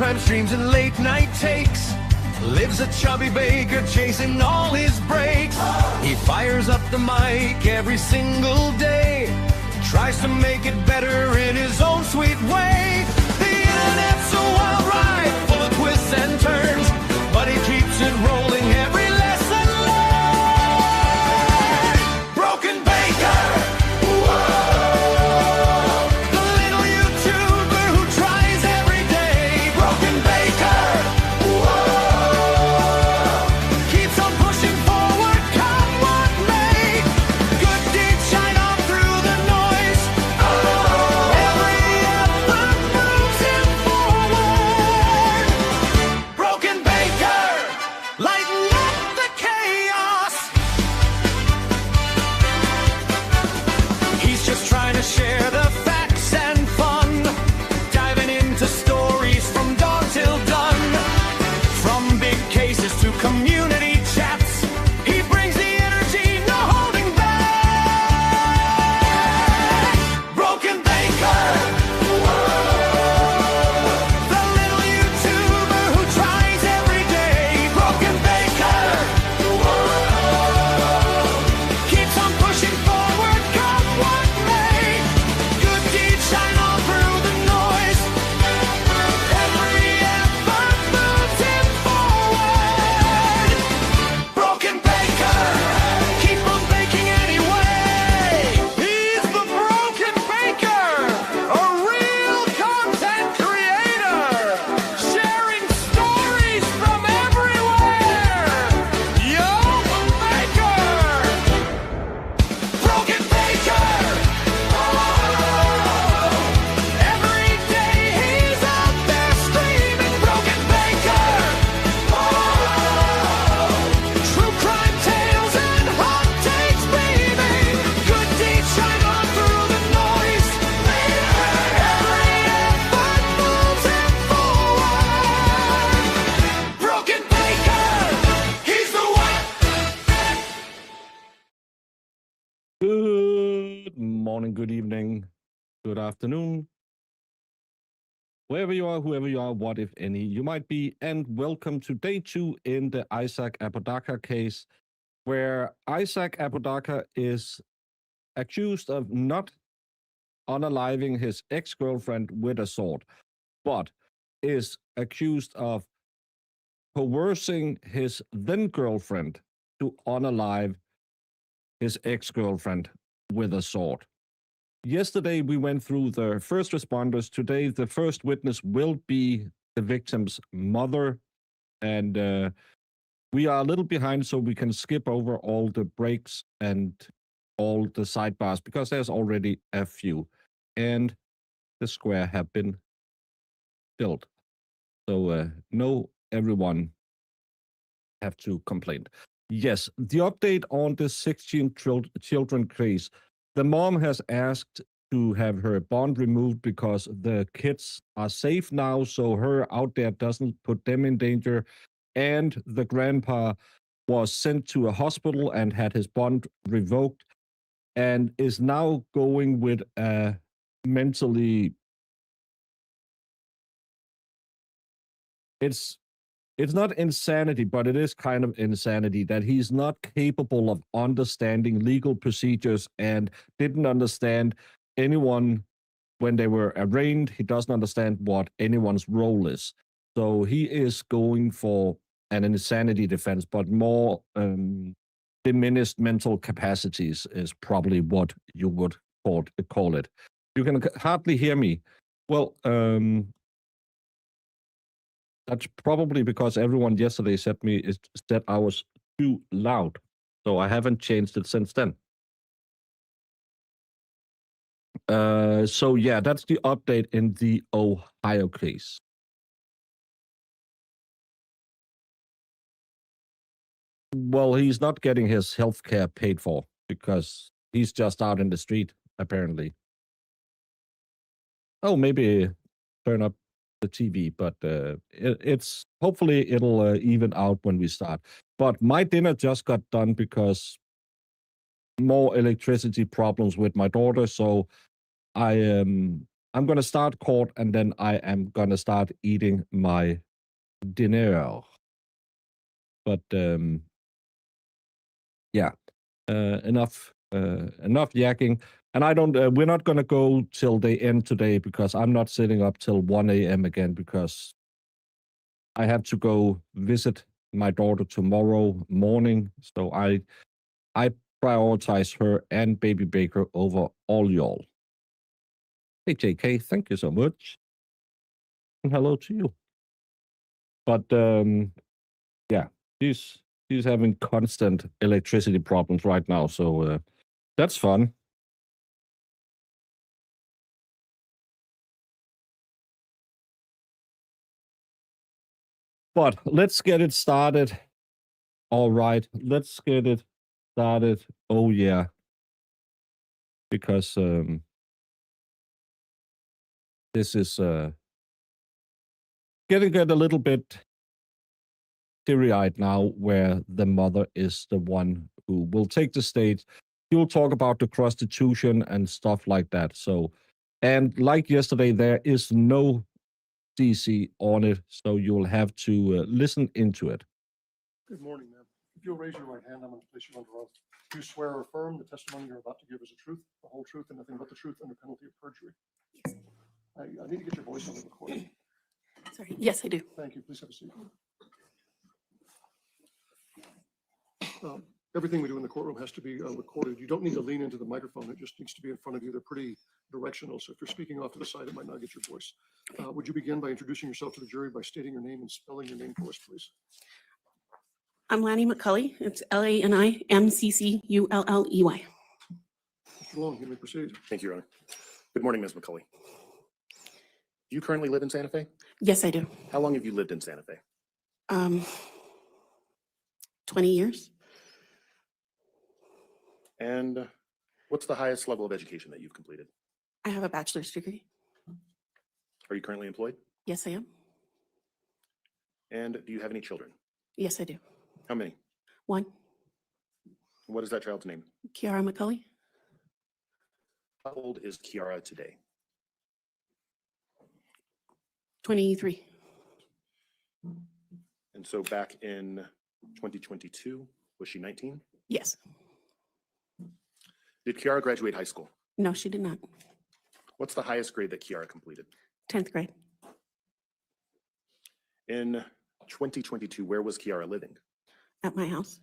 crime streams and late night takes. Lives a chubby baker chasing all his breaks. He fires up the mic every single day, tries to make it better in his own sweet way. The internet's a wild ride, full of twists and turns, but he keeps it rolling every lesson learned. Broken Baker, whoa, the little YouTuber who tries every day. Broken Baker, whoa, keeps on pushing forward, come what may. Good deeds shine on through the noise. Every effort moves him forward. Broken Baker, lighten up the chaos. He's just trying to share the facts and fun, diving into stories from dawn till done. From big cases to community chats, he brings the energy, no holding back. Broken Baker, the little YouTuber who tries every day. Broken Baker, keeps on pushing forward, come what may. Good deeds shine on through the noise. Every effort moves him forward. Broken Baker, keep on baking anyway. He's the Broken Baker, a real content creator, sharing stories from everywhere. Yo, Baker! Broken Baker! Every day he's out there screaming. Broken Baker! True crime tales and hot takes beaming. Good deeds shine on through the noise. Every effort moves him forward. Broken Baker, he's the one. Good morning, good evening, good afternoon. Wherever you are, whoever you are, what if any you might be, and welcome to day 2 in the ISAAC APODACA case, where ISAAC APODACA is accused of not unaliving his ex-girlfriend with a sword, but is accused of coercing his then-girlfriend to unalive his ex-girlfriend with a sword. Yesterday, we went through the first responders. Today, the first witness will be the victim's mother. And we are a little behind, so we can skip over all the breaks and all the sidebars because there's already a few. And the square have been filled. So no, everyone have to complain. Yes, the update on the 16 children case. The mom has asked to have her bond removed because the kids are safe now, so her out there doesn't put them in danger. And the grandpa was sent to a hospital and had his bond revoked and is now going with a mentally... It's not insanity, but it is kind of insanity that he's not capable of understanding legal procedures and didn't understand anyone when they were arraigned. He doesn't understand what anyone's role is. So he is going for an insanity defense, but more diminished mental capacities is probably what you would call it. You can hardly hear me. Well, that's probably because everyone yesterday said I was too loud. So I haven't changed it since then. So yeah, that's the update in the Ohio case. Well, he's not getting his health care paid for because he's just out in the street, apparently. Oh, maybe turn up the TV, but it's hopefully it'll even out when we start. But my dinner just got done because more electricity problems with my daughter, so I I'm going to start court and then I am going to start eating my dinner. But yeah, enough yakking. And we're not going to go till the end today because I'm not sitting up till 1 a.m. again because I have to go visit my daughter tomorrow morning. So I prioritize her and baby Baker over all y'all. Hey, JK, thank you so much. And hello to you. But yeah, she's having constant electricity problems right now. So that's fun. But let's get it started. All right, let's get it started. Oh, yeah. Because this is getting a little bit teary-eyed now where the mother is the one who will take the stage. She will talk about the prostitution and stuff like that. So, and like yesterday, there is no DC on it, so you'll have to listen into it. Good morning, ma'am. If you'll raise your right hand, I'm going to place you under oath. Do you swear or affirm the testimony you're about to give is the truth, the whole truth, and nothing but the truth under penalty of perjury? Yes. I need to get your voice on the recording. Sorry. Yes, I do. Thank you. Please have a seat. Everything we do in the courtroom has to be recorded. You don't need to lean into the microphone. It just needs to be in front of you. They're pretty directional. So if you're speaking off to the side, it might not get your voice. Would you begin by introducing yourself to the jury by stating your name and spelling your name for us, please? I'm Lanny McCulley. It's LANIMCCULLEY. Mr. Long, you may proceed. Thank you, Your Honor. Good morning, Ms. McCulley. Do you currently live in Santa Fe? Yes, I do. How long have you lived in Santa Fe? 20 years. And what's the highest level of education that you've completed? I have a bachelor's degree. Are you currently employed? Yes, I am. And do you have any children? Yes, I do. How many? One, What is that child's name? Kiara McCulley. How old is Kiara today? 23. And so back in 2022, was she 19? Yes. Did Kiara graduate high school? No, she did not. What's the highest grade that Kiara completed? 10th grade. In 2022, where was Kiara living? At my house.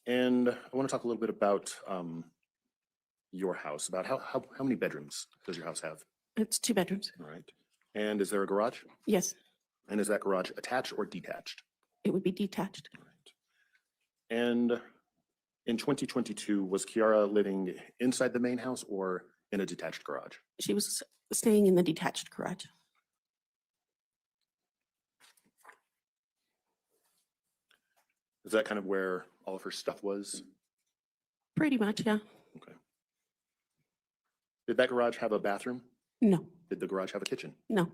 And I want to talk a little bit about your house, about how many bedrooms does your house have? It's 2 bedrooms. All right. And is there a garage? Yes, And is that garage attached or detached? it would be detached. All right. And in 2022, was Kiara living inside the main house or in a detached garage? She was staying in the detached garage. Is that kind of where all of her stuff was? Pretty much, yeah. Okay. Did that garage have a bathroom? No, Did the garage have a kitchen? no.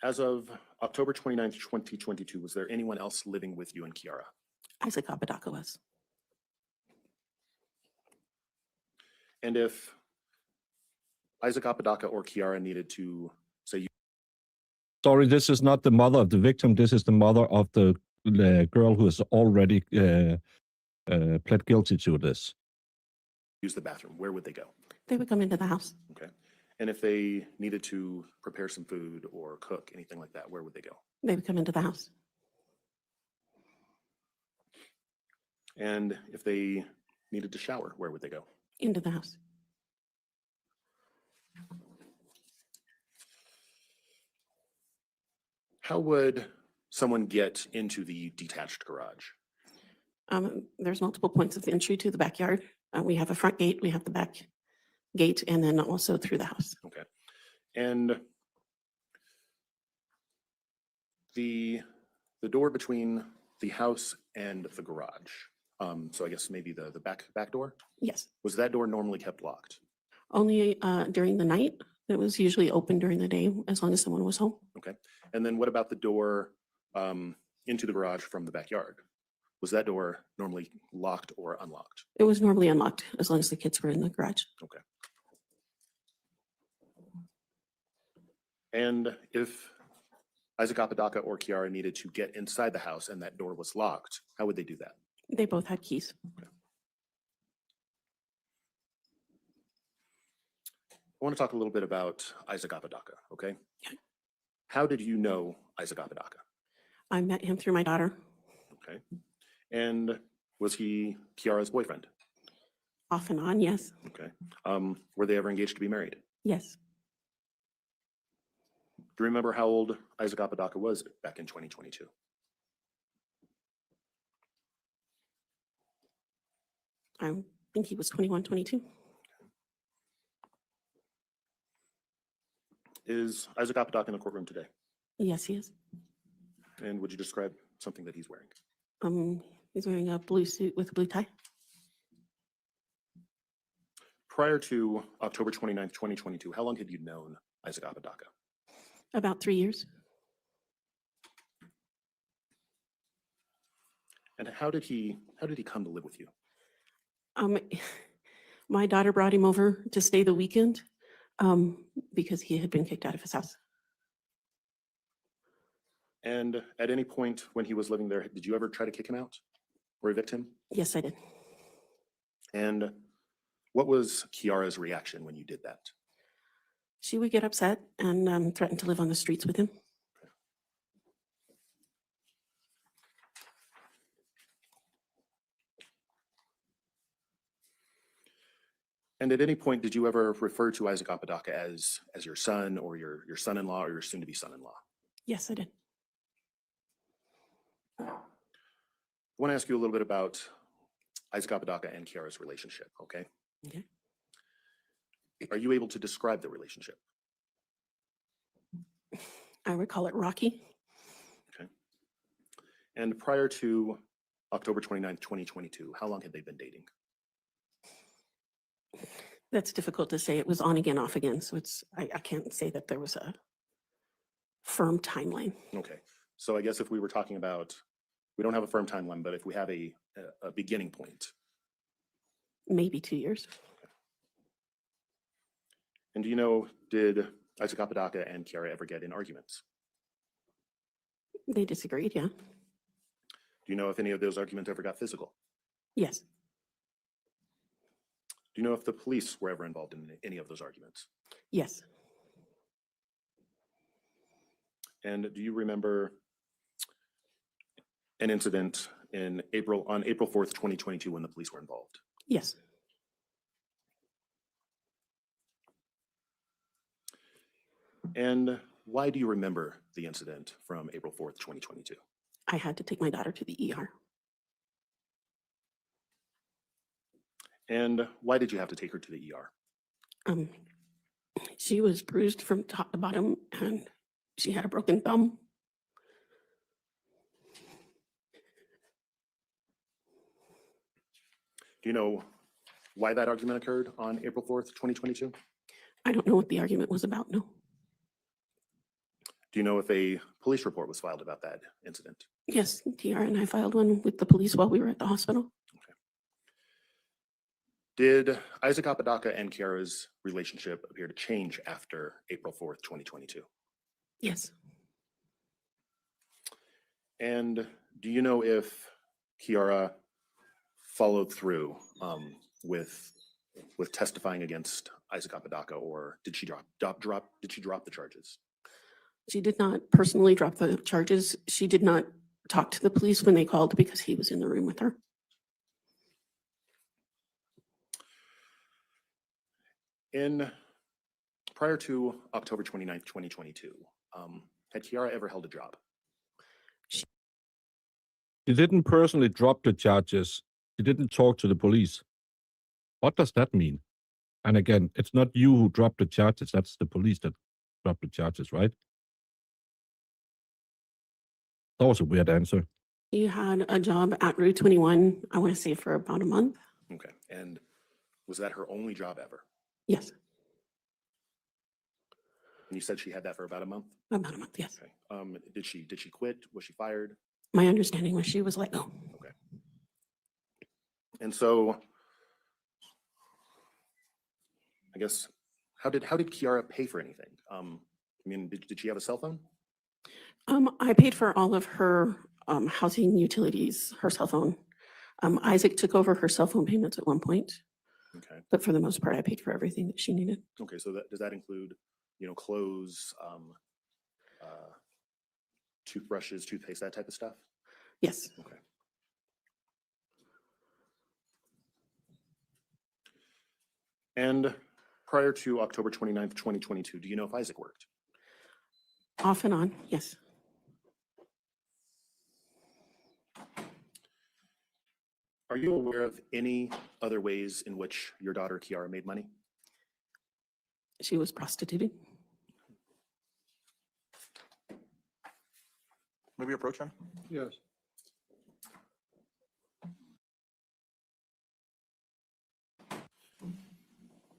As of October 29th, 2022, was there anyone else living with you and Kiara? ISAAC APODACA was. And if ISAAC APODACA or Kiara needed to say, Sorry, this is not the mother of the victim. This is the mother of the girl who has already pled guilty to this. use the bathroom, where would they go? They would come into the house. Okay. And if they needed to prepare some food or cook, anything like that, where would they go? They would come into the house. And if they needed to shower, where would they go? Into the house. How would someone get into the detached garage? There's multiple points of entry to the backyard. We have a front gate, we have the back gate, and then also through the house. Okay. And the door between the house and the garage, so I guess maybe the back door, Yes, was that door normally kept locked? only during the night. It was usually open during the day as long as someone was home. Okay. And then what about the door into the garage from the backyard? Was that door normally locked or unlocked? It was normally unlocked as long as the kids were in the garage. Okay. And if Isaac Apodaca or Kiara needed to get inside the house and that door was locked, how would they do that? They both had keys. I want to talk a little bit about Isaac Apodaca, okay? Yeah. How did you know Isaac Apodaca? I met him through my daughter. Okay. And was he Kiara's boyfriend? Off and on, yes. Okay. Were they ever engaged to be married? Yes. Do you remember how old Isaac Apodaca was back in 2022? I think he was 21, 22. Is Isaac Apodaca in the courtroom today? Yes, he is. And would you describe something that he's wearing? He's wearing a blue suit with a blue tie. Prior to October 29th, 2022, how long had you known Isaac Apodaca? About 3 years. And how did he come to live with you? My daughter brought him over to stay the weekend because he had been kicked out of his house. And at any point when he was living there, did you ever try to kick him out or evict him? Yes, I did. And what was Kiara's reaction when you did that? She would get upset and threaten to live on the streets with him. And at any point, did you ever refer to Isaac Apodaca as your son or your son-in-law or your soon-to-be son-in-law? Yes, I did. I want to ask you a little bit about Isaac Apodaca and Kiara's relationship, okay? Okay. Are you able to describe the relationship? I would call it rocky. Okay. And prior to October 29th, 2022, how long had they been dating? That's difficult to say. It was on again, off again. So I can't say that there was a firm timeline. Okay. So I guess if we were talking about, we don't have a firm timeline, but if we have a beginning point. Maybe 2 years. And do you know, did Isaac Apodaca and Kiara ever get in arguments? They disagreed, yeah. Do you know if any of those arguments ever got physical? Yes. Do you know if the police were ever involved in any of those arguments? Yes. And do you remember an incident on April 4th, 2022 when the police were involved? Yes. And why do you remember the incident from April 4th, 2022? I had to take my daughter to the ER. And why did you have to take her to the ER? She was bruised from top to bottom and she had a broken thumb. Do you know why that argument occurred on April 4th, 2022? I don't know what the argument was about, no. Do you know if a police report was filed about that incident? Yes, TR and I filed one with the police while we were at the hospital. Did Isaac Apodaca and Kiara's relationship appear to change after April 4th, 2022? Yes. And do you know if Kiara followed through with testifying against Isaac Apodaca, or did she drop the charges? She did not personally drop the charges. She did not talk to the police when they called because he was in the room with her. Prior to October 29th, 2022, had Kiara ever held a job? She didn't personally drop the charges. She didn't talk to the police. What does that mean? And again, it's not you who dropped the charges. That's the police that dropped the charges, right? That was a weird answer. You had a job at Route 21, I want to say for about a month. Okay. And was that her only job ever? Yes, And you said she had that for about a month? about a month, yes. Okay. Did she quit? Was she fired? My understanding was she was let go. Okay. And so, I guess, how did Kiara pay for anything? I mean, did she have a cell phone? I paid for all of her housing utilities, her cell phone. Isaac took over her cell phone payments at one point, Okay. but for the most part, I paid for everything that she needed. Okay. So does that include, clothes, toothbrushes, toothpaste, that type of stuff? Yes. Okay. And prior to October 29th, 2022, do you know if Isaac worked? Off and on, yes. Are you aware of any other ways in which your daughter Kiara made money? She was prostituted. Maybe approach him. Yes.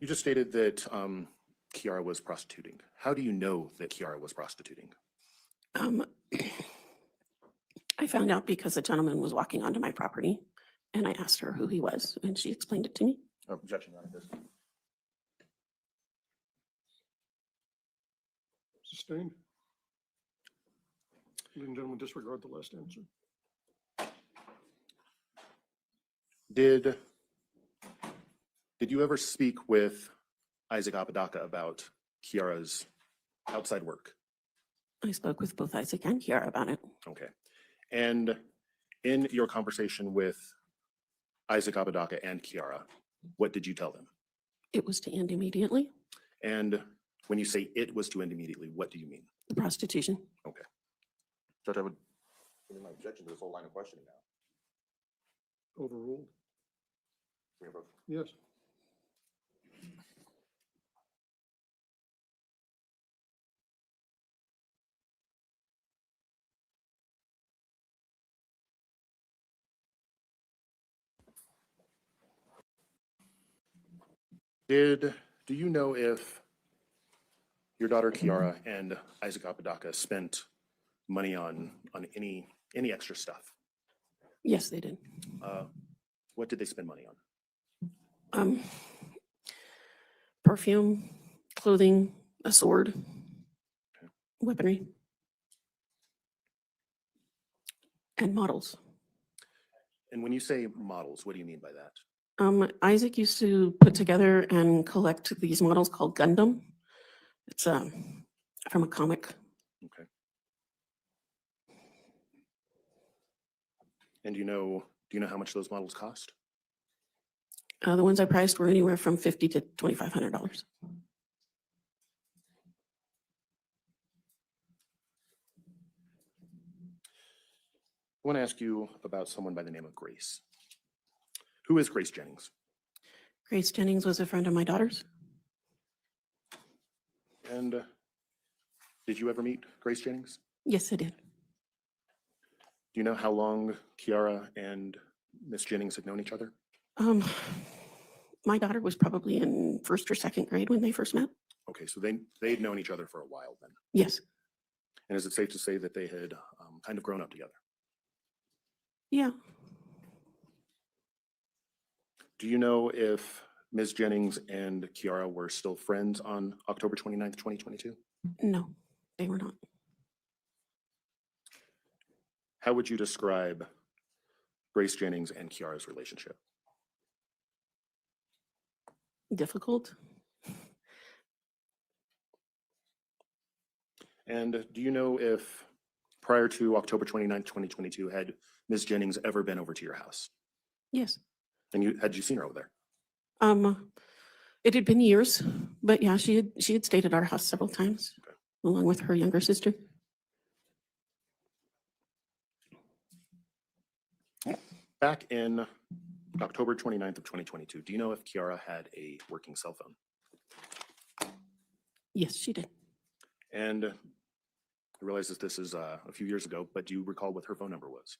You just stated that Kiara was prostituting. How do you know that Kiara was prostituting? I found out because a gentleman was walking onto my property and I asked her who he was and she explained it to me. Objection, Your Honor. Sustained. Ladies and gentlemen, disregard the last answer. Did you ever speak with Isaac Apodaca about Kiara's outside work? I spoke with both Isaac and Kiara about it. Okay. And in your conversation with Isaac Apodaca and Kiara, what did you tell them? It was to end immediately, And when you say it was to end immediately, what do you mean? the prostitution. Okay. Judge, I would give my objection to this whole line of questioning now. Overruled. May I approach? Yes. Do you know if your daughter Kiara and Isaac Apodaca spent money on any extra stuff? Yes, they did. What did they spend money on? Perfume, clothing, a sword, weaponry, and models. And when you say models, what do you mean by that? Isaac used to put together and collect these models called Gundam. It's from a comic. Okay. And do you know how much those models cost? The ones I priced were anywhere from $50 to $2,500. I want to ask you about someone by the name of Grace. Who is Grace Jennings? Grace Jennings was a friend of my daughter's. And did you ever meet Grace Jennings? Yes, I did. Do you know how long Kiara and Miss Jennings had known each other? My daughter was probably in first or second grade when they first met. Okay, so they'd known each other for a while then. Yes. And is it safe to say that they had kind of grown up together? Yeah. Do you know if Ms. Jennings and Kiara were still friends on October 29th, 2022? No, they were not. How would you describe Grace Jennings and Kiara's relationship? Difficult. And do you know if prior to October 29th, 2022, had Ms. Jennings ever been over to your house? Yes. And had you seen her over there? It had been years, but yeah, she had stayed at our house several times, along with her younger sister. Back in October 29th of 2022, do you know if Kiara had a working cell phone? Yes, she did. And I realize that this is a few years ago, but do you recall what her phone number was?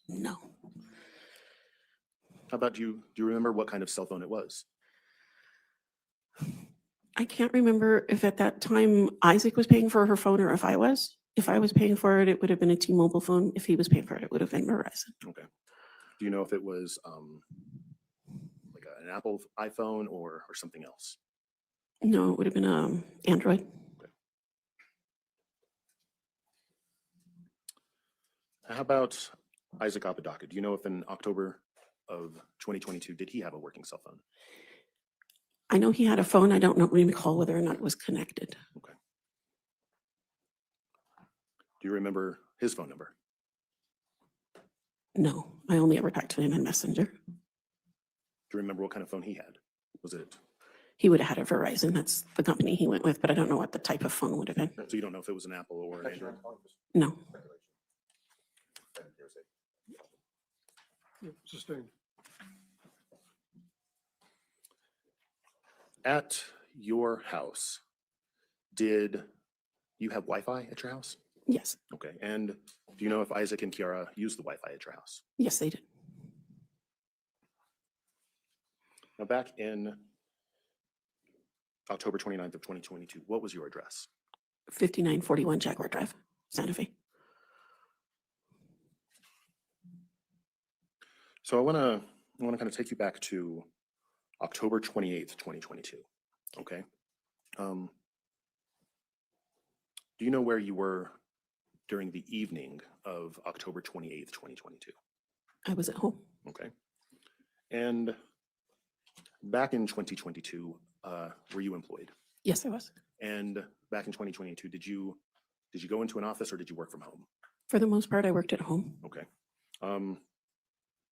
No. How about do you remember what kind of cell phone it was? I can't remember if at that time Isaac was paying for her phone or if I was. If I was paying for it, it would have been a T-Mobile phone. If he was paying for it, it would have been Verizon. Okay. Do you know if it was like an Apple iPhone or something else? No, it would have been Android. How about Isaac Apodaca? Do you know if in October of 2022, did he have a working cell phone? I know he had a phone. I don't recall whether or not it was connected. Okay. Do you remember his phone number? No, I only ever talked to him in Messenger. Do you remember what kind of phone he had? Was it? He would have had a Verizon. That's the company he went with, but I don't know what the type of phone would have been. So you don't know if it was an Apple or an Android? No. Sustained. At your house, did you have Wi-Fi at your house? Yes. Okay. And do you know if Isaac and Kiara used the Wi-Fi at your house? Yes, they did. Now, back in October 29th of 2022, what was your address? 5941 Jaguar Drive, Santa Fe. So I want to kind of take you back to October 28th, 2022. Okay. Do you know where you were during the evening of October 28th, 2022? I was at home. Okay. And back in 2022, were you employed? Yes, I was. And back in 2022, did you go into an office or did you work from home? For the most part, I worked at home. Okay.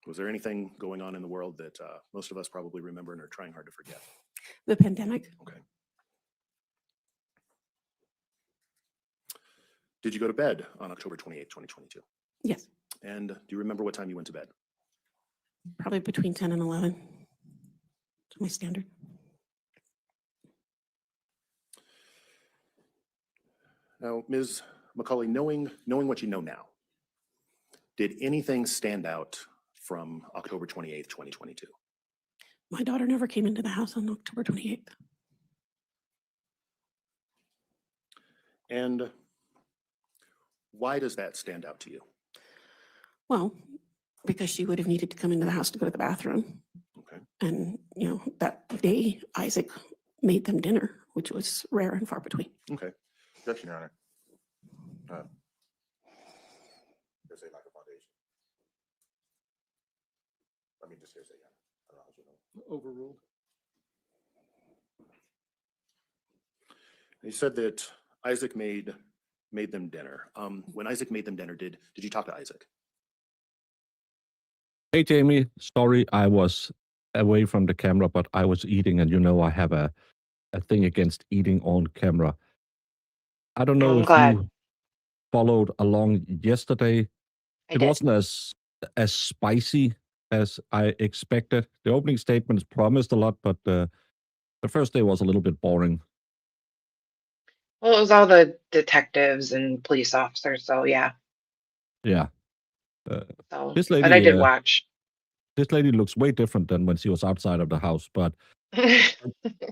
Was there anything going on in the world that most of us probably remember and are trying hard to forget? The pandemic. Okay. Did you go to bed on October 28th, 2022? Yes. And do you remember what time you went to bed? Probably between 10 and 11. That's my standard. Now, Ms. McCauley, knowing what you know now, did anything stand out from October 28th, 2022? My daughter never came into the house on October 28th. And why does that stand out to you? Well, because she would have needed to come into the house to go to the bathroom. Okay. And, that day, Isaac made them dinner, which was rare and far between. Okay. Objection, Your Honor. Hearsay lack of foundation. I mean, just hearsay, Your Honor. I don't know how you know. Overruled. You said that Isaac made them dinner. When Isaac made them dinner, did you talk to Isaac? Hey, Jamie. Sorry, I was away from the camera, but I was eating, and I have a thing against eating on camera. I don't know I'm if glad. you followed along yesterday. I It did. wasn't as spicy as I expected. The opening statements promised a lot, but the first day was a little bit boring. Well, it was all the detectives and police officers, so yeah. Yeah. So, This but I lady, did watch. This lady looks way different than when she was outside of the house. But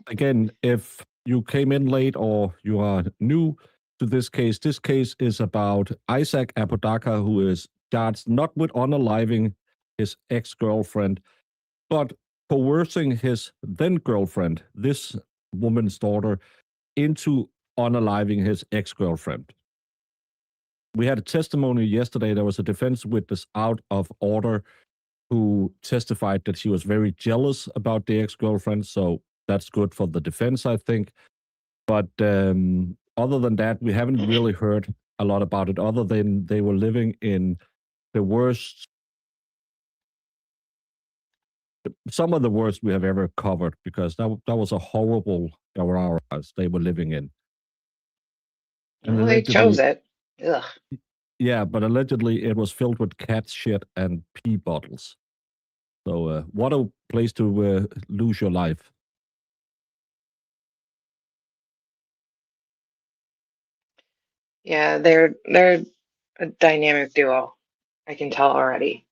again, if you came in late or you are new to this case is about ISAAC Apodaca, who is charged not with unaliving his ex-girlfriend, but coercing his then-girlfriend, this woman's daughter, into unaliving his ex-girlfriend. We had a testimony yesterday. There was a defense witness out of order who testified that she was very jealous about the ex-girlfriend. So that's good for the defense, I think. But other than that, we haven't really heard a lot about it, other than they were living in some of the worst we have ever covered, because that was a horrible hours they were living in. And Well, they chose it. Ugh. Yeah, but allegedly it was filled with cat shit and pee bottles. So what a place to lose your life. Yeah, they're a dynamic duo. I can tell already.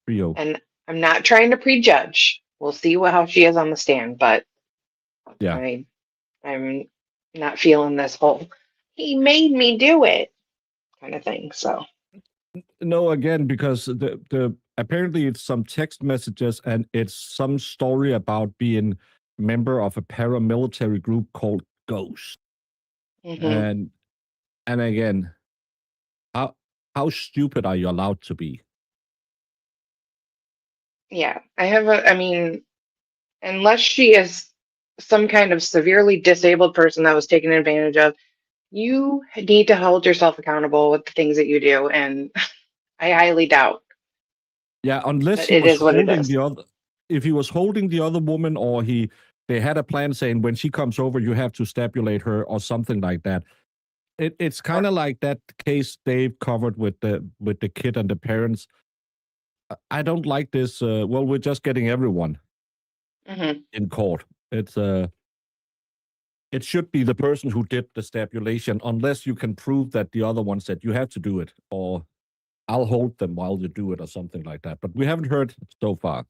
Trio. And I'm not trying to prejudge. We'll see how she is on the stand, but Yeah. I'm not feeling this whole "he made me do it" kind of thing. So No, again, because the apparently it's some text messages and it's some story about being member of a paramilitary group called Ghost. Mhm. And again, how stupid are you allowed to be? Yeah, I mean, unless she is some kind of severely disabled person that was taken advantage of, you need to hold yourself accountable with the things that you do, and I highly doubt Yeah, unless that he it was is what it holding is. the other, if he was holding the other woman, or they had a plan saying when she comes over, you have to stipulate her or something like that. It's kind of like that case Dave covered with the kid and the parents. I don't like this. Well, we're just getting everyone Mhm. in court. It should be the person who did the stipulation, unless you can prove that the other one said you have to do it, or I'll hold them while you do it, or something like that. But we haven't heard so far.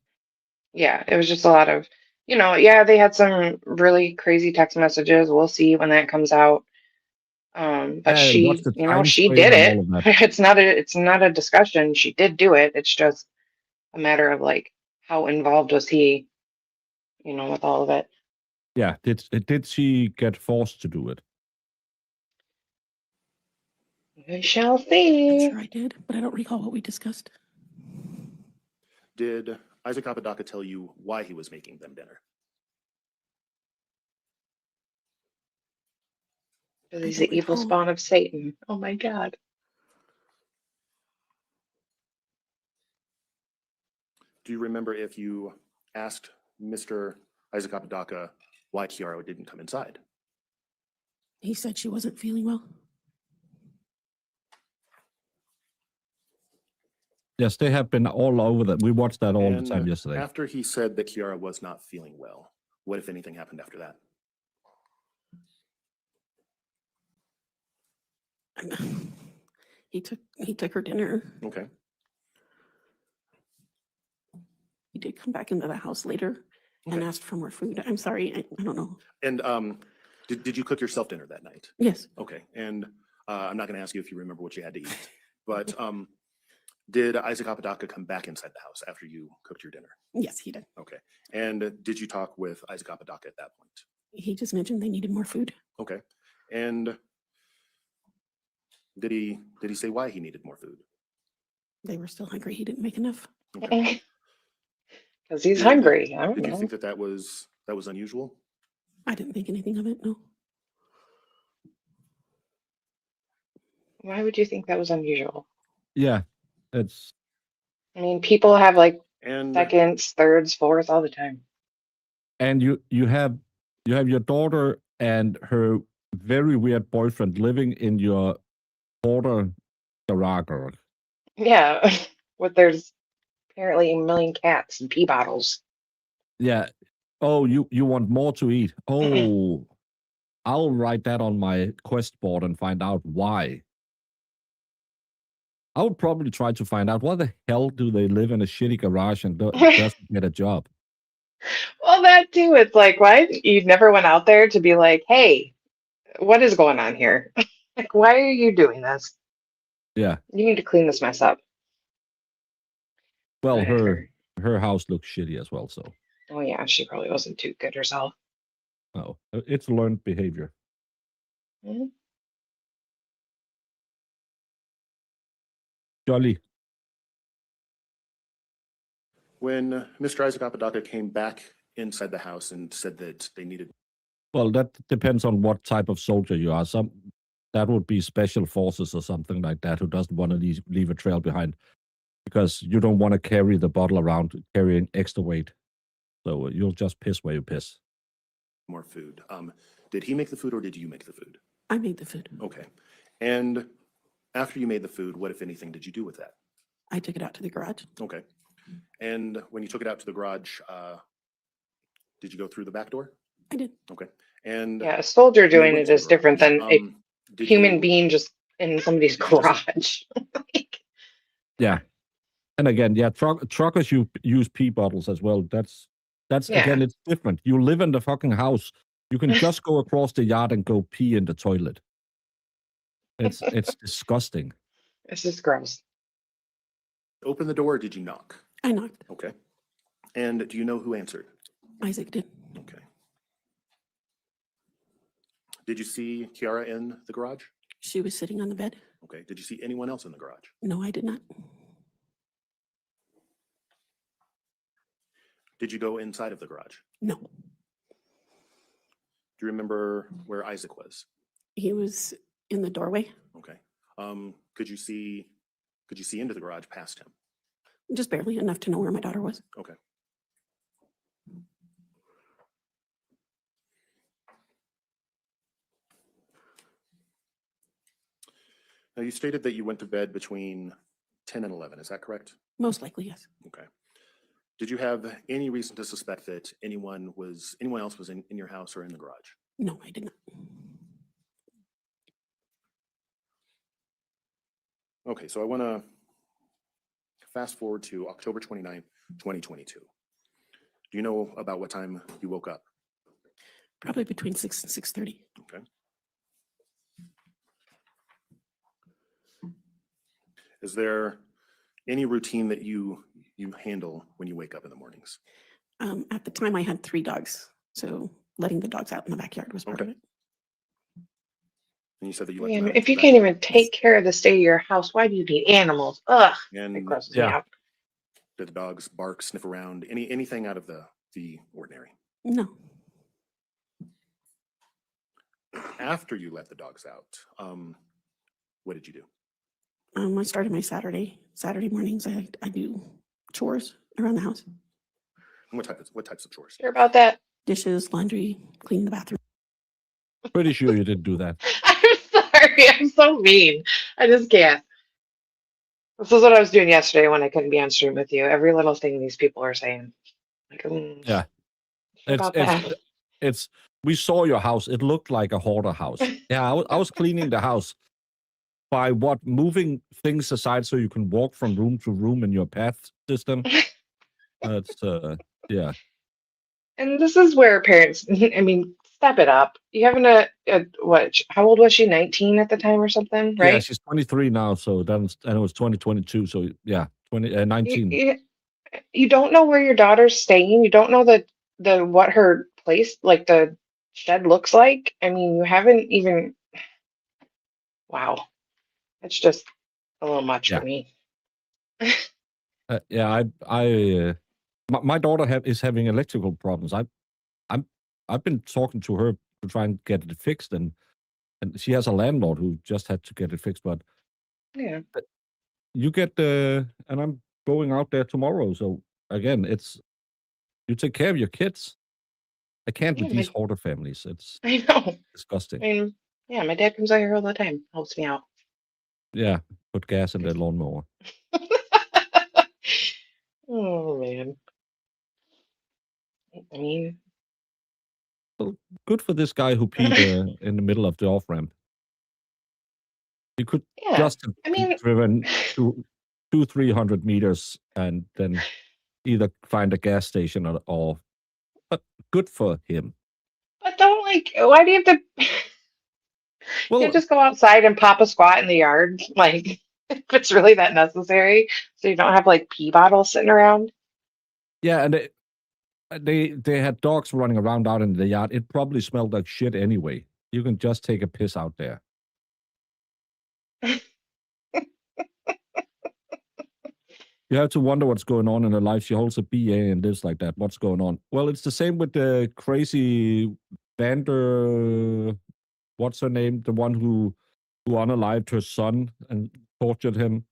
Yeah, it was just a lot of, yeah, they had some really crazy text messages. We'll see when that comes out. But And what's she, the time she frame did and all it. of that? It's not a discussion. She did do it. It's just a matter of like how involved was he, with all of it. Yeah, did she get forced to do it? We shall I'm see. sure I did, but I don't recall what we discussed. Did Isaac Apodaca tell you why he was making them dinner? Because I he's don't the evil recall. spawn of Satan. Oh my God. Do you remember if you asked Mr. Isaac Apodaca why Kiara didn't come inside? He said she wasn't feeling well. Yes, they have been all over that. We watched that all the And time yesterday. after he said that Kiara was not feeling well, what, if anything, happened after that? He took her dinner. Okay. He did come back into the house later and Okay. asked for more food. I'm sorry, I don't know. And did you cook yourself dinner that night? Yes, Okay. And I'm not going to ask you if you remember what you had to eat, but did Isaac Apodaca come back inside the house after you cooked your dinner? yes, he did. Okay. And did you talk with Isaac Apodaca at that point? He just mentioned they needed more food. Okay. And did he say why he needed more food? They were still hungry. He didn't make enough. Okay. Because he's Did- hungry. I don't Did you know. think that was unusual? I didn't think anything of it, no. Why would you think that was unusual? Yeah, it's I mean, people have like And seconds, thirds, fourths all the time. and you have your daughter and her very weird boyfriend living in your border garage. Yeah, there's apparently a million cats and pee bottles. Yeah. Oh, you want more to eat? Oh, I'll write that on my quest board and find out why. I would probably try to find out why the hell do they live in a shitty garage and doesn't get a job. Well, that too. It's like, why you never went out there to be like, hey, what is going on here? Like, why are you doing this? Yeah. You need to clean this mess up. Well, Whatever. her house looks shitty as well. So, Oh yeah, she probably wasn't too good herself. oh, it's learned behavior. Mhm. Jolly. when Mr. Isaac Apodaca came back inside the house and said that they needed, Well, that depends on what type of soldier you are. That would be special forces or something like that who doesn't want to leave a trail behind, because you don't want to carry the bottle around carrying extra weight. So you'll just piss where you piss. more food. Did he make the food or did you make the food? I made the food. Okay. And after you made the food, what, if anything, did you do with that? I took it out to the garage. Okay. And when you took it out to the garage, did you go through the back door? I did. Okay. And Yeah, a soldier when you doing went it to is the different garage, than a did human you- being just in somebody's Did you just- garage. Like, Yeah. And again, yeah, truckers use pee bottles as well. That's Yeah. again, it's different. You live in the fucking house. You can just go across the yard and go pee in the toilet. It's disgusting. it's just gross. open the door or did you knock? I knocked. Okay. And do you know who answered? Isaac did. Okay. Did you see Kiara in the garage? She was sitting on the bed. Okay. Did you see anyone else in the garage? No, I did not. Did you go inside of the garage? No, Do you remember where Isaac was? he was in the doorway, Okay. Could you see into the garage past him? just barely enough to know where my daughter was. Okay. Now you stated that you went to bed between 10 and 11. Is that correct? Most likely, yes. Okay. Did you have any reason to suspect that anyone else was in your house or in the garage? No, I did not. Okay, so I want to fast forward to October 29th, 2022. Do you know about what time you woke up? Probably between 6 and 6:30. Okay. Is there any routine that you handle when you wake up in the mornings? At the time, I had 3 dogs, so letting the dogs out in the backyard was part of Okay. it. And you said that you let them Man, out if into you the can't backyard. even take care of the state of your house, why do you need animals? Ugh, it And grosses Yeah. me out. did the dogs bark, sniff around, anything out of the ordinary? No, After you let the dogs out, what did you do? I started my Saturday mornings. I do chores around the house, And what types of chores? Sure about that? dishes, laundry, clean the bathroom. Pretty sure you didn't do that. I'm sorry. I'm so mean. I just can't. This is what I was doing yesterday when I couldn't be on stream with you. Every little thing these people are saying. Like, Yeah. sure It's about it's that. it's we saw your house. It looked like a hoarder house. Yeah, I was cleaning the house by moving things aside so you can walk from room to room in your path system. It's yeah. And this is where parents, I mean, step it up. You having how old was she? 19 at the time or something, Yeah, right? she's 23 now, so and it was 2022, so yeah, 19. You don't know where your daughter's staying. You don't know what her place, like the shed looks like. I mean, you haven't even, wow. It's just a little much Yeah. for me. Yeah, my daughter is having electrical problems. I've been talking to her to try and get it fixed, and she has a landlord who just had to get it fixed. But Yeah. you get and I'm going out there tomorrow. So again, it's you take care of your kids. I can't with Yeah, these hoarder families. It's I know. I disgusting. mean, yeah, my dad comes out here all the time, helps me out. Yeah, put gas in the lawnmower. Oh man. I mean, Good for this guy who peed in the middle of the off ramp. You could yeah. just have I mean, driven 300 meters and then either find a gas station or but good for him. but don't why do you have to Well, can't just go outside and pop a squat in the yard? Like, if it's really that necessary, so you don't have like pee bottles sitting around. yeah, and they had dogs running around out in the yard. It probably smelled like shit anyway. You can just take a piss out there. You have to wonder what's going on in her life. She holds a BA and lives like that. What's going on? Well, it's the same with the crazy Vander. What's her name? The one who unalived her son and tortured him.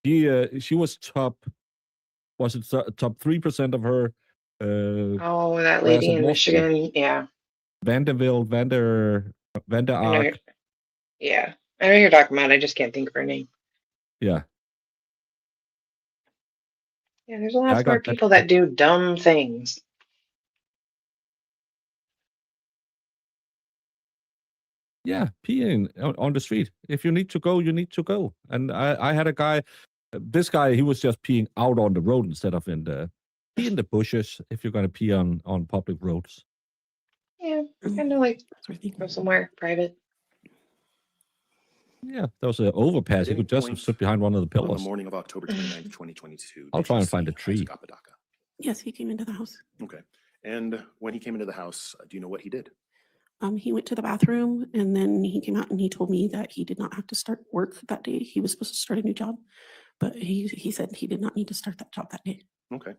She was top. Was it top 3% of her? Oh, that class lady at in law school? Michigan. Yeah, Vander I know. Ark. Yeah, I know who you're talking about. I just can't think of her name. Yeah. Yeah, there's a I lot got smart people that do dumb things. Yeah, peeing on the street. If you need to go, you need to go. And I had a guy, this guy, he was just peeing out on the road instead of pee in the bushes if you're going to pee on public roads. Yeah, kind of like That's what I think. go somewhere private. Yeah, there was an overpass. He At could any just have point stood behind one of the On the pillars. morning of October 29th, 2022. I'll did try you and find a see tree. Isaac Apodaca? Yes, he came into the house. Okay. And when he came into the house, do you know what he did? He went to the bathroom and then he came out and he told me that he did not have to start work that day. He was supposed to start a new job, but he said he did not need to start that job that day. Okay.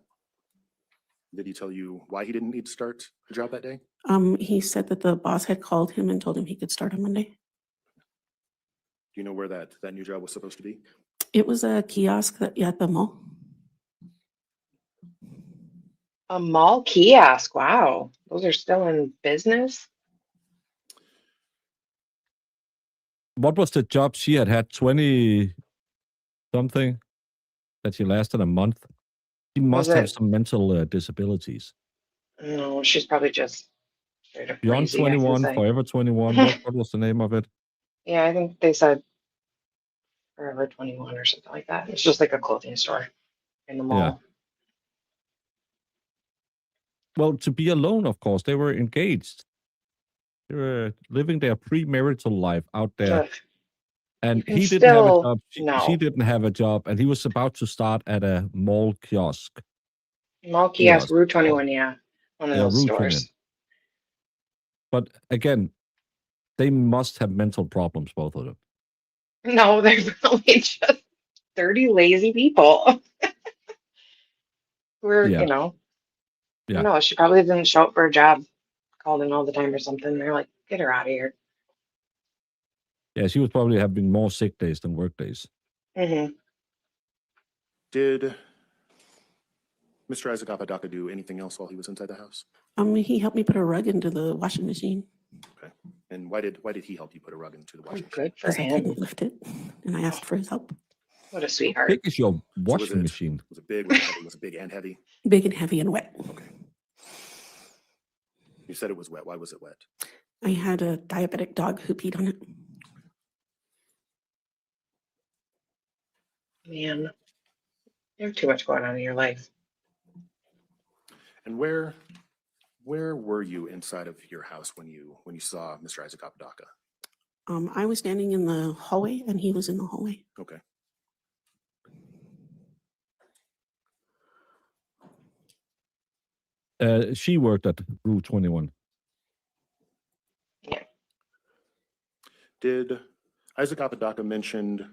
Did he tell you why he didn't need to start the job that day? He said that the boss had called him and told him he could start on Monday. Do you know where that new job was supposed to be? It was a kiosk at the mall. A mall kiosk. Wow. Those are still in business. What was the job she had 20 something that she lasted a month? She must have it- some mental disabilities. No, she's probably just straight up Beyond lazy, I can 21, say. Forever 21. What was the name of it? Yeah, I think they said Forever 21 or something like that. It's just like a clothing store in the mall. Yeah. Well, to be alone, of course. They were engaged. They were living their premarital life out there. Ugh. And You can he didn't have a still- job. She no. didn't have a job. And he was about to start at a mall kiosk. Mall kiosk, Kiosk. Route 21, yeah. One of Yeah, those Route stores. 21. But again, they must have mental problems, both of them. No, they're probably just 30 lazy people. Who are, Yeah. I know, she probably didn't show up for a job, called in all the time or something. They're like, get her out of here. Yeah, she was probably having more sick days than work days. Mm-hmm. Did Mr. Isaac Apodaca do anything else while he was inside the house? He helped me put a rug into the washing machine Okay. And why did he help you put a rug into the washing machine? Good for because I him. couldn't lift it, and I asked for his help. What a How sweetheart. big is your So washing machine? Was it big? Was it heavy? Was it big and heavy? Big and heavy and wet. Okay. You said it was wet. Why was it wet? I had a diabetic dog who peed on it. Man, you have too much going on in your life. And where were you inside of your house when you saw Mr. Isaac Apodaca? I was standing in the hallway and he was in the hallway. Okay. She worked at Route 21. Yeah. Did Isaac Apodaca mention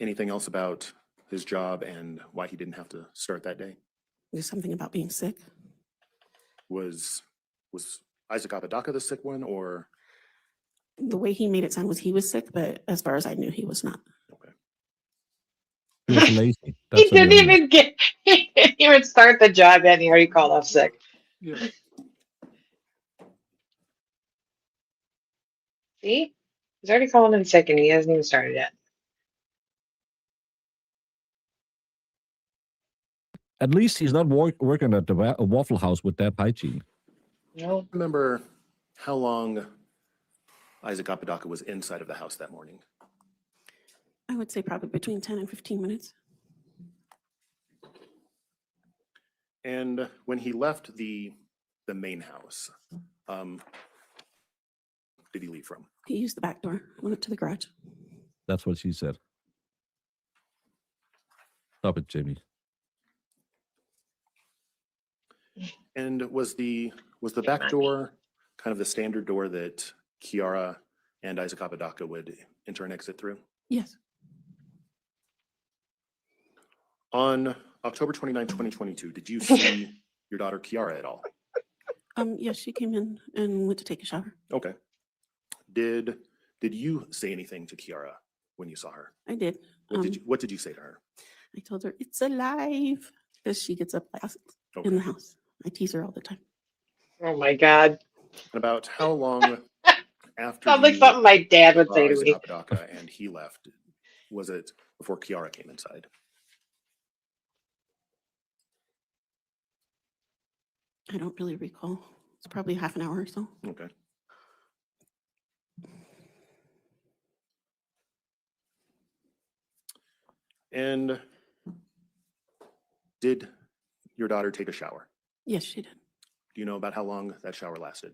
anything else about his job and why he didn't have to start that day? There's something about being sick. Was Isaac Apodaca the sick one, or? The way he made it sound was he was sick, but as far as I knew, he was not. Okay. He was lazy. He That's what didn't it is. he didn't even start the job yet and he already called off sick. Yeah, See? He's already called in sick and he hasn't even started yet. At least he's not working at the Waffle House with that hygiene. No. Remember how long Isaac Apodaca was inside of the house that morning? I would say probably between 10 and 15 minutes. And when he left the main house, did he leave from? He used the back door, went up to the garage. That's what she said. Stop it, Jamie. And was the back door kind of the standard door that Kiara and Isaac Apodaca would enter and exit through? Yes. On October 29, 2022, did you see your daughter Kiara at all? Yes, she came in and went to take a shower. Okay. Did you say anything to Kiara when you saw her? I did. What did you say to her? I told her it's alive because she gets up last in the house. I tease her all the time. Oh my God. And about how long after Sounds like you something my dad would saw say to Isaac me. Apodaca and he left, was it before Kiara came inside? I don't really recall. It's probably half an hour or so. Okay. And did your daughter take a shower? Yes, she did. Do you know about how long that shower lasted?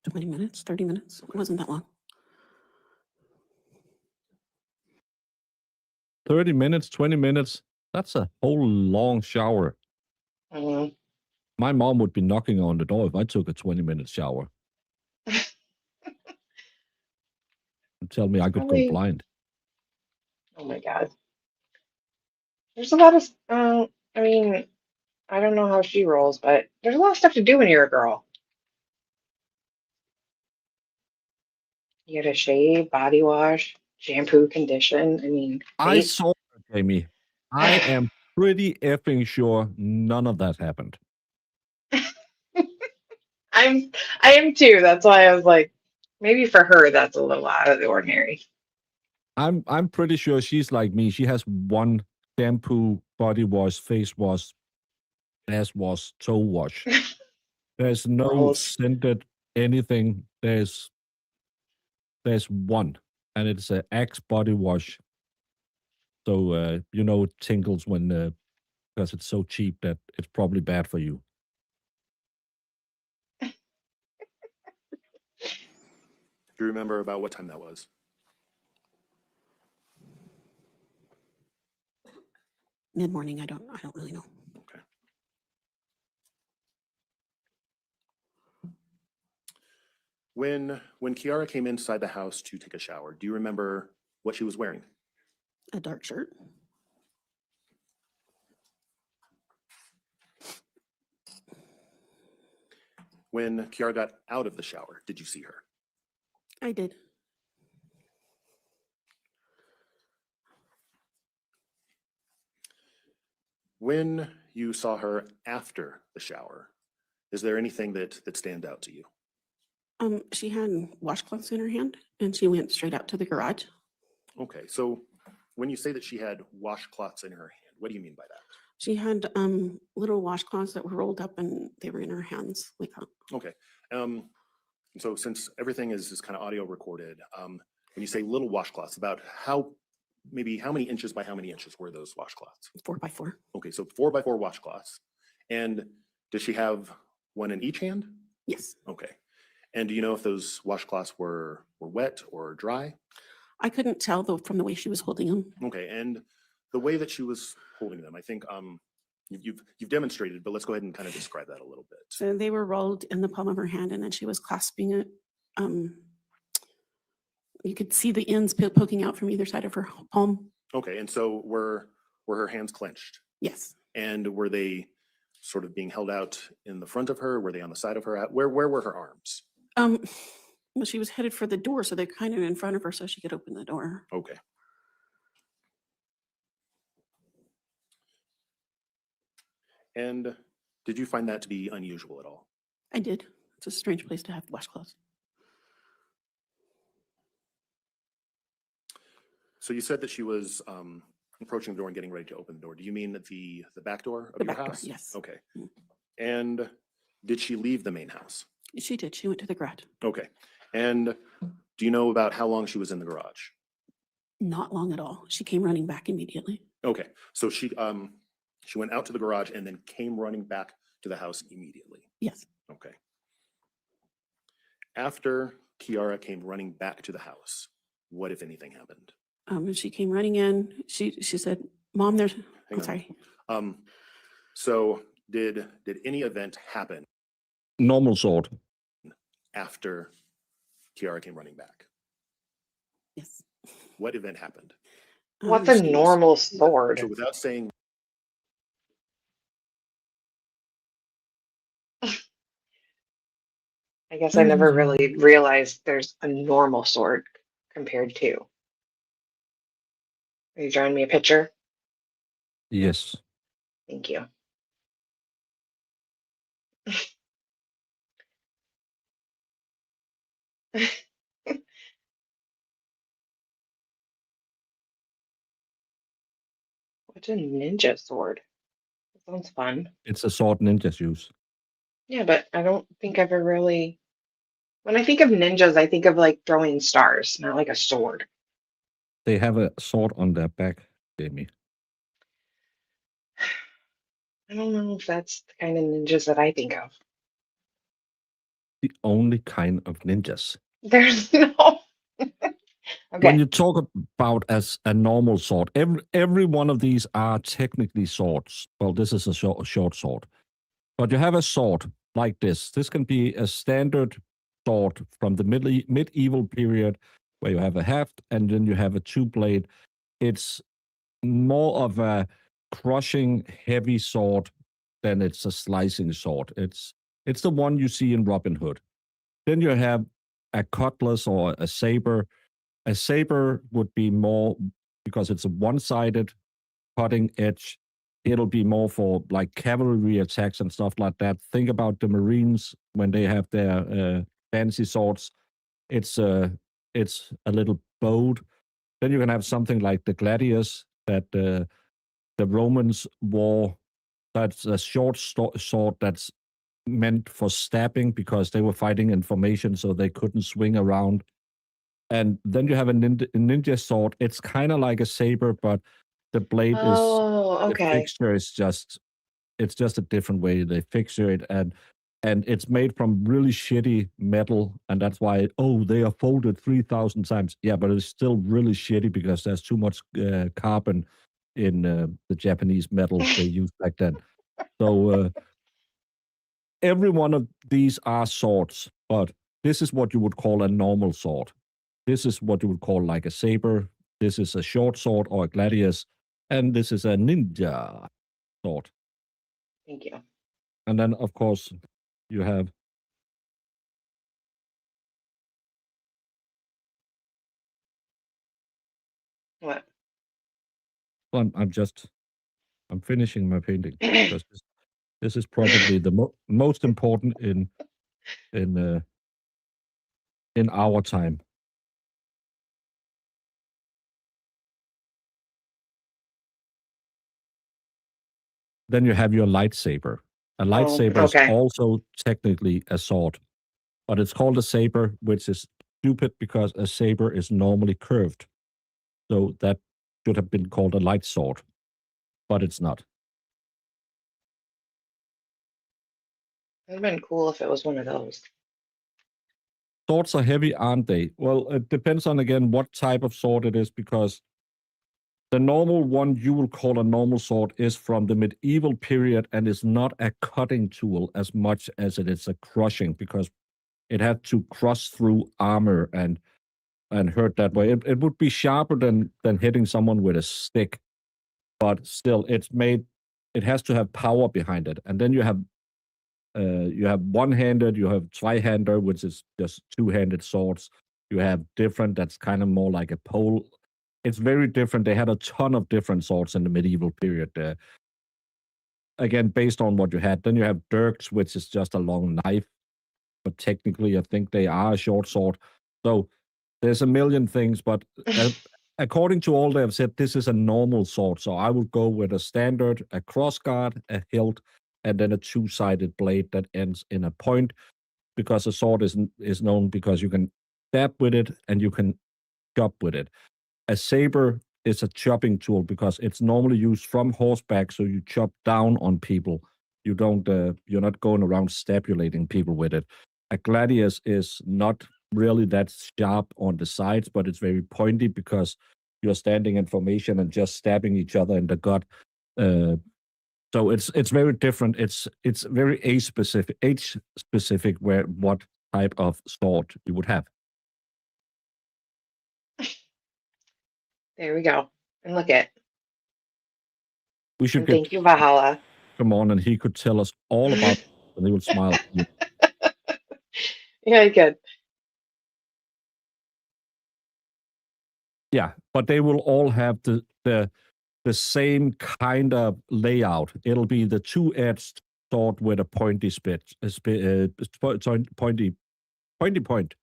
20 minutes, 30 minutes. It wasn't that long. 30 minutes, 20 minutes. That's a whole long shower. Mhm. My mom would be knocking on the door if I took a 20-minute shower and tell me I could go Probably, blind. oh my God. There's a lot of, I mean, I don't know how she rolls, but there's a lot of stuff to do when you're a girl. You gotta shave, body wash, shampoo, condition. I mean, I face. saw her, Jamie. I am pretty effing sure none of that happened. I am too. That's why I was like, maybe for her that's a little out of the ordinary. I'm pretty sure she's like me. She has one shampoo, body wash, face wash, ass wash, toe wash. There's no Gross. scented anything. There's one, and it's a Axe body wash. So it tingles when because it's so cheap that it's probably bad for you. Do you remember about what time that was? Mid-morning, I don't really know. Okay. When Kiara came inside the house to take a shower, do you remember what she was wearing? A dark shirt. When Kiara got out of the shower, did you see her? I did. When you saw her after the shower, is there anything that stands out to you? She had washcloths in her hand, and she went straight out to the garage. Okay, so when you say that she had washcloths in her hand, what do you mean by that? She had little washcloths that were rolled up, and they were in her hands like that. Okay. So since everything is kind of audio recorded, when you say little washcloths, about maybe how many inches by how many inches were those washcloths? 4x4. Okay, so 4x4 washcloths. And does she have one in each hand? Yes. Okay. And do you know if those washcloths were wet or dry? I couldn't tell though from the way she was holding them. Okay, and the way that she was holding them, I think you've demonstrated, but let's go ahead and kind of describe that a little bit. So they were rolled in the palm of her hand, and then she was clasping it. You could see the ends poking out from either side of her palm. Okay, and so were her hands clenched? Yes. And were they sort of being held out in the front of her? Were they on the side of her? Where were her arms? Well, she was headed for the door, so they're kind of in front of her so she could open the door. Okay. And did you find that to be unusual at all? I did. It's a strange place to have washcloths. So you said that she was approaching the door and getting ready to open the door. Do you mean the back door of The your back door, house? yes. Okay. Mm. And did she leave the main house? She did. She went to the garage. Okay. And do you know about how long she was in the garage? Not long at all. She came running back immediately. Okay. So she went out to the garage and then came running back to the house immediately. Yes. Okay. After Kiara came running back to the house, what, if anything, happened? She came running in. She said, "Mom, there's." Hang I'm on. sorry. So did any event happen Normal sword. after Kiara came running back? Yes. What event happened? What's a She was- normal sword? So without saying, I guess I never really realized there's a normal sword compared to. Are you drawing me a picture? Yes. Thank you. What's a ninja sword? That sounds fun. It's a sword ninjas use. Yeah, but I don't think I've ever really. When I think of ninjas, I think of like throwing stars, not like a sword. They have a sword on their back, Jamie. I don't know if that's the kind of ninjas that I think of. The only kind of ninjas. There's no. when Okay. you talk about as a normal sword, every one of these are technically swords. Well, this is a short sword, but you have a sword like this. This can be a standard sword from the medieval period, where you have a haft and then you have a two blade. It's more of a crushing, heavy sword than it's a slicing sword. It's the one you see in Robin Hood. Then you have a cutlass or a saber. A saber would be more, because it's a one-sided cutting edge. It'll be more for like cavalry attacks and stuff like that. Think about the Marines when they have their fancy swords. It's a little bowed. Then you can have something like the gladius that the Romans wore. That's a short sword that's meant for stabbing because they were fighting in formation, so they couldn't swing around. And then you have a ninja sword. It's kind of like a saber, but the blade Oh, the okay. fixture is just, it's just a different way they fixture it, and it's made from really shitty metal, and that's why, oh, they are folded 3,000 times. Yeah, but it's still really shitty because there's too much carbon in the Japanese metal they used back then. So every one of these are swords, but this is what you would call a normal sword. This is what you would call like a saber. This is a short sword or a gladius, and this is a ninja sword. Thank you. And then, of course, you have What? well, I'm finishing my painting because this is probably the most important in our time. Then you have your lightsaber. A lightsaber is okay. also technically a sword, but it's called a saber, which is stupid because a saber is normally curved. So that should have been called a light sword, but it's not. It'd have been cool if it was one of those. Swords are heavy, aren't they? Well, it depends on, again, what type of sword it is, because the normal one you will call a normal sword is from the medieval period and is not a cutting tool as much as it is a crushing, because it had to crush through armor and hurt that way. It would be sharper than hitting someone with a stick, but still, it has to have power behind it. And then you have one-handed, you have tri-hander, which is just two-handed swords. You have different, that's kind of more like a pole. It's very different. They had a ton of different swords in the medieval period there. Again, based on what you had. Then you have dirks, which is just a long knife, but technically I think they are a short sword. So there's a million things, but according to all they have said, this is a normal sword. So I would go with a standard, a crossguard, a hilt, and then a two-sided blade that ends in a point, because a sword is known because you can stab with it and you can chop with it. A saber is a chopping tool because it's normally used from horseback, so you chop down on people. You don't, you're not going around stabulating people with it. A gladius is not really that sharp on the sides, but it's very pointy because you're standing in formation and just stabbing each other in the gut. So it's very different. It's very age specific where what type of sword you would have. There we go. And look at. We should And get thank you, Valhalla. come on, and he could tell us all about it, and he would smile at you. Yeah, I could. Yeah, but they will all have the same kind of layout. It'll be the two-edged sword with a pointy pointy point.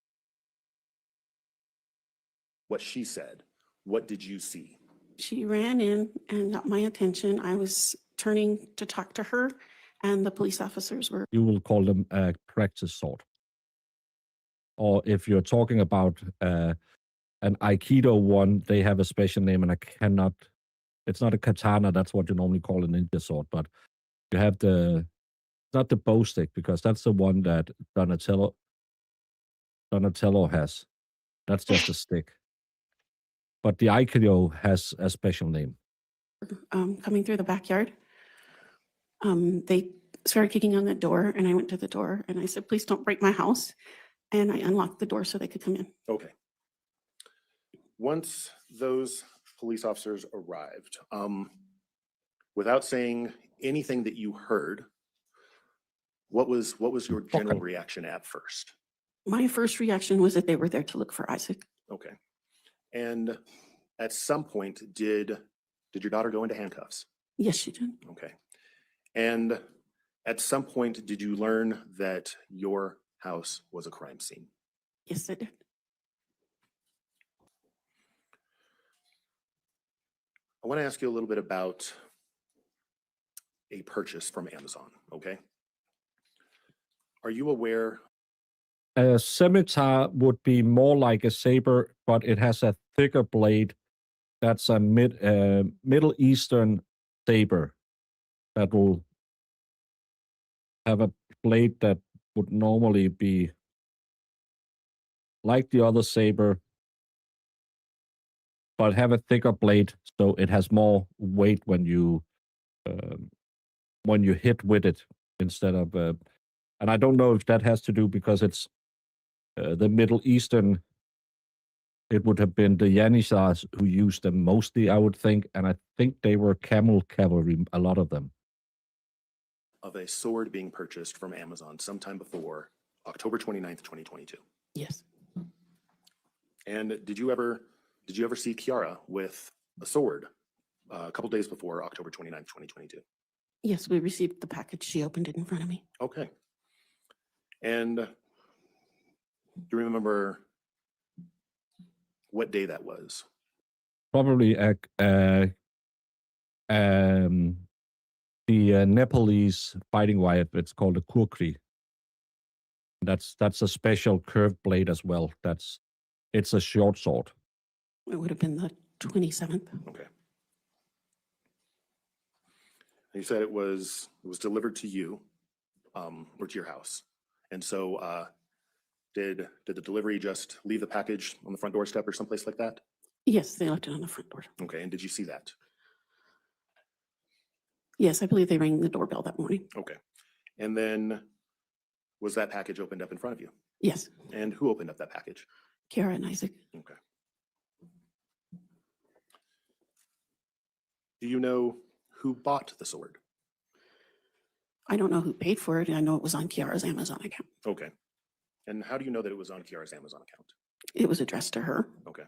What she said. What did you see? She ran in and got my attention. I was turning to talk to her, and the police officers were. You will call them a practice sword. Or if you're talking about an Aikido one, they have a special name, and I cannot. It's not a katana. That's what you normally call a ninja sword. But you have not the bow stick, because that's the one that Donatello has. That's just a stick. but the Aikido has a special name. Coming through the backyard, they started kicking on the door, and I went to the door and I said, "Please don't break my house." And I unlocked the door so they could come in. Okay. Once those police officers arrived, without saying anything that you heard, what was your general reaction at first? My first reaction was that they were there to look for Isaac. Okay. And at some point, did your daughter go into handcuffs? Yes, she did. Okay. And at some point, did you learn that your house was a crime scene? Yes, I did. I want to ask you a little bit about a purchase from Amazon, okay? Are you aware? A scimitar would be more like a saber, but it has a thicker blade. That's a Middle Eastern saber that will have a blade that would normally be like the other saber, but have a thicker blade, so it has more weight when you hit with it instead of. And I don't know if that has to do because it's the Middle Eastern. It would have been the Janissars who used them mostly, I would think, and I think they were camel cavalry, a lot of them. Of a sword being purchased from Amazon sometime before October 29th, 2022. Yes. And did you ever see Kiara with a sword a couple days before October 29th, 2022? Yes, we received the package. She opened it in front of me. Okay. And do you remember what day that was? Probably the Nepalese fighting wife. It's called a kurkri. That's a special curved blade as well. It's a short sword. It would have been the 27th. Okay. You said it was delivered to you, or to your house, and so did the delivery just leave the package on the front doorstep or someplace like that? Yes, they left it on the front door. Okay, and did you see that? Yes, I believe they rang the doorbell that morning. Okay, and then was that package opened up in front of you? Yes, And who opened up that package? Kiara and Isaac. Okay. Do you know who bought the sword? I don't know who paid for it. I know it was on Kiara's Amazon account. Okay. And how do you know that it was on Kiara's Amazon account? It was addressed to her. Okay.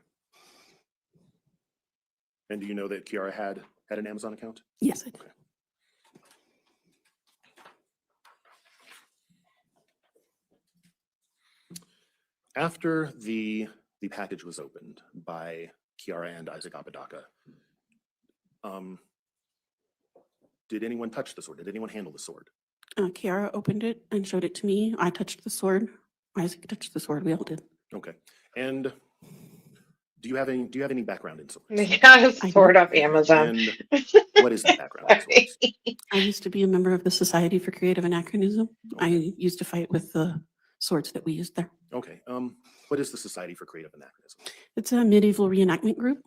And do you know that Kiara had an Amazon account? Yes, I did. Okay. After the package was opened by Kiara and ISAAC APODACA, did anyone touch the sword? Did anyone handle the sword? Kiara opened it and showed it to me. I touched the sword. Isaac touched the sword. We all did. Okay. And do you have any background in swords? They got a sword off Amazon. And what is the background in swords? I used to be a member of the Society for Creative Anachronism. I Okay. used to fight with the swords that we used there. Okay. What is the Society for Creative Anachronism? It's a medieval reenactment group.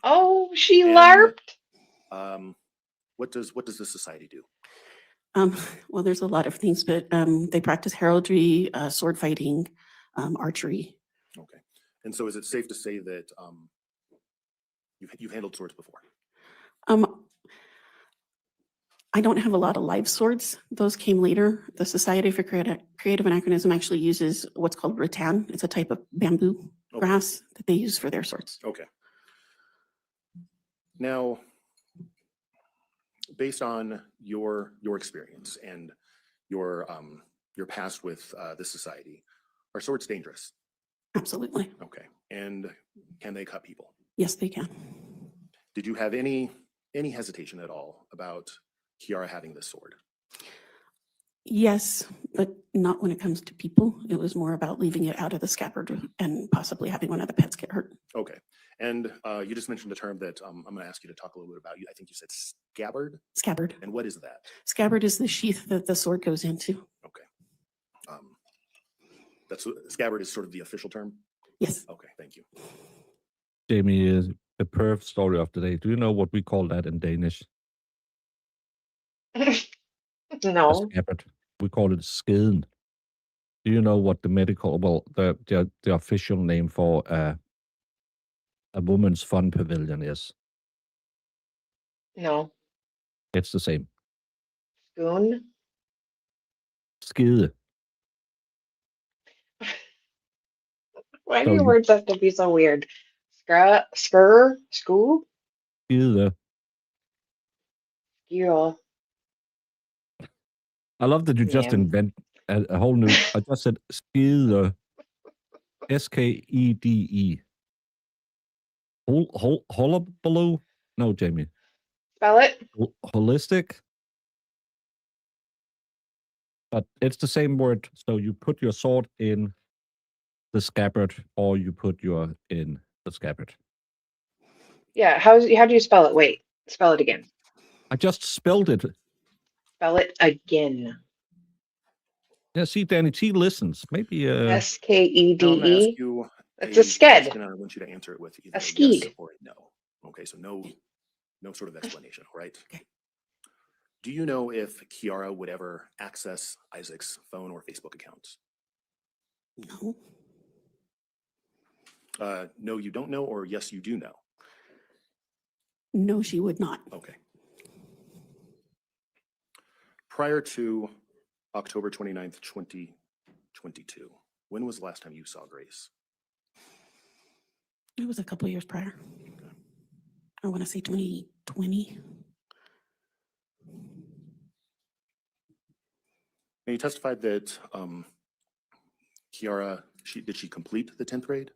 Oh, she And- LARPed. What does the society do? Well, there's a lot of things, but they practice heraldry, sword fighting, archery. Okay. And so is it safe to say that you've handled swords before? I don't have a lot of live swords. Those came later. The Society for Creative Anachronism actually uses what's called rattan. It's a type of bamboo Okay. grass that they use for their swords. Okay. Now, based on your experience and your past with the society, are swords dangerous? Absolutely. Okay. And can they cut people? Yes, they can. Did you have any hesitation at all about Kiara having this sword? Yes, but not when it comes to people. It was more about leaving it out of the scabbard and possibly having one of the pets get hurt. Okay. And you just mentioned a term that I'm going to ask you to talk a little bit about. I think you said scabbard. Scabbard. And what is that? Scabbard is the sheath that the sword goes into. Okay. Scabbard is sort of the official term. Yes. Okay, thank you. Jamie, is the perf story of the day. Do you know what we call that in Danish? A No, scabbard. We call it skeden. Do you know what the medical, well, the official name for a woman's fun pavilion is? no. It's the same. Spoon? Skede. Why do So your you words have to be so weird? School? skede. Skeel. I love that you just Man. invent a whole new. I just said skede. Skede. Hullabaloo? No, Jamie. Spell it? Holistic. But it's the same word. So you put your sword in the scabbard, or you put your in the scabbard. Yeah, how do you spell it? Wait, spell it again. I just spelled it. Spell it again. Yeah, see, Danny, she listens. Maybe Now I'm gonna ask Skede. you That's a sked. question, and I want you to answer it with either A a yes skeed. or a no. Okay, so no sort of explanation, all right? Okay. Do you know if Kiara would ever access Isaac's phone or Facebook accounts? No, No, you don't know, or yes, you do know? no, she would not. Okay. Prior to October 29th, 2022, when was the last time you saw Grace? It was a couple of years prior. I want to say 2020. Now, you testified that Kiara, did she complete the 10th grade?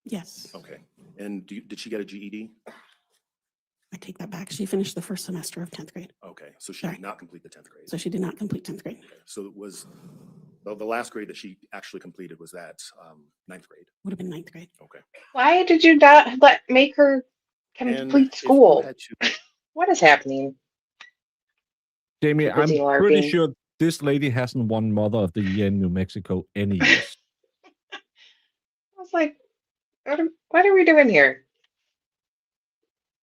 Yes, Okay. And did she get a GED? I take that back. She finished the first semester of 10th grade, Okay, so she Sorry. did not complete the 10th grade. so she did not complete 10th grade. Okay, so it was, the last grade that she actually completed was that 9th grade. Would have been 9th grade. Okay. Why did you not make her And complete if you school? had to, What is happening? Jamie, Too busy I'm pretty LARPing. sure this lady hasn't won Mother of the Year in New Mexico any years. I was like, what are we doing here?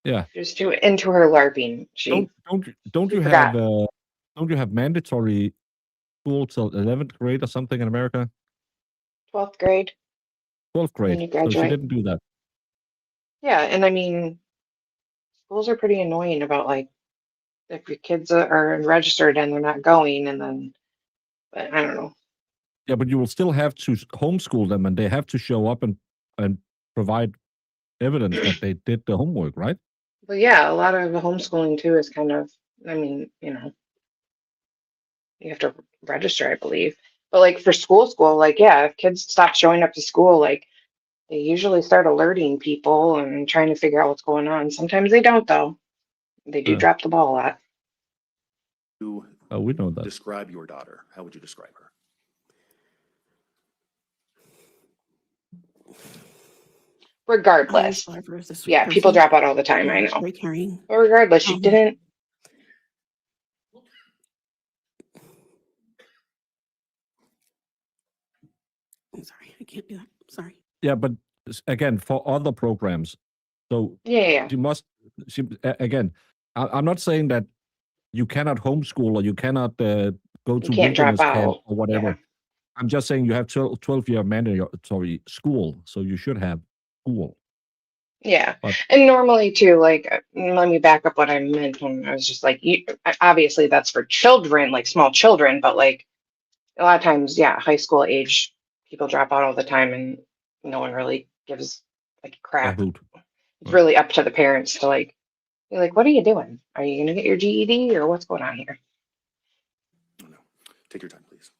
Yeah. Just too into her LARPing. She Don't she you forgot. have mandatory school till 11th grade or something in America? 12th grade 12th when grade. you So she graduate. didn't do that. Yeah, and I mean, schools are pretty annoying about like if your kids are registered and they're not going, and then, but I don't know. Yeah, but you will still have to homeschool them, and they have to show up and provide evidence that they did the homework, right? But yeah, a lot of the homeschooling too is kind of, I mean, you have to register, I believe. But like for school, like, yeah, if kids stop showing up to school, like they usually start alerting people and trying to figure out what's going on. Sometimes they don't, though. They do Yeah. drop the ball a lot. We know that. describe your daughter, how would you describe her? Regardless. I love her as a sweet Yeah, people person, drop out all the time, I know. very caring. But regardless, she Um, didn't. I'm sorry, I can't do that. Sorry. Yeah, but again, for other programs, so Yeah. again, I'm not saying that you cannot homeschool or you cannot go You to can't drop wilderness camp out. or whatever. Yeah. I'm just saying you have 12-year mandatory school, so you should have school. Yeah. But And normally too, like, let me back up what I meant when I was just like, obviously that's for children, like small children, but like a lot of times, yeah, high school age people drop out all the time and no one really gives like a crap. hoot. It's really up to the parents to like, be like, what are you doing? Are you gonna get your GED or what's going on here? No. Take your time, please.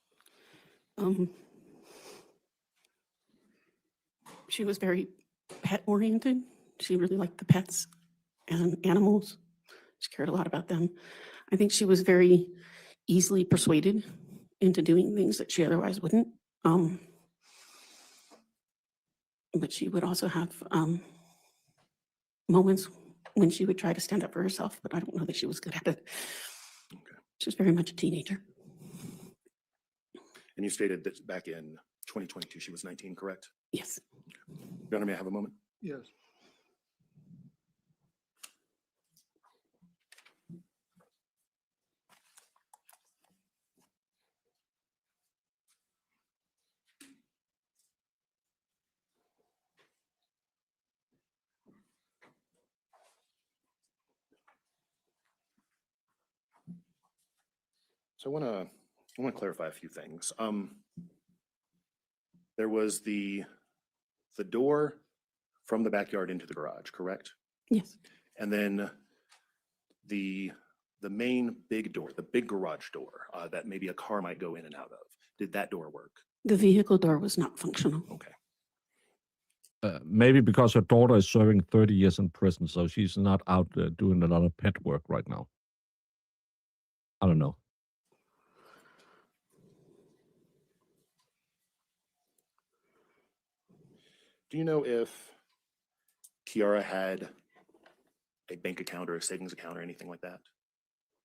She was very pet oriented. She really liked the pets and animals. She cared a lot about them. I think she was very easily persuaded into doing things that she otherwise wouldn't. But she would also have moments when she would try to stand up for herself, but I don't know that she was good at it. Okay. She was very much a teenager. And you stated that back in 2022, she was 19, correct? Yes. Your Honor, may I have a moment? Yes. So I want to clarify a few things. There was the door from the backyard into the garage, correct? Yes, And then the main big door, the big garage door that maybe a car might go in and out of. Did that door work? the vehicle door was not functional. Okay. Maybe because her daughter is serving 30 years in prison, so she's not out doing a lot of pet work right now. I don't know. Do you know if Kiara had a bank account or a savings account or anything like that?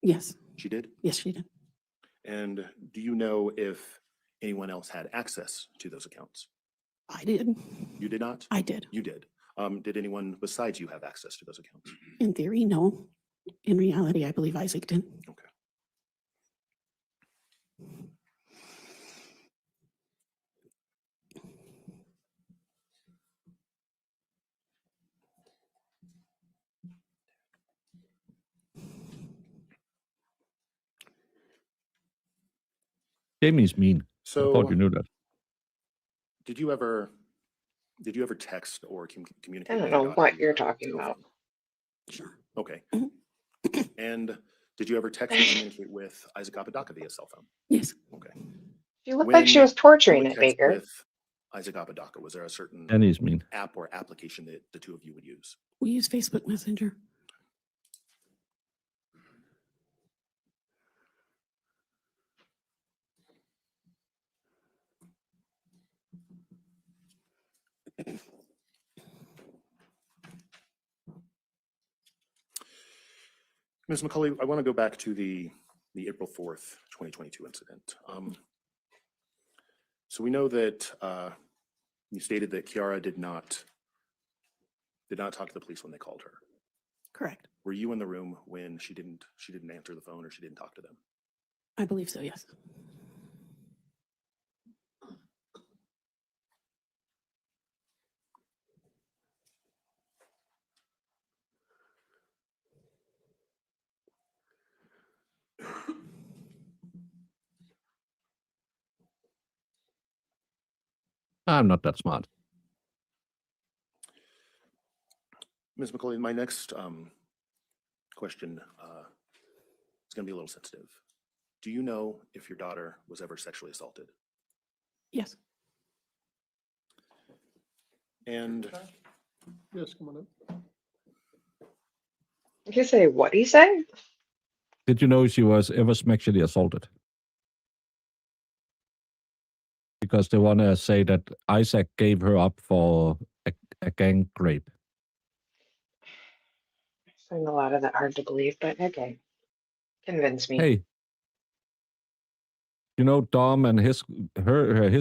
Yes, She did? yes, she did. And do you know if anyone else had access to those accounts? I did. You did not? I did. You did. Did anyone besides you have access to those accounts? In theory, no. In reality, I believe Isaac did. Okay. Jamie's mean. I So thought you knew that. did you ever text or communicate? I don't with your know daughter what via you're talking cell about. phone? Sure. Okay. Mhm. And did you ever text or communicate with Isaac Apodaca via cell phone? Yes, Okay. She looked like she When was torturing you would it, text Baker. with Isaac Apodaca, was there a certain And he's mean. app or application that the two of you would use? we use Facebook Messenger. Ms. McCulley, I want to go back to the April 4th, 2022 incident. So we know that you stated that Kiara did not talk to the police when they called her. Correct. Were you in the room when she didn't answer the phone or she didn't talk to them? I believe so, yes. I'm not that smart. Ms. McCulley, my next question is going to be a little sensitive. Do you know if your daughter was ever sexually assaulted? Yes, And Yes, come on up. You can say, what he say? Did you know she was ever sexually assaulted? Because they want to say that Isaac gave her up for a gang rape. I find a lot of that hard to believe, but okay. Convince me. Hey, you know Dom and his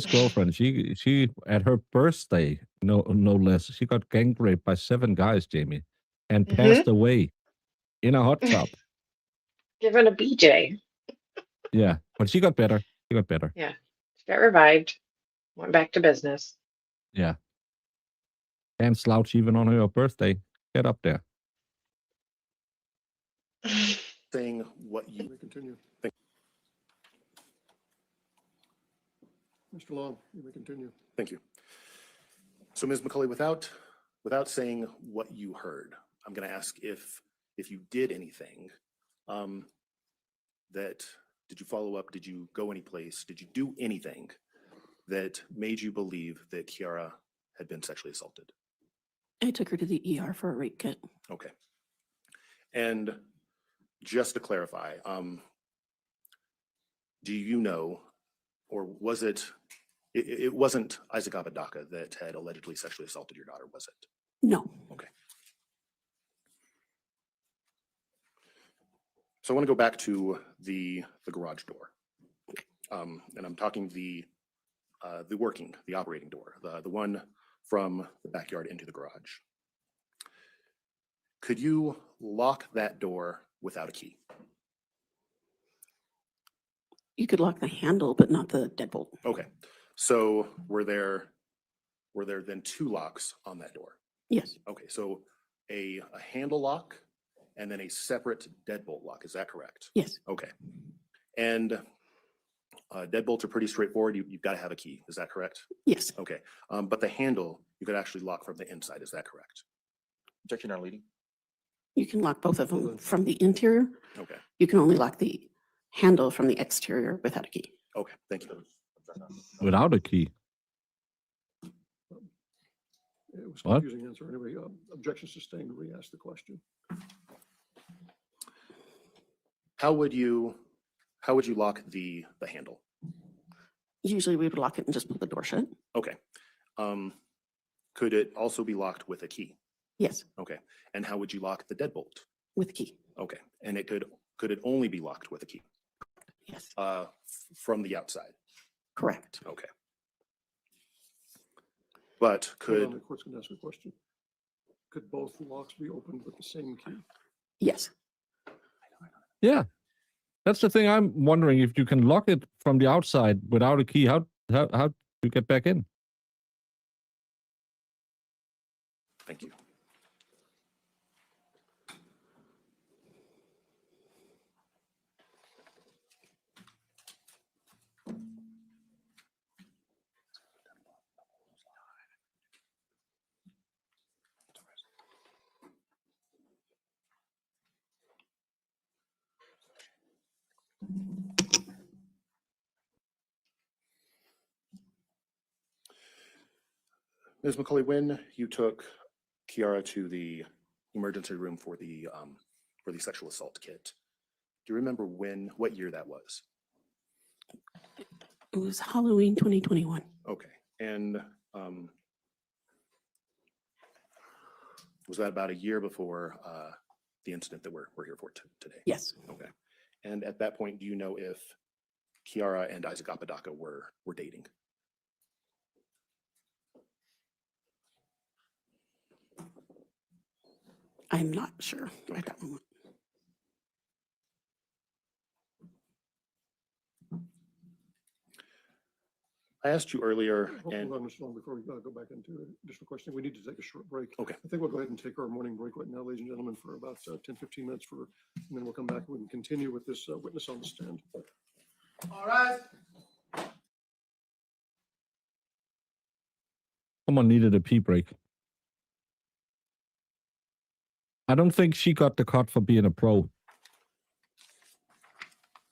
girlfriend. She at her birthday, no less, she got gang raped by 7 guys, Jamie, and passed away in a hot tub. Given a BJ. Yeah, but she got better. She got better. Yeah. She got revived. Went back to business. Yeah. Can't slouch even on her birthday. Get up there. saying what You you may continue. Thank Mr. Long, you may continue. Thank you. So, Ms. McCulley, without saying what you heard, I'm going to ask if you did anything. Did you follow up? Did you go anyplace? Did you do anything that made you believe that Kiara had been sexually assaulted? I took her to the ER for a rape kit. Okay. And just to clarify, do you know, or was it wasn't Isaac Apodaca that had allegedly sexually assaulted your daughter, was it? No, Okay. So I want to go back to the garage door. And I'm talking the operating door, the one from the backyard into the garage. Could you lock that door without a key? You could lock the handle, but not the deadbolt. Okay, so were there then two locks on that door? Yes, Okay, so a handle lock and then a separate deadbolt lock, is that correct? yes, Okay, and deadbolts are pretty straightforward. You've got to have a key, is that correct? yes. Okay, but the handle, you could actually lock from the inside, is that correct? Objection not leading. You can lock both of them from the interior. Okay, You can only lock the handle from the exterior without a key. okay, thank you. Without a key. It was a What? confusing answer. Anyway, objection sustained. Re-ask the question. How would you lock the handle? Usually we would lock it and just pull the door shut. Okay, could it also be locked with a key? Yes, Okay, and how would you lock the deadbolt? with a key. Okay, and could it only be locked with a key Yes, from the outside? correct. Okay. But Hold on, could, the court's going to ask a question. Could both locks be opened with the same key? Yes, Yeah. That's the thing. I'm wondering if you can lock it from the outside without a key. How do you get back in? thank you. Ms. McCauley, when you took Kiara to the emergency room for the sexual assault kit, do you remember what year that was? it was Halloween 2021. Okay, and was that about a year before the incident that we're here for today? Yes, Okay, and at that point, do you know if Kiara and ISAAC Apodaca were dating? I'm not sure at that moment. I asked you earlier, and Hold on, Mr. Long, before we go back into additional question, we need to take a short break. Okay. I think we'll go ahead and take our morning break right now, ladies and gentlemen, for about 10, 15 minutes and then we'll come back and we can continue with this witness on the stand. All right. Someone needed a pee break. I don't think she got the cut for being a pro.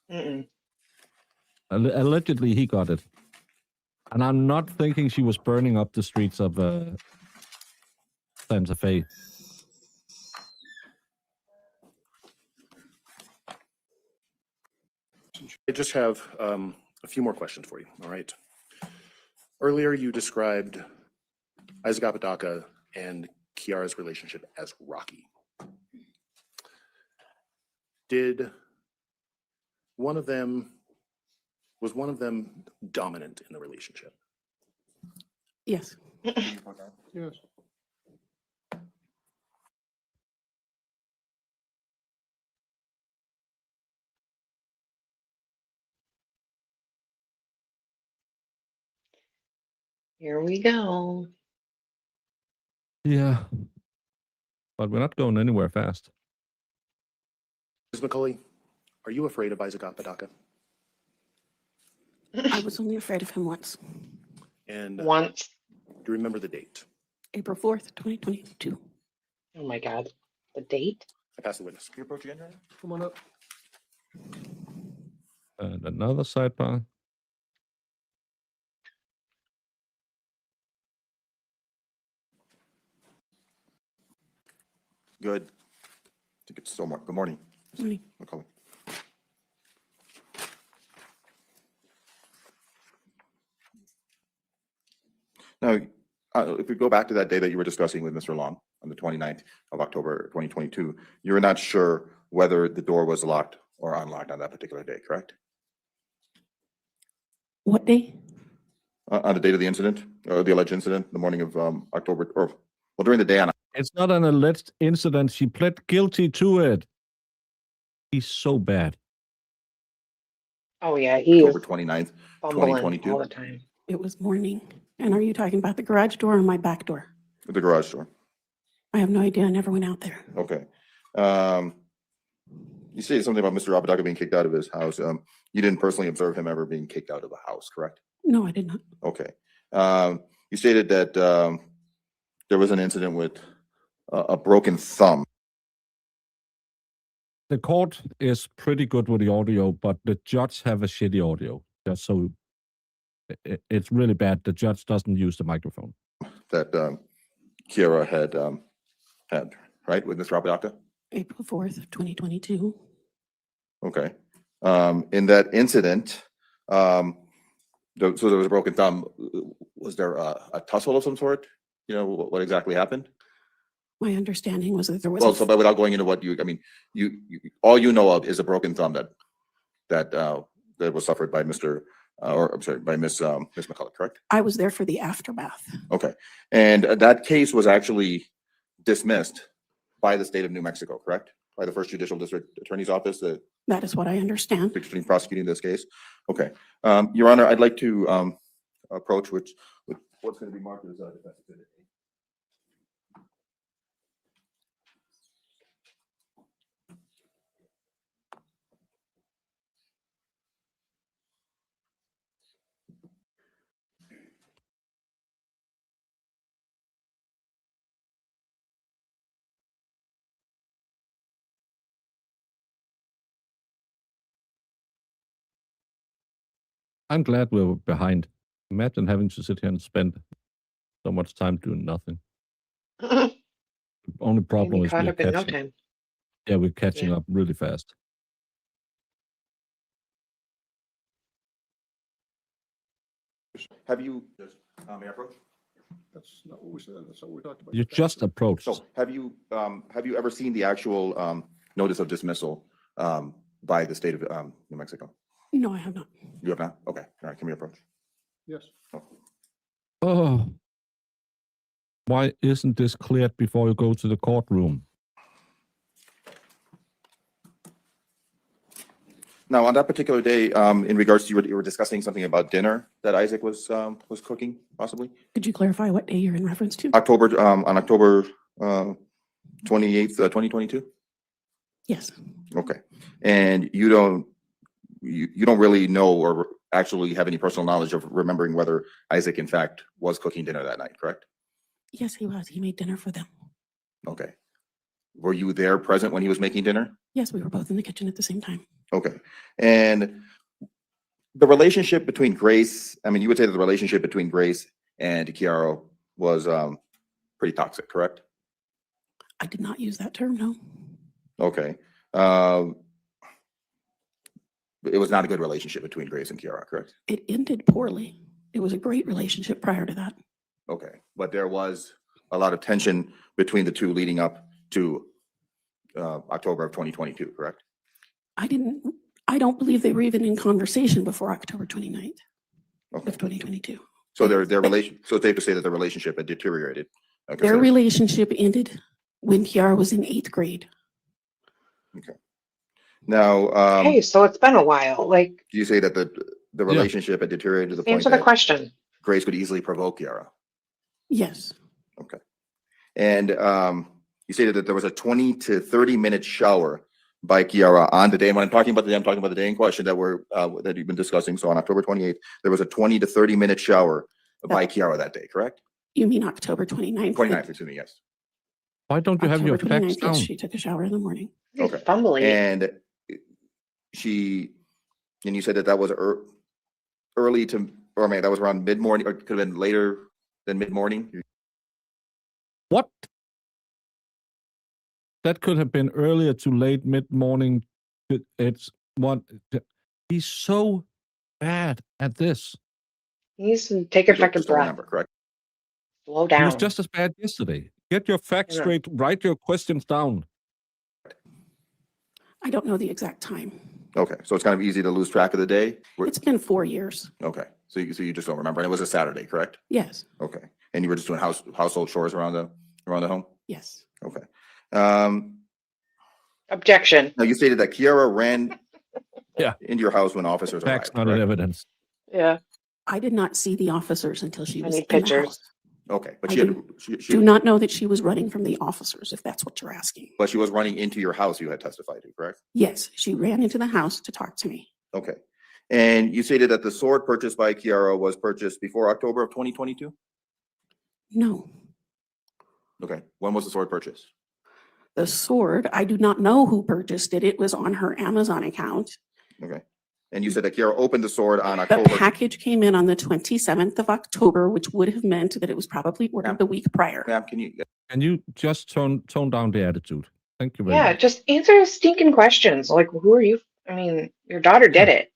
Mm-mm. Allegedly, he got it. And I'm not thinking she was burning up the streets of Santa Fe. I just have a few more questions for you, all right? Earlier, you described ISAAC Apodaca and Kiara's relationship as rocky. Was one of them dominant in the relationship? Yes, Yes. Here we go. Yeah. But we're not going anywhere fast. Ms. McCauley, are you afraid of ISAAC Apodaca? I was only afraid of him once. And do Once. you remember the date? April 4th, 2022. Oh my God. The date? I pass the witness. Can you approach again, Your Honor? Come on up. And another sidebar. Good. I think it's still more. Good morning, Morning. McCauley. Now, if we go back to that day that you were discussing with Mr. Long on the 29th of October, 2022, you were not sure whether the door was locked or unlocked on that particular day, correct? What day? On the date of the incident, or the alleged incident, the morning of October, or, well, during the day on It's not an alleged incident. She pled guilty to it. He's so bad. Oh, yeah, he October is 29th, fumbling all 2022, the time. It was morning. And are you talking about the garage door or my back door? at the garage door. I have no idea. I never went out there. Okay. You said something about Mr. Apodaca being kicked out of his house. You didn't personally observe him ever being kicked out of a house, correct? No, I did not. Okay. You stated that there was an incident with a broken thumb. The court is pretty good with the audio, but the judge have a shitty audio. Just so it's really bad. The judge doesn't use the microphone. That Kiara had, right, with Mr. Apodaca? April 4th, 2022. Okay. In that incident, so there was a broken thumb. Was there a tussle of some sort? You know, what exactly happened? My understanding was that there was Well, so but without going into what I mean, you all you know of is a broken thumb that was suffered by Mr. Or I'm sorry, by Miss McCullough, correct? I was there for the aftermath. Okay. And that case was actually dismissed by the state of New Mexico, correct? By the First Judicial District Attorney's Office, the That is what I understand. between prosecuting this case. Okay. Your Honor, I'd like to approach with what's going to be marked as defense exhibit A. I'm glad we were behind. Imagine having to sit here and spend so much time doing nothing. Only problem Maybe is caught we're up in no catching. time. Yeah, we're catching Yeah. up really fast. Have you, may I approach? That's not what we said. That's not what we talked about. You just approached. So have you ever seen the actual notice of dismissal by the state of New Mexico? No, I have not. You have not? Okay. All right. Can we approach? Yes. Oh, why isn't this cleared before you go to the courtroom? Now, on that particular day, in regards to you were discussing something about dinner that Isaac was cooking, possibly Could you clarify what day you're in reference to? on October 28th, 2022. Yes. Okay, and you don't really know or actually have any personal knowledge of remembering whether Isaac, in fact, was cooking dinner that night, correct? Yes, he was. He made dinner for them. Okay. Were you there present when he was making dinner? Yes, we were both in the kitchen at the same time. Okay. And the relationship between Grace, I mean, you would say that the relationship between Grace and Kiara was pretty toxic, correct? I did not use that term, no. Okay. It was not a good relationship between Grace and Kiara, correct? It ended poorly. It was a great relationship prior to that. Okay. But there was a lot of tension between the two leading up to October of 2022, correct? I don't believe they were even in conversation before October 29th Okay. of 2022. So so it's safe to say that the relationship had deteriorated. Their relationship ended when Kiara was in 8th grade. Now, Hey, so it's been a while. Like, do you say that the relationship had deteriorated to the point answer the that question. Grace could easily provoke Kiara? Yes. Okay. And you stated that there was a 20 to 30 minute shower by Kiara on the day. And when I'm talking about the day, I'm talking about the day in question that you've been discussing. So on October 28th, there was a 20 to 30 minute shower by Kiara that day, correct? You mean October 29th? 29th, excuse me, yes. Why don't you have your October facts 29th, down? yes, she took a shower in the morning. He's Okay. fumbling. And you said that was early to, or I mean, that was around mid-morning, or could have been later than mid-morning? What? That could have been earlier to late mid-morning. It's what he's so bad at this. He needs to take a second Just don't breath. remember, correct? Slow He down. was just as bad yesterday. Get your facts Yeah. straight. Write your questions down. I don't know the exact time. Okay, so it's kind of easy to lose track of the day? It's been 4 years. Okay, So you just don't remember. And it was a Saturday, correct? Yes, Okay. And you were just doing household chores around the home? yes. Okay. Objection. Now you stated that Kiara ran Yeah. into your house when officers Facts, arrived, not correct? evidence. Yeah, I did not see the officers until she I was need in the pictures. house. Okay, but I she had, do- she, Do not know that she was running from the officers, if that's what you're asking. but she was running into your house you had testified to, correct? Yes, she ran into the house to talk to me. Okay. And you stated that the sword purchased by Kiara was purchased before October of 2022? No, Okay. When was the sword purchased? the sword, I do not know who purchased it. It was on her Amazon account. Okay. And you said that Kiara opened the sword on The October. package came in on the 27th of October, which would have meant that it was probably ordered the week prior. Ma'am, Can you just tone down the attitude? Thank you very Yeah, much. just answer the stinking questions. Like, who are you? I mean, your daughter did it.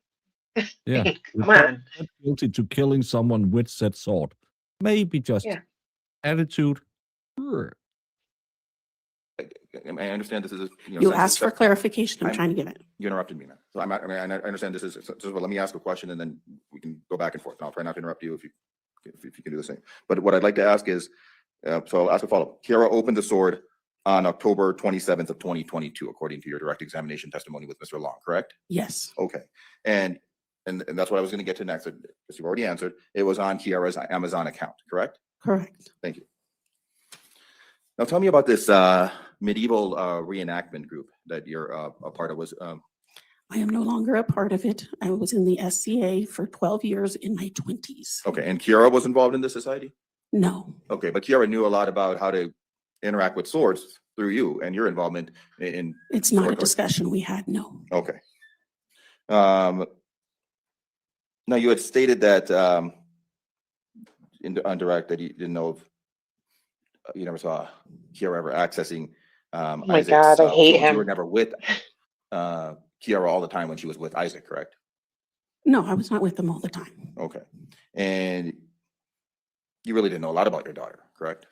Yeah. Come You're on. not guilty to killing someone with said sword. Maybe just Yeah. attitude. Sure. I understand this is, You asked for clarification. I'm I'm- trying to give it. You interrupted me, man. So I understand this is, so let me ask a question and then we can go back and forth. And I'll try not to interrupt you if you can do the same. But what I'd like to ask is, so I'll ask a follow-up. Kiara opened the sword on October 27th of 2022, according to your direct examination testimony with Mr. Long, correct? Yes, Okay. And that's what I was going to get to next, because you've already answered. It was on Kiara's Amazon account, correct? correct. Thank you. Now tell me about this medieval reenactment group that you're a part of. I am no longer a part of it. I was in the SCA for 12 years in my 20s. Okay, and Kiara was involved in this society? No, Okay, but Kiara knew a lot about how to interact with swords through you and your involvement in. it's not a sword collection. discussion we had, no. Okay. Now you had stated that on direct that you didn't know if you never saw Kiara ever accessing Oh my Isaac's, God, I hate phones. You him. were never with Kiara all the time when she was with Isaac, correct? No, I was not with them all the time. Okay. And you really didn't know a lot about your daughter, correct?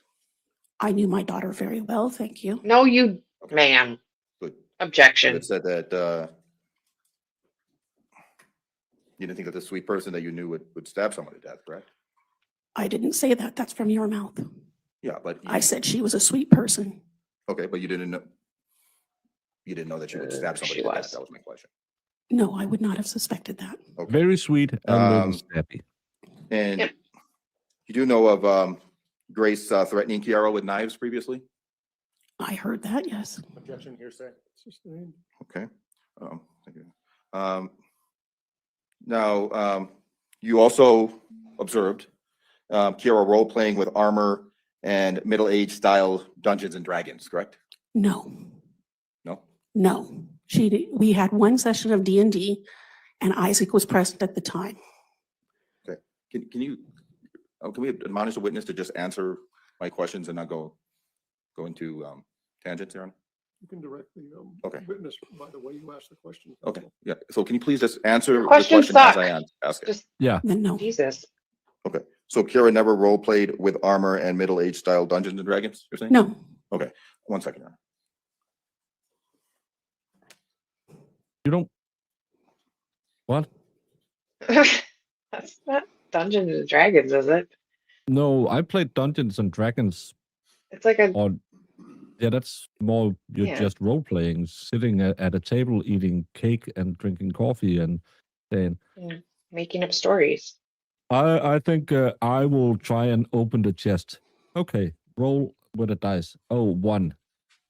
I knew my daughter very well, thank you. No, you, ma'am. Good. Objection. It said that you didn't think that the sweet person that you knew would stab someone to death, correct? I didn't say that. That's from your mouth. Yeah, but I said she was a sweet person. okay, but you didn't know that she would stab somebody She to death. was. That was my question. No, I would not have suspected that. Okay. Very sweet and little snappy. And Yep. you do know of Grace threatening Kiara with knives previously? I heard that, yes. Objection, hearsay. Sustained. Okay. Thank you. Now, you also observed Kiara role-playing with armor and middle-age style Dungeons and Dragons, correct? No, No? no. We had one session of D&D and Isaac was present at the time. Can we admonish the witness to just answer my questions and not go into tangents here? You can direct the Okay. witness by the way you ask the question. Okay, yeah. So can you please just answer the questions question as suck. I ask it? Just, Yeah. Then no, Jesus. Okay. So Kiara never role-played with armor and middle-age style Dungeons and Dragons, you're saying? no. Okay, 1 second. Your Honor. You don't. What? That's not Dungeons and Dragons, is it? No, I played Dungeons and Dragons. It's like a, Or yeah, that's more you're Yeah. just role playing, sitting at a table eating cake and drinking coffee and saying, making up stories. I think I will try and open the chest. Okay, roll with a dice. Oh, 1.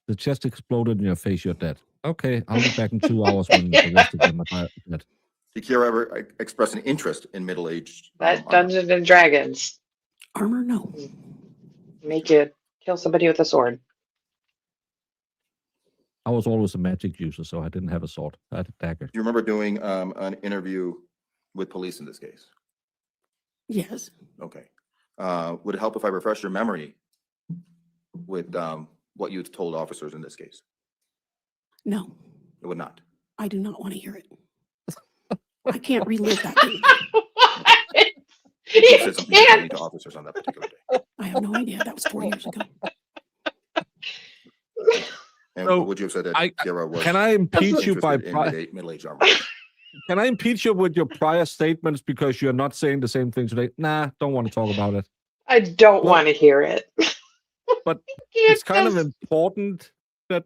The chest exploded in your face. You're dead. Okay, I'll be back in 2 hours when the rest of them are dead. Did Kiara ever express an interest in middle-aged? That's armor? Dungeons and Dragons. Armor, no. Make you kill somebody with a sword. I was always a magic user, so I didn't have a sword. I had a dagger. Do you remember doing an interview with police in this case? Yes, Okay. Would it help if I refresh your memory with what you told officers in this case? no. It would not. I do not want to hear it. I can't relive that. Day. You You said something differently can't. to officers on that particular day. I have no idea. That was 4 years ago. And So, would you have said that I- Kiara was Can I impeach you by interested in middle-aged armor? can I impeach you with your prior statements because you're not saying the same thing today? Nah, don't want to talk about it. I don't Well- want to hear it. But You it's kind of just- important that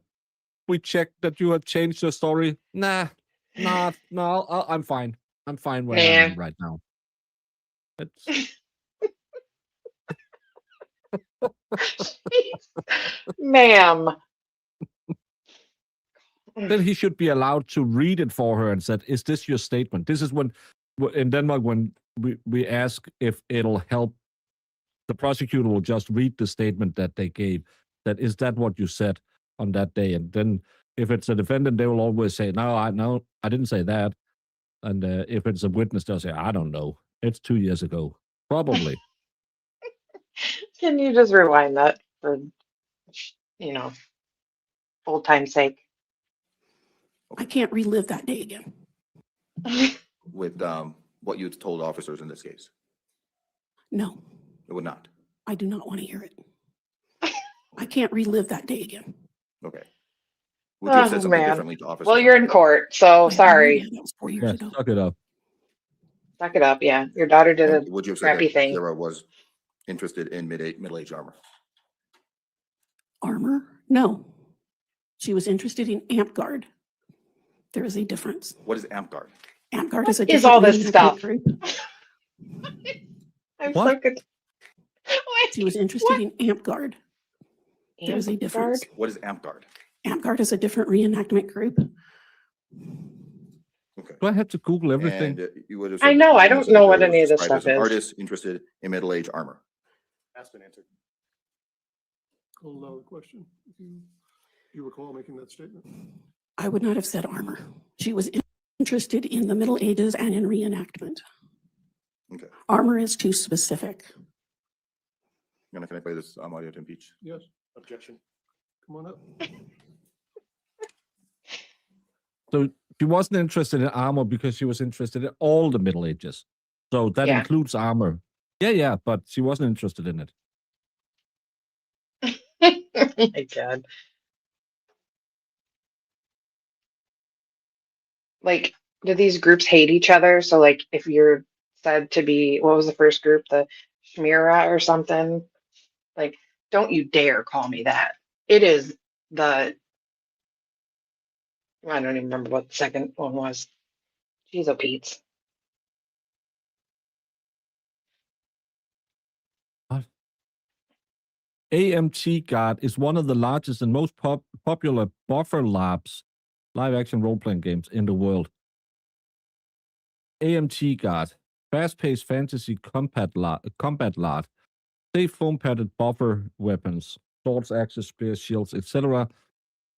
we check that you have changed your story. Nah, no, I'm fine. I'm fine where I am right now. It's, Ma'am. then he should be allowed to read it for her and said, "Is this your statement?" This is when in Denmark when we ask if it'll help. The prosecutor will just read the statement that they gave. That is that what you said on that day, and then if it's a defendant, they will always say, "No, I didn't say that." And if it's a witness, they'll say, "I don't know. It's 2 years ago, probably." Can you just rewind that for, old time's sake? I can't relive that day again. With what you told officers in this case? No, It would not. I do not want to hear it. I can't relive that day again. Okay. Would you have said Oh, something man. differently to officers? Well, you're in court, so Yeah, sorry. that was 4 years Yes, ago. suck it up. Suck it up, yeah. Your daughter did a And would you have said crappy that thing. Kiara was interested in middle-age armor? Armor? No. She was interested in amp guard. There is a difference. What is amp guard? Amp guard is a What is different all this reenactment stuff? group. I'm What? so good. She was interested in amp guard. There is a Amp difference. guard? What is amp guard? Amp guard is a different reenactment group. Okay. Do I have to Google everything? And you would have I said know, that I you don't said know that what Kiara was any of this described as stuff an is. artist interested in middle-age armor. Asked and answered. I'll allow the question. If you recall making that statement. I would not have said armor. She was interested in the Middle Ages and in reenactment. Okay. Armor is too specific. Can I play this audio to impeach? Yes, Objection. come on up. So she wasn't interested in armor because she was interested in all the Middle Ages. So that Yeah. includes armor. Yeah, but she wasn't interested in it. Oh my God. Like, do these groups hate each other? So, like, if you're said to be, what was the first group? The Shmira or something? Like, don't you dare call me that. It is the, I don't even remember what the second one was. Jeez, oh, Pete's. AMT Guard is one of the largest and most popular buffer labs, live action role playing games in the world. AMT Guard, fast paced fantasy combat lard, safe foam padded buffer weapons, swords, axes, spears, shields, etc.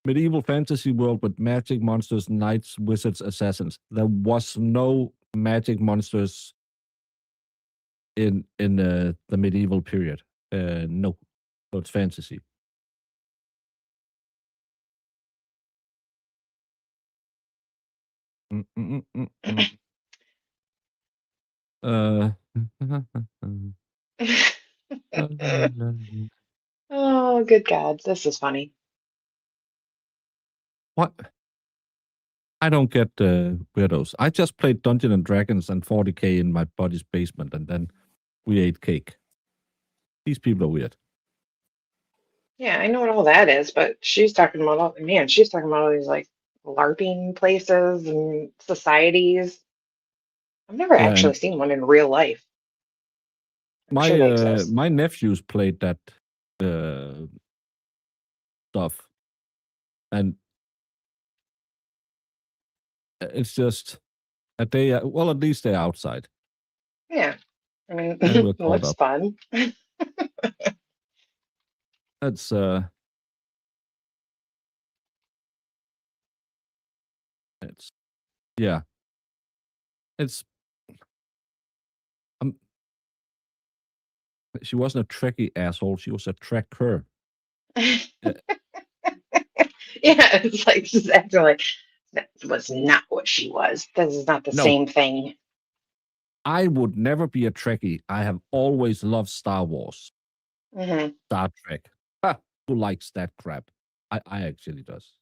Medieval fantasy world with magic monsters, knights, wizards, assassins. There was no magic monsters in the medieval period. No. So it's fantasy. Oh, good God. This is funny. What? I don't get weirdos. I just played Dungeons and Dragons and 40k in my buddy's basement, and then we ate cake. These people are weird. Yeah, I know what all that is, but she's talking about all, man, she's talking about all these like LARPing places and societies. I've never Yeah, actually and seen one in real life. I'm sure they exist. my nephews played that stuff, and it's just that they well, at least they're outside, Yeah. I mean, and we're well, caught it's up. fun. That's it's yeah, it's she wasn't a Trekkie asshole. She was a Trekker. Yeah, it's like she's acting like that was not what she was. This is not the No, same thing. I would never be a Trekkie. I have always loved Star Wars, Hmm. Star Trek. Ha, who likes that crap? I actually does.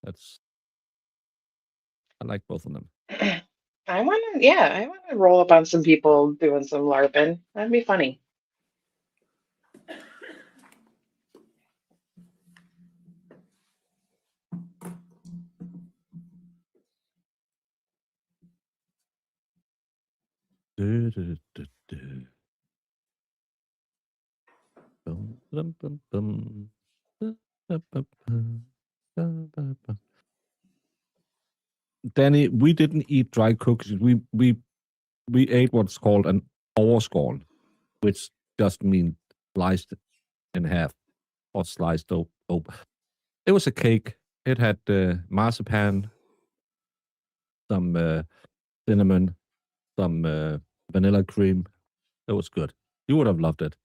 That's I like both of them. I want to roll up on some people doing some LARPing. That'd be funny. Danny, we didn't eat dry cookies. We ate what's called an overscorn, which just means sliced in half or sliced open. It was a cake. It had marzipan, some cinnamon, some vanilla cream. It was good. You would have loved it.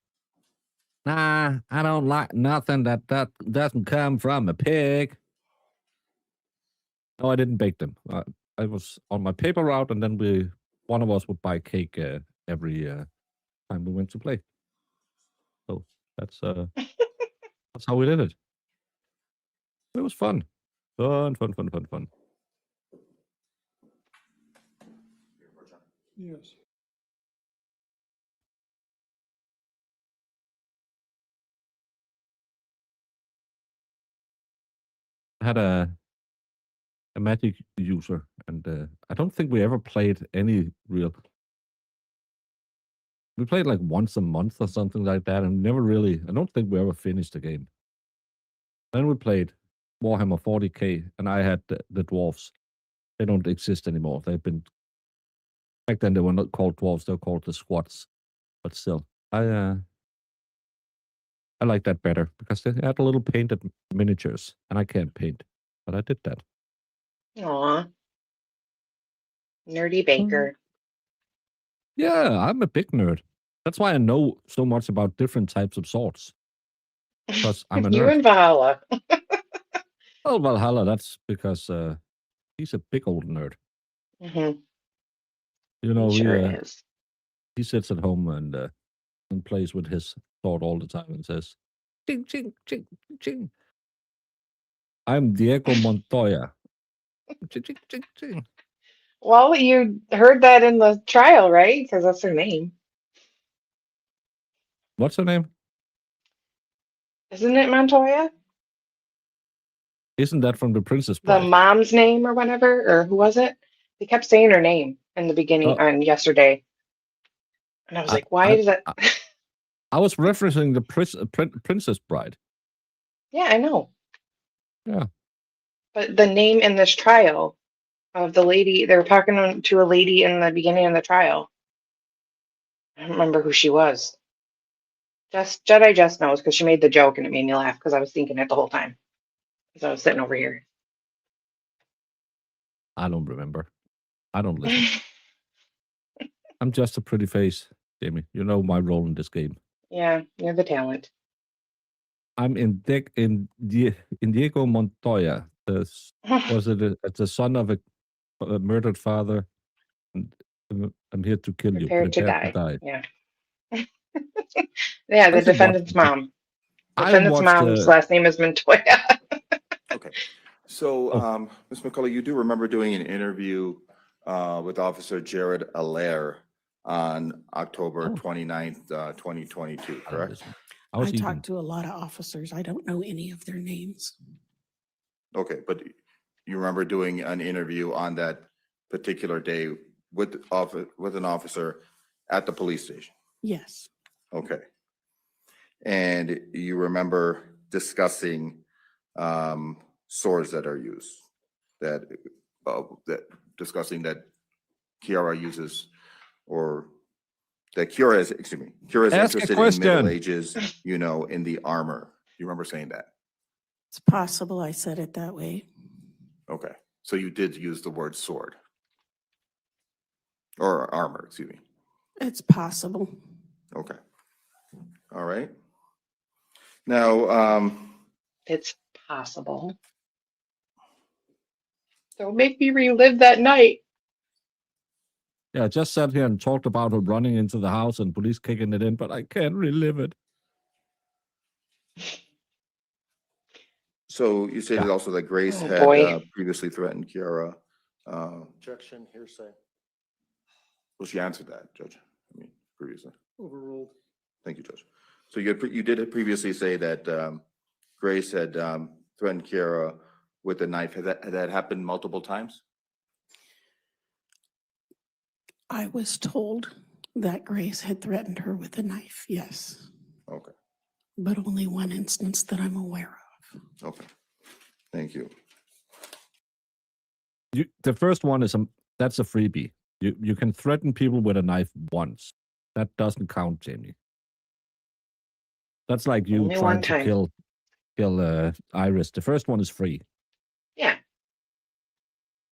Nah, I don't like nothing that doesn't come from a pig. No, I didn't bake them. I was on my paper route, and then one of us would buy cake every time we went to play. So that's how we did it. It was fun. Fun. Yes. I had a magic user, and I don't think we ever played any real. We played like once a month or something like that, and never really. I don't think we ever finished the game. Then we played Warhammer 40K, and I had the dwarves. They don't exist anymore. They've been back then. They were not called dwarves. They were called the squats. But still, I like that better because they had a little painted miniatures, and I can't paint, but I did that. Aw. Nerdy baker. Yeah, I'm a big nerd. That's why I know so much about different types of swords. Because I'm a You nerd. and Valhalla. Oh, Valhalla, that's because he's a big old nerd. Mm-hmm. You know, He sure is. he sits at home and plays with his sword all the time and says, ching, ching, ching, ching. I'm Diego Montoya. Ching, ching, ching, ching. Well, you heard that in the trial, right? Because that's her name. What's her name? Isn't it Montoya? Isn't that from The Princess The Bride? mom's name or whatever? Or who was it? They kept saying her name in the beginning on yesterday. And I was like, why is that? I was referencing The Princess Bride. Yeah, I know. Yeah. But the name in this trial of the lady, they were talking to a lady in the beginning of the trial. I don't remember who she was. Jedi just knows because she made the joke and it made me laugh because I was thinking it the whole time. Because I was sitting over here. I don't remember. I don't listen. I'm just a pretty face, Jamie. You know my role in this game. Yeah, you're the talent. I'm in Diego Montoya. Was it the son of a murdered father? And I'm here to kill you. Prepared to Prepare die. Yeah. Yeah, the I should watch defendant's it. mom. I Defendant's watched, mom's last name is Montoya. Okay. So, Ms. McCullough, you do remember doing an interview with Officer Jared Allaire on October 29th, 2022, correct? I talked to a lot of officers. I don't know any of their names. Okay, but you remember doing an interview on that particular day with an officer at the police station? Yes. Okay. And you remember discussing swords that are used, that discussing that Kiara uses, or that Kiara is interested in Middle Ages, in the armor. You remember saying that? It's possible I said it that way. Okay, so you did use the word sword or armor, excuse me. It's possible. Okay. All right. Now, It's possible. Don't make me relive that night. Yeah, I just sat here and talked about her running into the house and police kicking it in, but I can't relive it. so you stated also that Grace Oh, had boy. previously threatened Kiara Objection, hearsay. Well, she answered that, Judge, I mean, previously. Overruled. Thank you, Judge. So you did previously say that Grace had threatened Kiara with a knife. Had that happened multiple times? I was told that Grace had threatened her with a knife, yes, Okay, but only one instance that I'm aware of. okay. Thank you. The first one is that's a freebie. You can threaten people with a knife once. That doesn't count, Jamie. That's like you Only trying one to time. kill Iris. The first one is free. Yeah.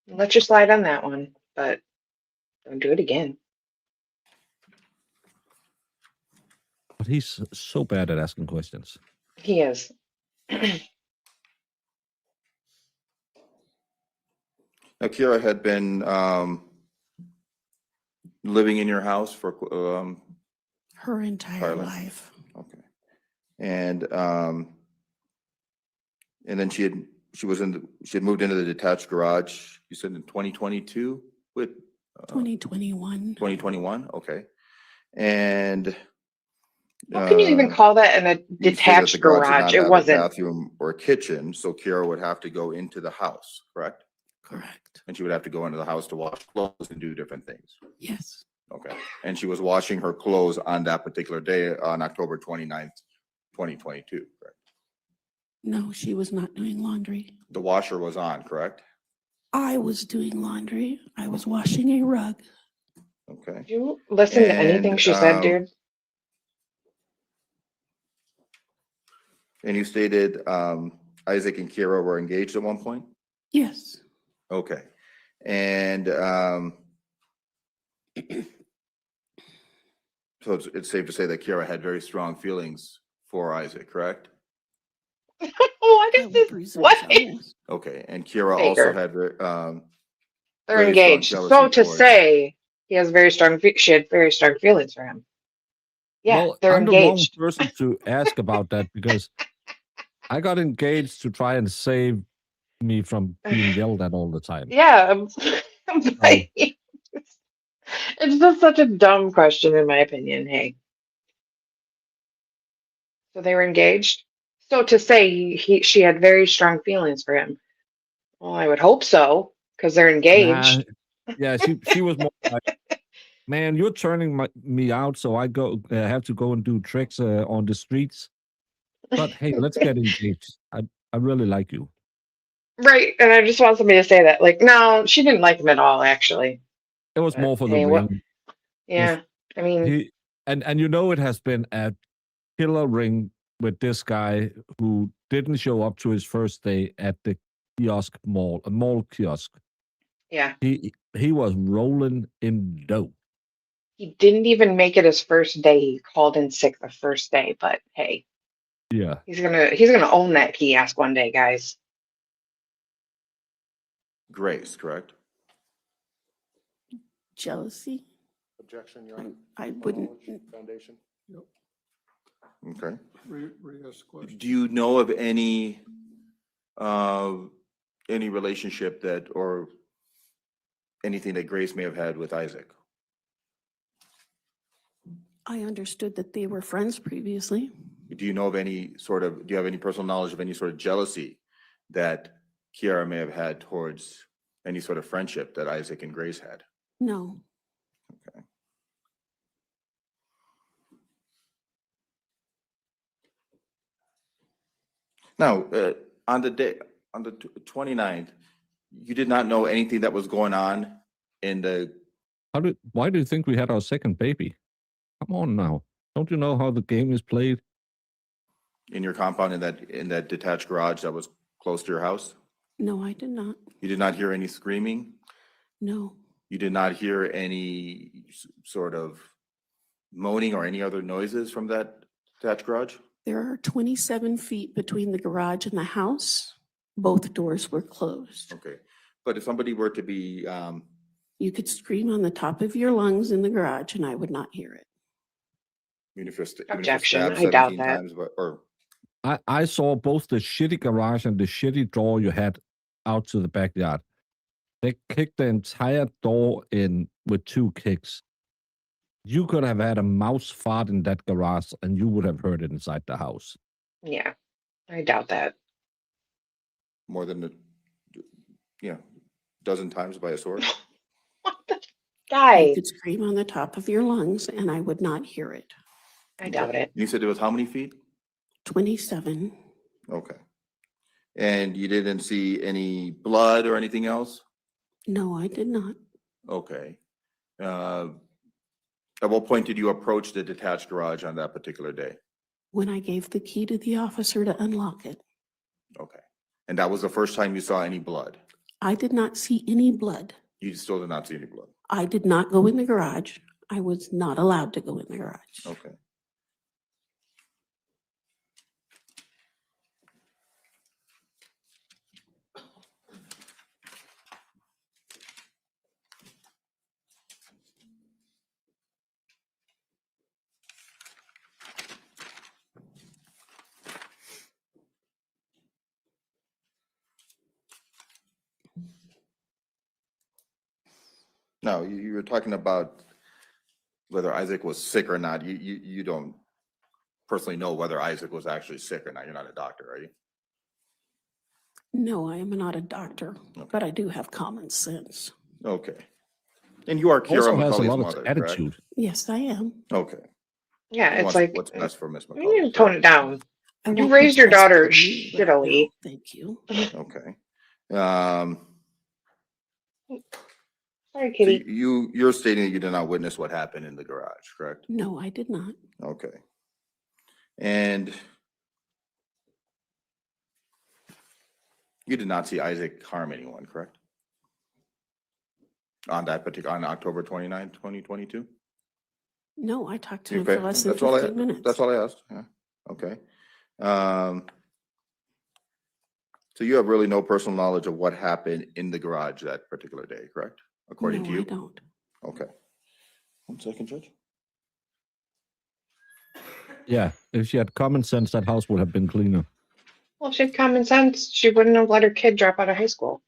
Let you slide on that one, but don't do it again. But he's so bad at asking questions. He is. Now, Kiara had been living in your house for Her entire life. okay, and then she had moved into the detached garage. You said in 2022 with 2021. 2021. Okay, and How can you even call that in a you said that the detached garage did garage? not It have a wasn't. bathroom or kitchen, so Kiara would have to go into the house, correct? Correct. And she would have to go into the house to wash clothes and do different things. Yes. Okay, and she was washing her clothes on that particular day on October 29th, 2022, correct? No, she was not doing laundry. The washer was on, correct? I was doing laundry. I was washing a rug. Okay, Did you listen to anything And, she said, dude? and you stated Isaac and Kiara were engaged at one point? Yes. Okay, and so it's safe to say that Kiara had very strong feelings for Isaac, correct? What I is would this? presume What? so. Okay, and Kiara also Baker. had They're very strong engaged. jealousy So to towards- say he has very strong, she had very strong feelings for him. Yeah, Well, they're I'm the wrong engaged. person to ask about that because I got engaged to try and save me from being yelled at all the time. Yeah, right. It's just such a dumb question, in my opinion. Hey, so they were engaged. So to say she had very strong feelings for him. Well, I would hope so, because they're engaged. Nah, yeah, she was more like, man, you're turning me out, so I have to go and do tricks on the streets. But hey, let's get engaged. I really like you. Right, and I just want somebody to say that. Like, no, she didn't like him at all, actually. It was But, more for the hey, what? ring. Yeah, I mean, He and you know it has been a killer ring with this guy who didn't show up to his first day at the kiosk mall, a mall kiosk. yeah, He was rolling in dough. he didn't even make it his first day. He called in sick the first day, but hey, Yeah. he's gonna own that kiosk one day, guys. Grace, correct? Jealousy? Objection, Your Honor. I wouldn't. Foundation. Okay. Re-ask the question. Do you know of any relationship that or anything that Grace may have had with Isaac? I understood that they were friends previously. Do you know of do you have any personal knowledge of any sort of jealousy that Kiara may have had towards any sort of friendship that Isaac and Grace had? No. Okay. Now, on the 29th, you did not know anything that was going on in the, Why do you think we had our second baby? Come on now. Don't you know how the game is played? in your compound in that detached garage that was close to your house? No, I did not. You did not hear any screaming? No. You did not hear any sort of moaning or any other noises from that detached garage? There are 27 feet between the garage and the house. Both doors were closed. Okay, but if somebody were to be, You could scream on the top of your lungs in the garage and I would not hear it. even if you're Objection, stabbed I doubt 17 that. times, or I saw both the shitty garage and the shitty door you had out to the backyard. They kicked the entire door in with 2 kicks. You could have had a mouse fart in that garage and you would have heard it inside the house. Yeah, I doubt that. More than dozen times by a sword. What the You guy? could scream on the top of your lungs and I would not hear it. I doubt it. You said it was how many feet? 27. Okay. And you didn't see any blood or anything else? No, I did not. Okay. At what point did you approach the detached garage on that particular day? When I gave the key to the officer to unlock it, Okay. And that was the first time you saw any blood? I did not see any blood. You still did not see any blood? I did not go in the garage. I was not allowed to go in the garage. Okay. Now, you were talking about whether Isaac was sick or not. You don't personally know whether Isaac was actually sick or not. You're not a doctor, are you? No, I am not a doctor, Okay. but I do have common sense. Okay. And you are Kira Also has a McCully's lot mother, of correct? attitude. Yes, I am. Okay. Yeah, And it's what's- like what's best for Miss you need to McCully? tone it down. I You won't raised your discuss daughter for me right shittily. now. Thank you. Okay. Sorry, So kitty. you're stating that you did not witness what happened in the garage, correct? No, I did not. Okay. And you did not see Isaac harm anyone, correct? On October 29, 2022? No, I talked to him Okay, for less than that's all 15 minutes. that's all I asked, yeah, okay. So you have really no personal knowledge of what happened in the garage that particular day, correct? According to No, you? I don't. Okay. 1 second, Judge. Yeah, if she had common sense, that house would have been cleaner. Well, if she had common sense, she wouldn't have let her kid drop out of high school.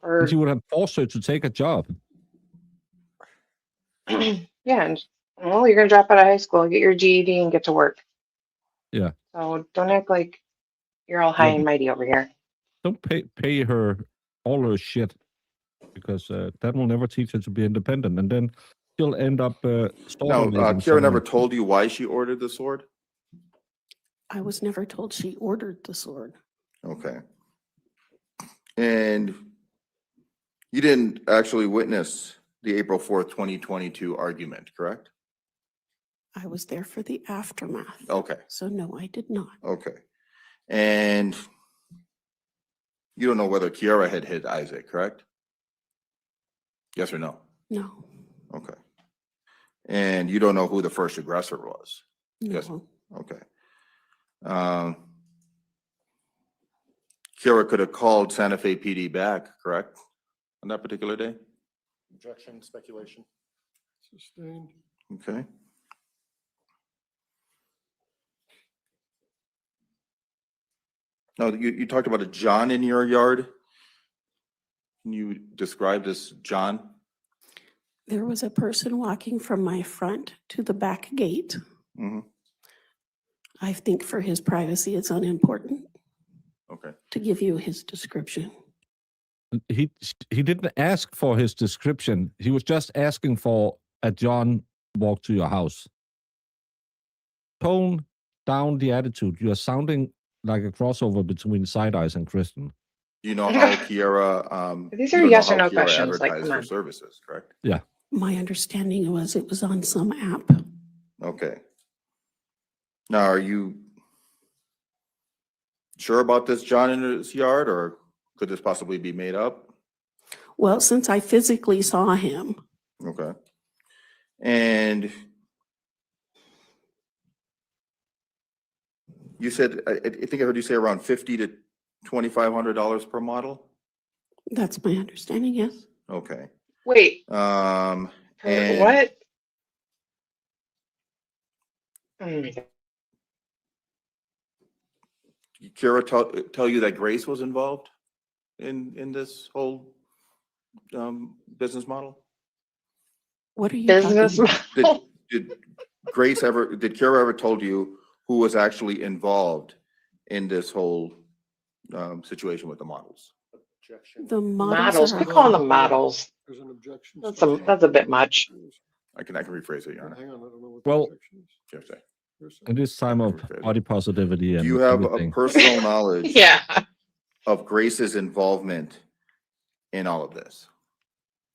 Or And she would have forced her to take a job. yeah, and well, you're gonna drop out of high school, get your GED, and get to work. Yeah. So don't act like you're all high and mighty over here. Don't pay her all her shit, because that will never teach her to be independent, and then she'll end up Now, starving Kira never told you why she ordered the sword? I was never told she ordered the sword. Okay. And you didn't actually witness the April 4th, 2022 argument, correct? I was there for the aftermath. Okay, So no, I did not. okay. And you don't know whether Kiara had hit Isaac, correct? Yes or no? No, Okay. And you don't know who the first aggressor was? Yes. no. Okay. Kiara could have called Santa Fe PD back, correct? On that particular day? Objection, speculation. Sustained. Okay. Now, you talked about a John in your yard. Can you describe this John? There was a person walking from my front to the back gate. Mhm. I think for his privacy, it's unimportant Okay. to give you his description. He didn't ask for his description. He was just asking for a John walk to your house. Tone down the attitude. You are sounding like a crossover between Side Eyes and Kristen. Do you know how Kiara, These you are don't know yes or how no Kiara questions, like, advertised come her on. services, correct? My understanding was it was on some app. Okay. Now, are you sure about this John in his yard, or could this possibly be made up? Well, since I physically saw him, Okay. And you said, I think I heard you say around $50 to $2,500 per model? that's my understanding, yes. Okay. Wait, And what? Oh my God. Kira tell you that Grace was involved? in this whole business model? What are you Business talking about? model. Did did Kira ever told you who was actually involved in this whole situation with the models? Objection. The Models. models Quit are, calling them models. There's an objection. That's a bit much. I can rephrase it, Your Honor. Hang on, I don't know what the Well, objection is. Hearsay. Hearsay. in this time of body positivity Do and you have a everything. personal knowledge Yeah. of Grace's involvement in all of this?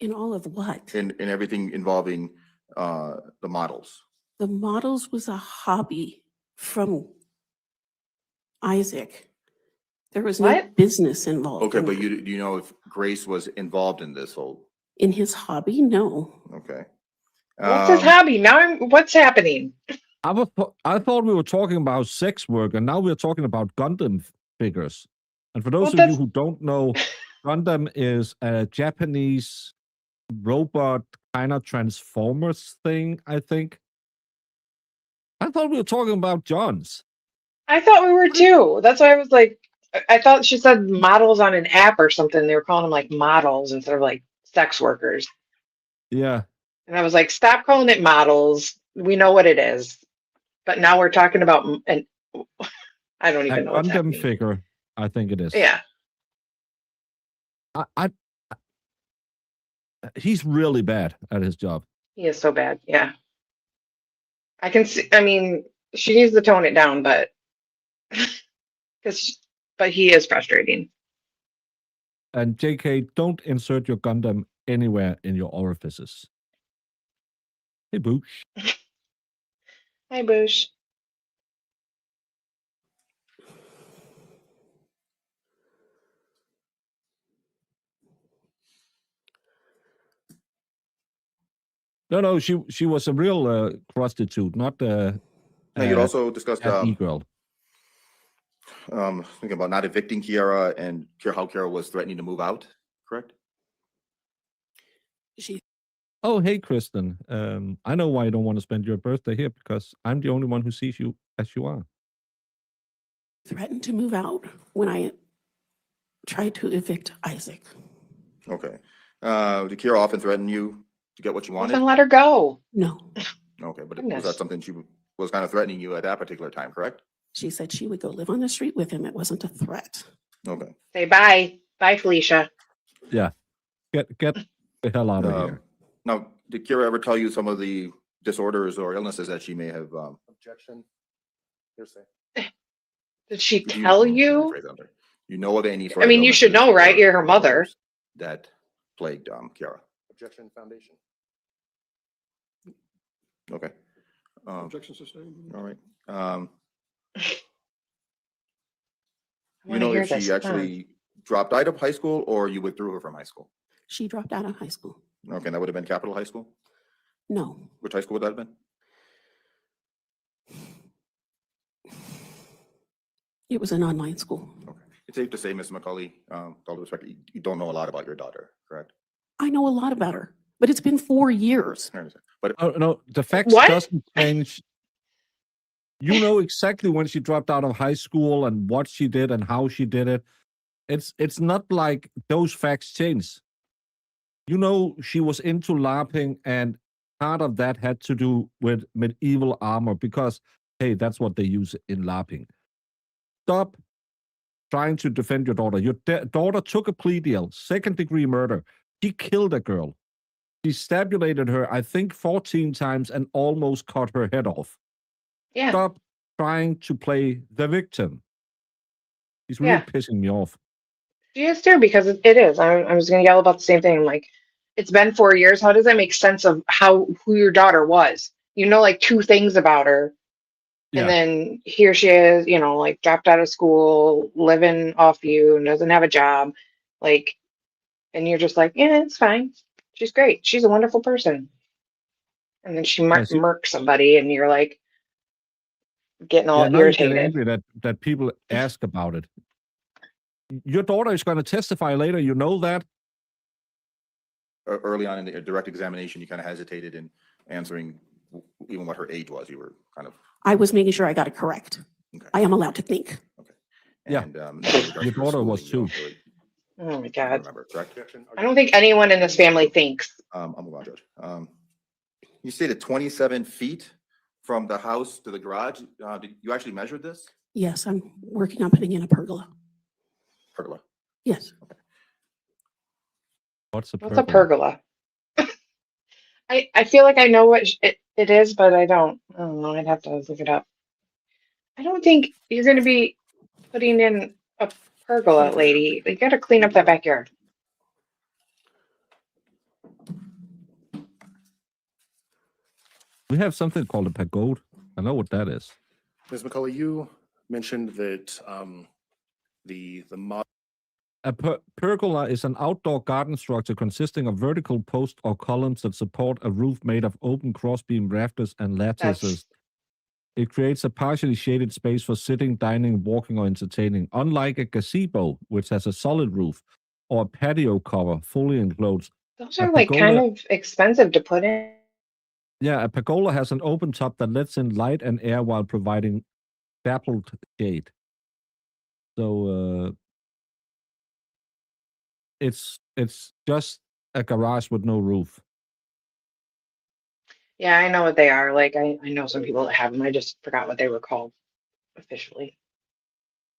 in all of what? In everything involving the models? The models was a hobby from Isaac. There was no What? business involved. Okay, in but that. do you know if Grace was involved in this whole? In his hobby, no. Okay. What's his hobby? Now what's happening? I thought we were talking about sex work, and now we're talking about Gundam figures. And for those Well, of you who don't know, Gundam is a Japanese robot kind of Transformers thing, I think. I thought we were talking about John's. I thought we were too. That's why I was like, I thought she said models on an app or something. They were calling them like models instead of like sex workers. Yeah. And I was like, stop calling it models. We know what it is. But now we're talking about, and I don't A even know what's Gundam happening. figure, I think it is. Yeah. He's really bad at his job. He is so bad. Yeah. I can see, I mean, she needs to tone it down, but but he is frustrating. And JK, don't insert your Gundam anywhere in your orifices. Hey, Boosh. Hi, Boosh. No, she was a real prostitute, not Now, you'd also discussed an e-girl. thinking about not evicting Kiara and how Kiara was threatening to move out, correct? She Oh, hey, Kristen. I know why you don't want to spend your birthday here, because I'm the only one who sees you as you are. threatened to move out when I tried to evict Isaac. Okay. Did Kiara often threaten you to get what you wanted? Then let her go. No, Okay, but was Goodness. that something she was kind of threatening you at that particular time, correct? she said she would go live on the street with him. It wasn't a threat. Okay. Say bye. Bye, Felicia. Yeah. Get the hell out of here. Now, did Kiara ever tell you some of the disorders or illnesses that she may have? Objection. Hearsay. Did she do tell you? rephrase that, I'm sorry. You know of any? sort I of mean, you should illnesses know, right? or You're her mother. disorders that plagued Kiara. Objection. Foundation. Okay. Objection sustained. All right. I You wanna know hear if she this. Come on. actually dropped out of high school or you withdrew her from high school? She dropped out of high school. Okay, that would have been Capital High School? No, Which high school would that have been? it was an online school. Okay. It's safe to say, Ms. McCauley, with all due respect, you don't know a lot about your daughter, correct? I know a lot about her, but it's been 4 years. I understand. But Oh, no, the facts What? doesn't change. You know exactly when she dropped out of high school and what she did and how she did it. It's not like those facts change. You know she was into LARPing, and part of that had to do with medieval armor because, hey, that's what they use in LARPing. Stop trying to defend your daughter. Your daughter took a plea deal, second-degree murder. She killed a girl. She stabulated her, I think, 14 times and almost cut her head off. Yeah. Stop trying to play the victim. He's really Yeah. pissing me off. She is too, because it is. I was going to yell about the same thing. I'm like, it's been 4 years. How does that make sense of who your daughter was? You know, like 2 things about her. Yeah. And then here she is, you know, like dropped out of school, living off you, and doesn't have a job. Like, and you're just like, yeah, it's fine. She's great. She's a wonderful person. And then she Yes, you- murks somebody, and you're like getting all Yeah, now you get irritated. angry that people ask about it. Your daughter is going to testify later. You know that. early on in the direct examination, you kind of hesitated in answering even what her age was. You were kind of, I was making sure I got it correct. Okay. I am allowed to think. okay. Yeah. And, in regards to Your daughter was schooling, you too. don't really Oh my I God. remember, correct? Objection. I don't think anyone in this family thinks. I'll move on, Judge. You stated 27 feet from the house to the garage. Did you actually measure this? Yes, I'm working on putting in a pergola. Pergola. Yes. What's a What's a pergola? pergola? I feel like I know what it is, but I don't know. I'd have to look it up. I don't think you're going to be putting in a pergola, lady. You got to clean up that backyard. We have something called a pagode. I know what that is. Ms. McCullough, you mentioned that the model. A pergola is an outdoor garden structure consisting of vertical posts or columns that support a roof made of open crossbeam rafters and lattices. It creates a partially shaded space for sitting, dining, walking, or entertaining. Unlike a gazebo, which has a solid roof, or a patio cover fully enclosed. Those A are like kind pergola- of expensive to put in. Yeah, a pergola has an open top that lets in light and air while providing dappled shade. So it's just a garage with no roof. Yeah, I know what they are. Like I know some people that have them. I just forgot what they were called officially.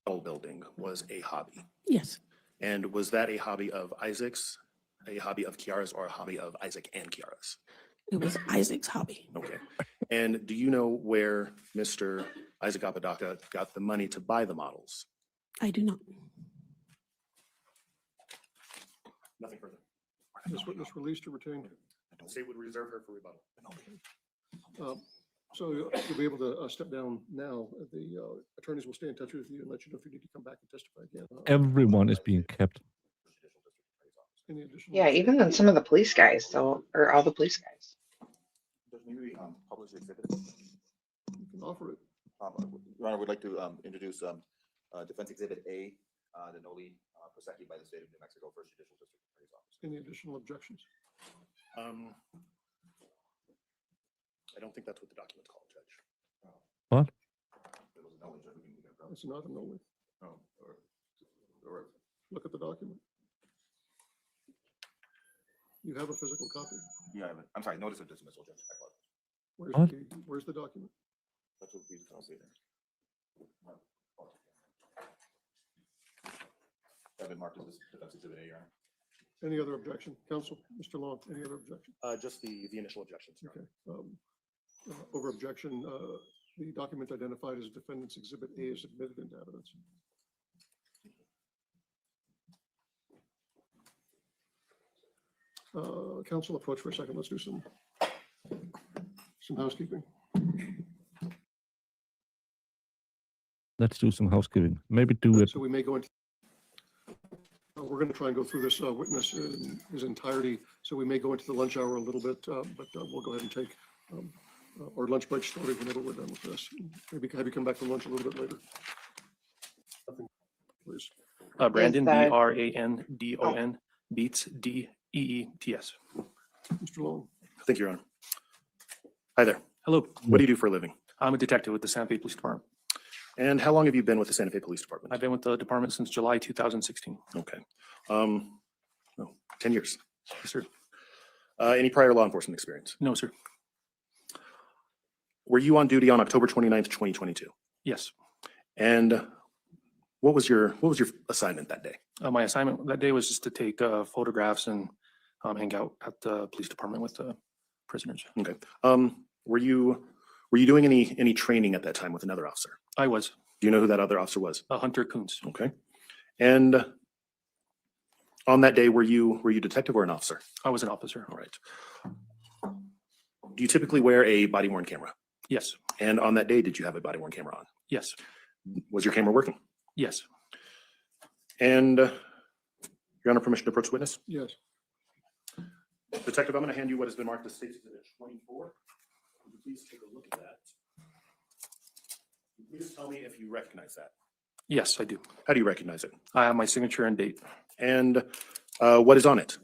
Building was a hobby. Yes. And was that a hobby of Isaac's, a hobby of Kiara's, or a hobby of Isaac and Kiara's? It was Isaac's hobby. Okay. And do you know where Mr. Isaac Apodaca got the money to buy the models? I do not. Nothing further. This witness released or retained? State would reserve her for rebuttal. So you'll be able to step down now. The attorneys will stay in touch with you and let you know if you need to come back and testify again. Everyone is being kept. Any additional? Yeah, even then some of the police guys, or all the police guys. Maybe publish the exhibit. You can offer it. Your Honor, would like to introduce Defense Exhibit A, the noli prosecuted by the state of New Mexico First Judicial District Attorney's Office. Any additional objections? I don't think that's what the document's called, Judge. What? It's not a no. Or look at the document. You have a physical copy. Yeah, I'm sorry, notice of dismissal, Judge. I apologize. What? Where's the document? That's what we don't see there. I've been marked as Defense Exhibit A, Your Honor. Any other objection? Counsel, Mr. Long, any other objection? Just the initial objections. Your Honor. Okay. Over objection, the document identified as Defendant's Exhibit A is admitted into evidence. Counsel, approach for a second. Let's do some housekeeping. Let's do some housekeeping. Maybe do it. So we may go into, we're going to try and go through this witness in his entirety. So we may go into the lunch hour a little bit, but we'll go ahead and take our lunch break started whenever we're done with this. Maybe have you come back for lunch a little bit later. Please. Brandon, that- Brandon, Beats, Deets. Mr. Long. Thank you, Your Honor. Hi there. Hello, What do you do for a living? I'm a detective with the Santa Fe Police Department. And how long have you been with the Santa Fe Police Department? I've been with the department since July 2016. Okay. 10 years. Yes, sir. Any prior law enforcement experience? No, sir. Were you on duty on October 29th, 2022? Yes. And what was your assignment that day? My assignment that day was just to take photographs and hang out at the police department with the prisoners. Okay. Were you doing any training at that time with another officer? I was Do you know who that other officer was? Hunter Coons. Okay. And on that day, were you detective or an officer? I was an officer. All right. Do you typically wear a body worn camera? Yes. And on that day, did you have a body worn camera on? Yes. Was your camera working? Yes. And you're under permission to approach the witness? Yes. Detective, I'm going to hand you what has been marked as State's Exhibit 24. Would you please take a look at that? Please tell me if you recognize that. Yes, I do. How do you recognize it? I have my signature and date. And what is on it?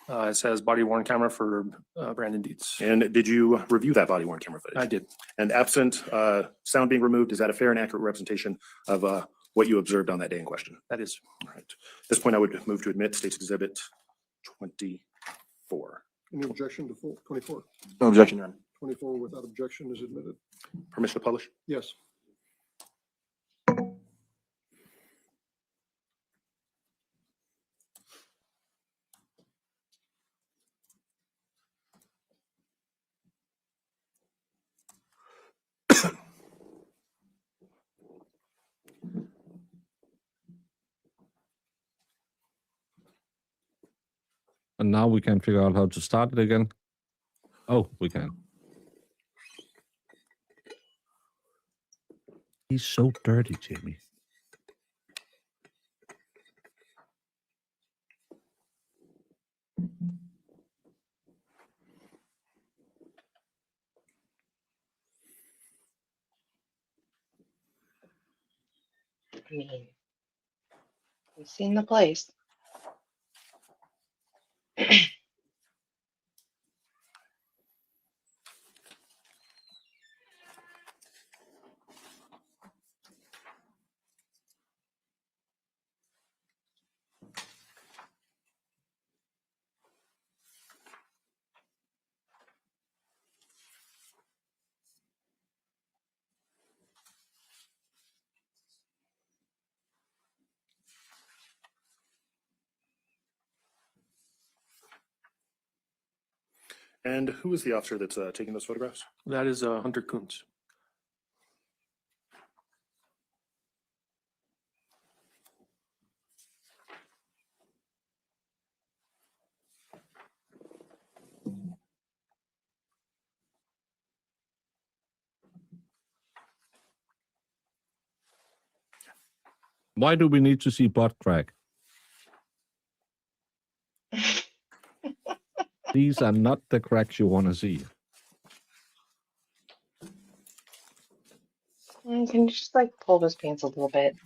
It says body worn camera for Brandon Dietz. And did you review that body worn camera footage? I did. And absent sound being removed, is that a fair and accurate representation of what you observed on that day in question? That is, All right. At this point, I would move to admit State's Exhibit 24. Any objection to full 24? No objection, Your Honor. 24 without objection is admitted. Permission to publish? Yes. And now we can figure out how to start it again. Oh, we can. He's so dirty, Jamie. I mean, we've seen the place. And who is the officer that's taking those photographs? that is Hunter Kuntz. Why do we need to see butt crack? These are not the cracks you want to see. Can you just like pull his pants a little bit?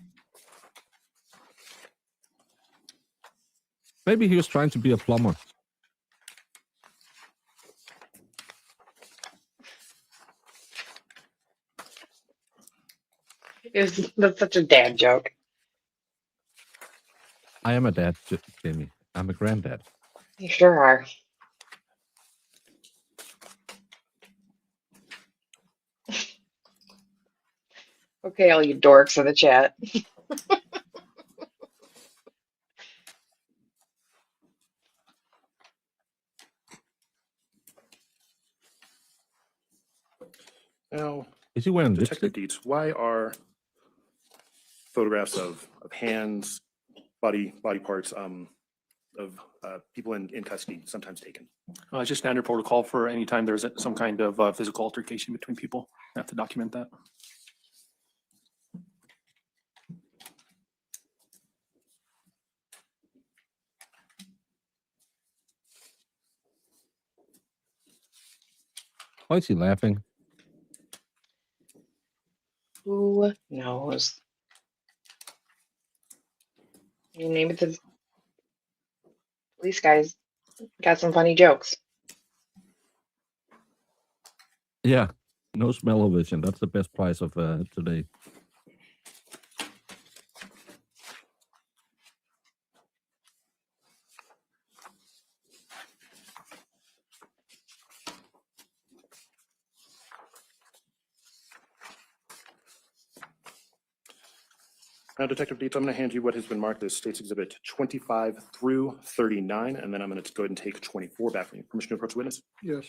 Maybe he was trying to be a plumber. That's such a dad joke. I am a dad, Jamie. I'm a granddad. You sure are. Okay, all you dorks in the chat. Now, Is he wearing Detective lipstick? Dietz, why are photographs of hands, body parts of people in custody sometimes taken? It's just standard protocol for any time there's some kind of physical altercation between people. I have to document that. Why is he laughing? Who knows? I mean, maybe the police guys got some funny jokes. Yeah, no smell-o-vision. That's the best price of today. Now, Detective Dietz, I'm going to hand you what has been marked as State's Exhibit 25 through 39, and then I'm going to go ahead and take 24 back from you. Permission to approach the witness? Yes.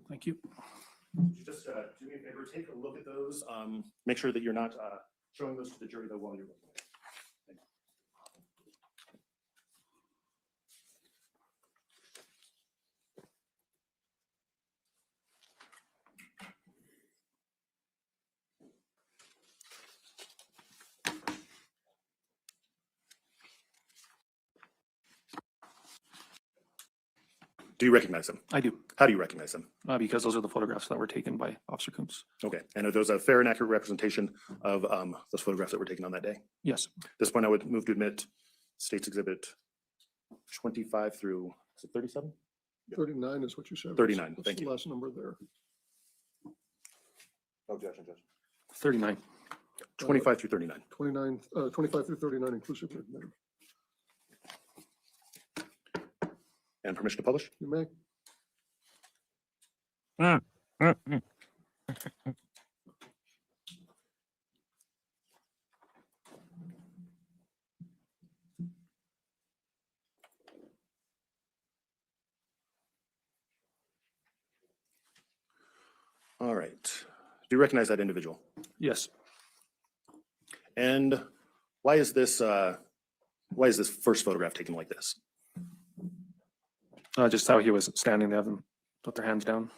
Thank you. Just do me a favor, take a look at those. Make sure that you're not showing those to the jury though while you're looking. Thank you. Do you recognize them? I do, How do you recognize them? because those are the photographs that were taken by Officer Kuntz. Okay, and are those a fair and accurate representation of those photographs that were taken on that day? Yes, At this point, I would move to admit State's Exhibit 25 through, is it 37? 39 is what you said. 39, That's thank the you. last number there. No objection, Judge. 39. 25 through 39. 25 through 39 inclusive. Madam. And permission to publish? You may. All right. Do you recognize that individual? Yes. And why is this first photograph taken like this? Just how he was standing. They have them put their hands down.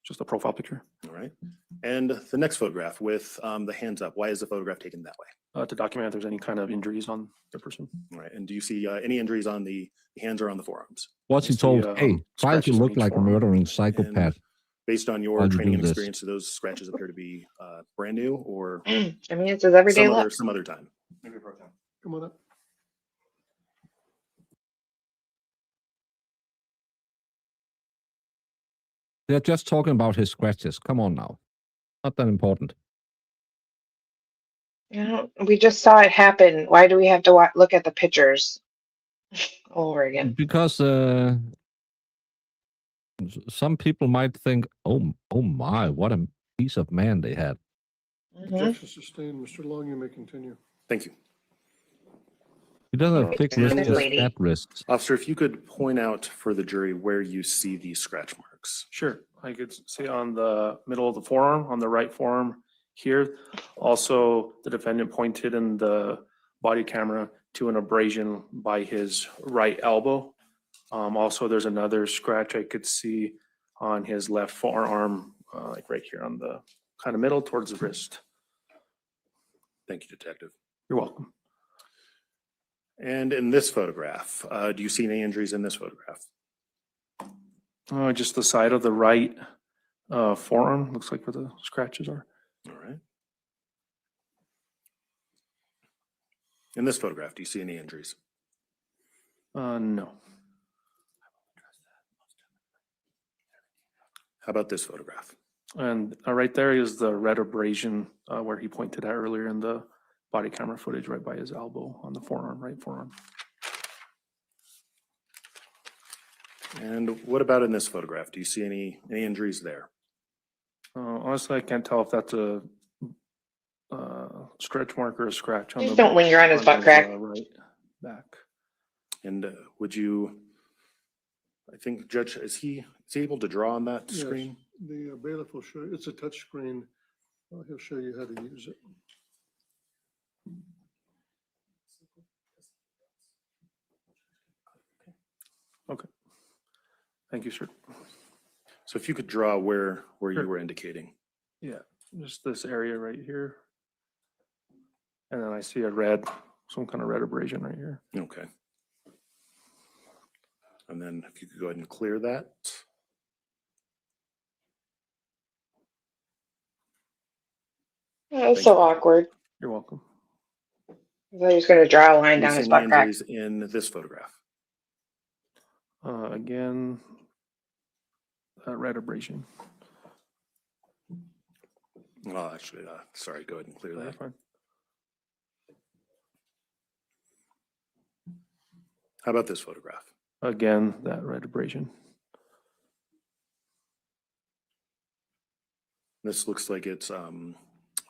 Just a profile picture. All right. And the next photograph with the hands up, why is the photograph taken that way? To document if there's any kind of injuries on the person. All right. And do you see any injuries on the hands or on the forearms? What's he It's the, told? Hey, try to scratches on look each like a forearm. murdering psychopath. Based on your Why'd you training do and this? experience, do those scratches appear to be brand new or I mean, it's his everyday look. some other time? Come on up. They're just talking about his scratches. Come on now. Not that important. You know, we just saw it happen. Why do we have to look at the pictures all over again? Because some people might think, oh my, what a piece of man they had. Mhm. Objection sustained. Mr. Long, you may continue. Thank you. He doesn't have thick wrists, This just lady. fat wrists. Officer, if you could point out for the jury where you see these scratch marks. Sure. I could see on the middle of the forearm, on the right forearm here. Also, the defendant pointed in the body camera to an abrasion by his right elbow. Also, there's another scratch I could see on his left forearm, like right here on the kind of middle towards the wrist. Thank you, Detective. You're welcome. And in this photograph, do you see any injuries in this photograph? Just the side of the right forearm, looks like where the scratches are. All right. In this photograph, do you see any injuries? No. How about this photograph? And right there is the red abrasion where he pointed at earlier in the body camera footage, right by his elbow on the forearm, right forearm. And what about in this photograph? Do you see any injuries there? Honestly, I can't tell if that's a stretch mark or a scratch on Please the don't linger on his butt crack. right back. And would you, I think, Judge, is he able to draw on that Yes. screen? The bailiff will show, it's a touch screen. He'll show you how to use it. Okay. Thank you, sir. So if you could draw where you Sure. were indicating. Yeah, just this area right here. And then I see a red, some kind of red abrasion right here. Okay. And then if you could go ahead and clear that. That was Thank so you. awkward. You're welcome. I thought he was going to draw a line Do you down see his any butt crack. injuries in this photograph? Again, that red abrasion. Oh, actually, sorry, go ahead and clear that. That's fine. How about this photograph? Again, that red abrasion. This looks like it's a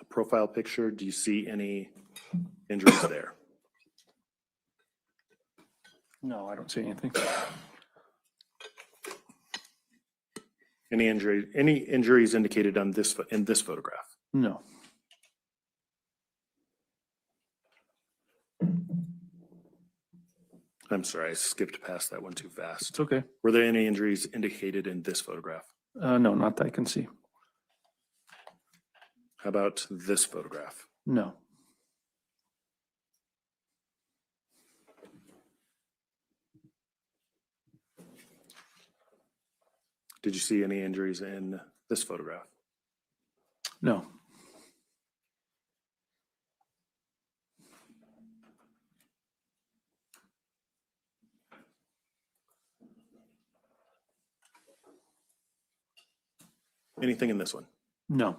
profile picture. Do you see any injuries there? No, I don't see anything. Any injuries indicated on this in this photograph? No. I'm sorry, I skipped past that one too fast. It's okay. Were there any injuries indicated in this photograph? No, not that I can see. How about this photograph? No. Did you see any injuries in this photograph? No. Anything in this one? No.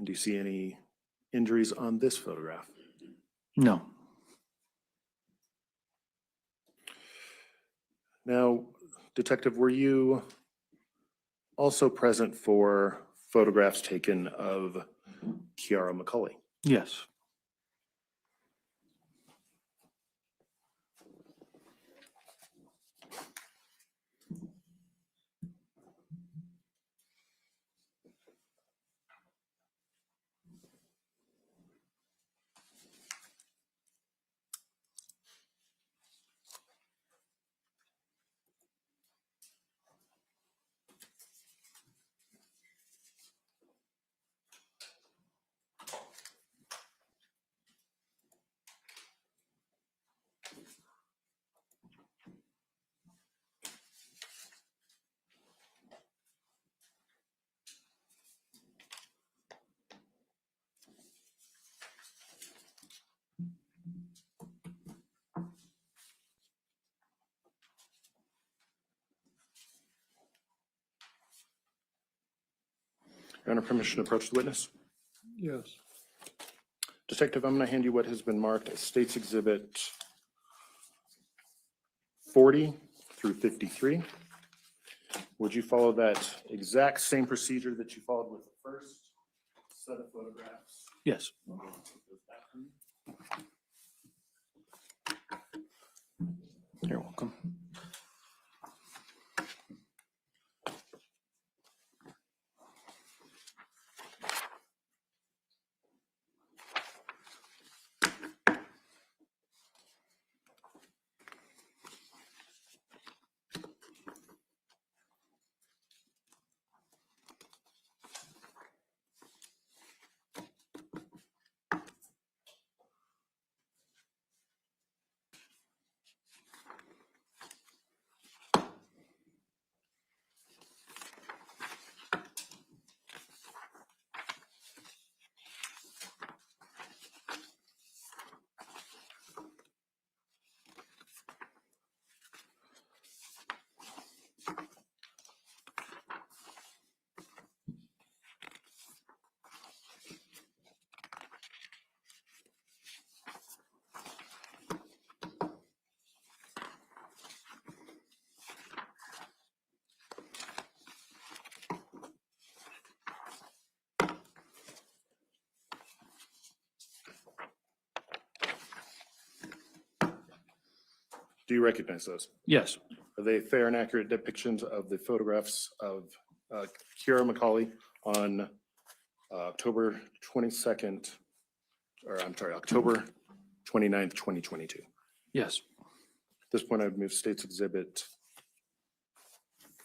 And do you see any injuries on this photograph? No. Now, Detective, were you also present for photographs taken of Kiara McCauley? Yes. Your Honor, permission to approach the witness? Yes. Detective, I'm going to hand you what has been marked as State's Exhibit 40 through 53. Would you follow that exact same procedure that you followed with the first set of photographs? Yes. You're welcome. Do you recognize those? Yes. Are they fair and accurate depictions of the photographs of Kiara McCauley on October 22nd, or I'm sorry, October 29th, 2022? Yes. At this point, I've moved State's Exhibit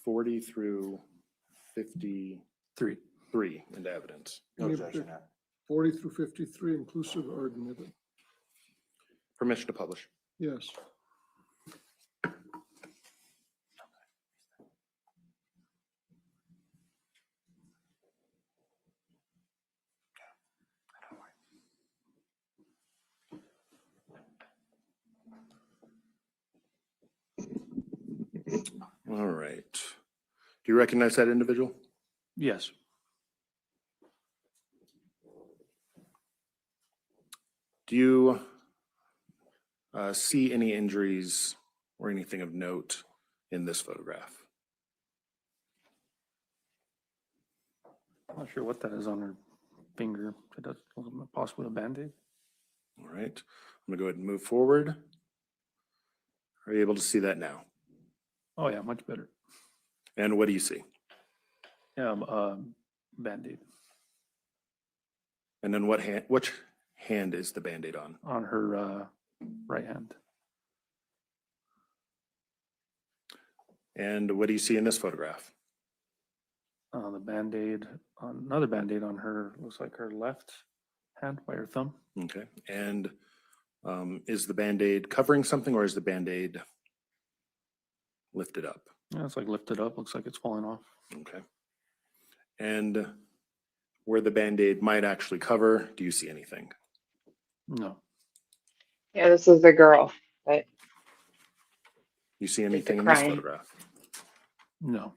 40 through 53 into evidence. No objection. 40 through 53 inclusive are admitted. Permission to publish. Yes. All right. Do you recognize that individual? Yes. Do you see any injuries or anything of note in this photograph? I'm not sure what that is on her finger. That's possibly a Band-Aid. All right. I'm gonna go ahead and move forward. Are you able to see that now? Oh yeah, much better. And what do you see? Yeah, Band-Aid And then which hand is the Band-Aid on? her right hand. And what do you see in this photograph? The Band-Aid, another Band-Aid on her, looks like her left hand by her thumb. Okay. And is the Band-Aid covering something, or is the Band-Aid lifted up? Yeah, it's like lifted up, looks like it's falling off. Okay. And where the Band-Aid might actually cover, do you see anything? No. Yeah, this is the girl, but You see the anything in this crime. photograph? No.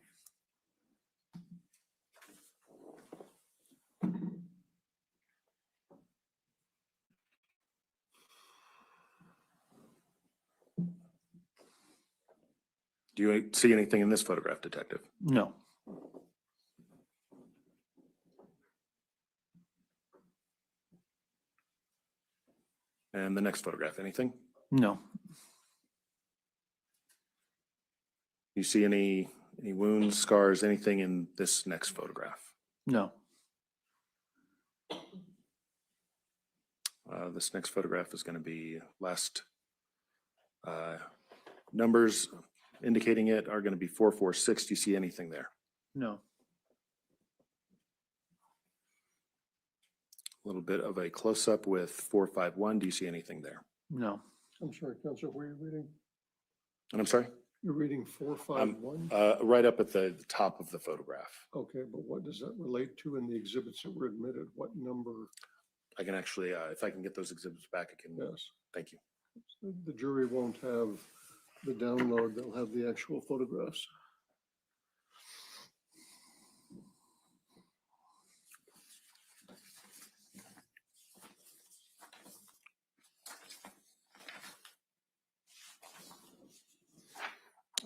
Do you see anything in this photograph, Detective? No. And the next photograph, anything? No. You see any wounds, scars, anything in this next photograph? No. This next photograph is going to be last numbers indicating it are going to be 446. Do you see anything there? No. A little bit of a close-up with 451. Do you see anything there? No. I'm sorry, Counselor, where are you reading? And I'm sorry? You're reading 451? Right up at the top of the photograph. Okay, but what does that relate to in the exhibits that were admitted? What number? I can actually, if I can get those exhibits back, I can. Yes. Thank you. The jury won't have the download, they'll have the actual photographs.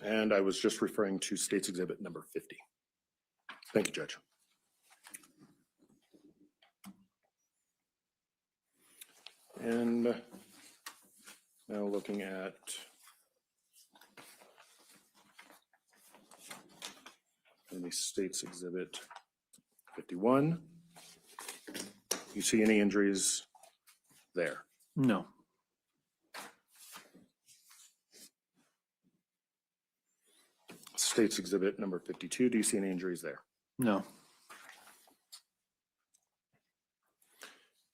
And I was just referring to State's Exhibit number 50. Thank you, Judge. And now looking at the State's Exhibit 51. You see any injuries there? No. State's Exhibit number 52. Do you see any injuries there? No.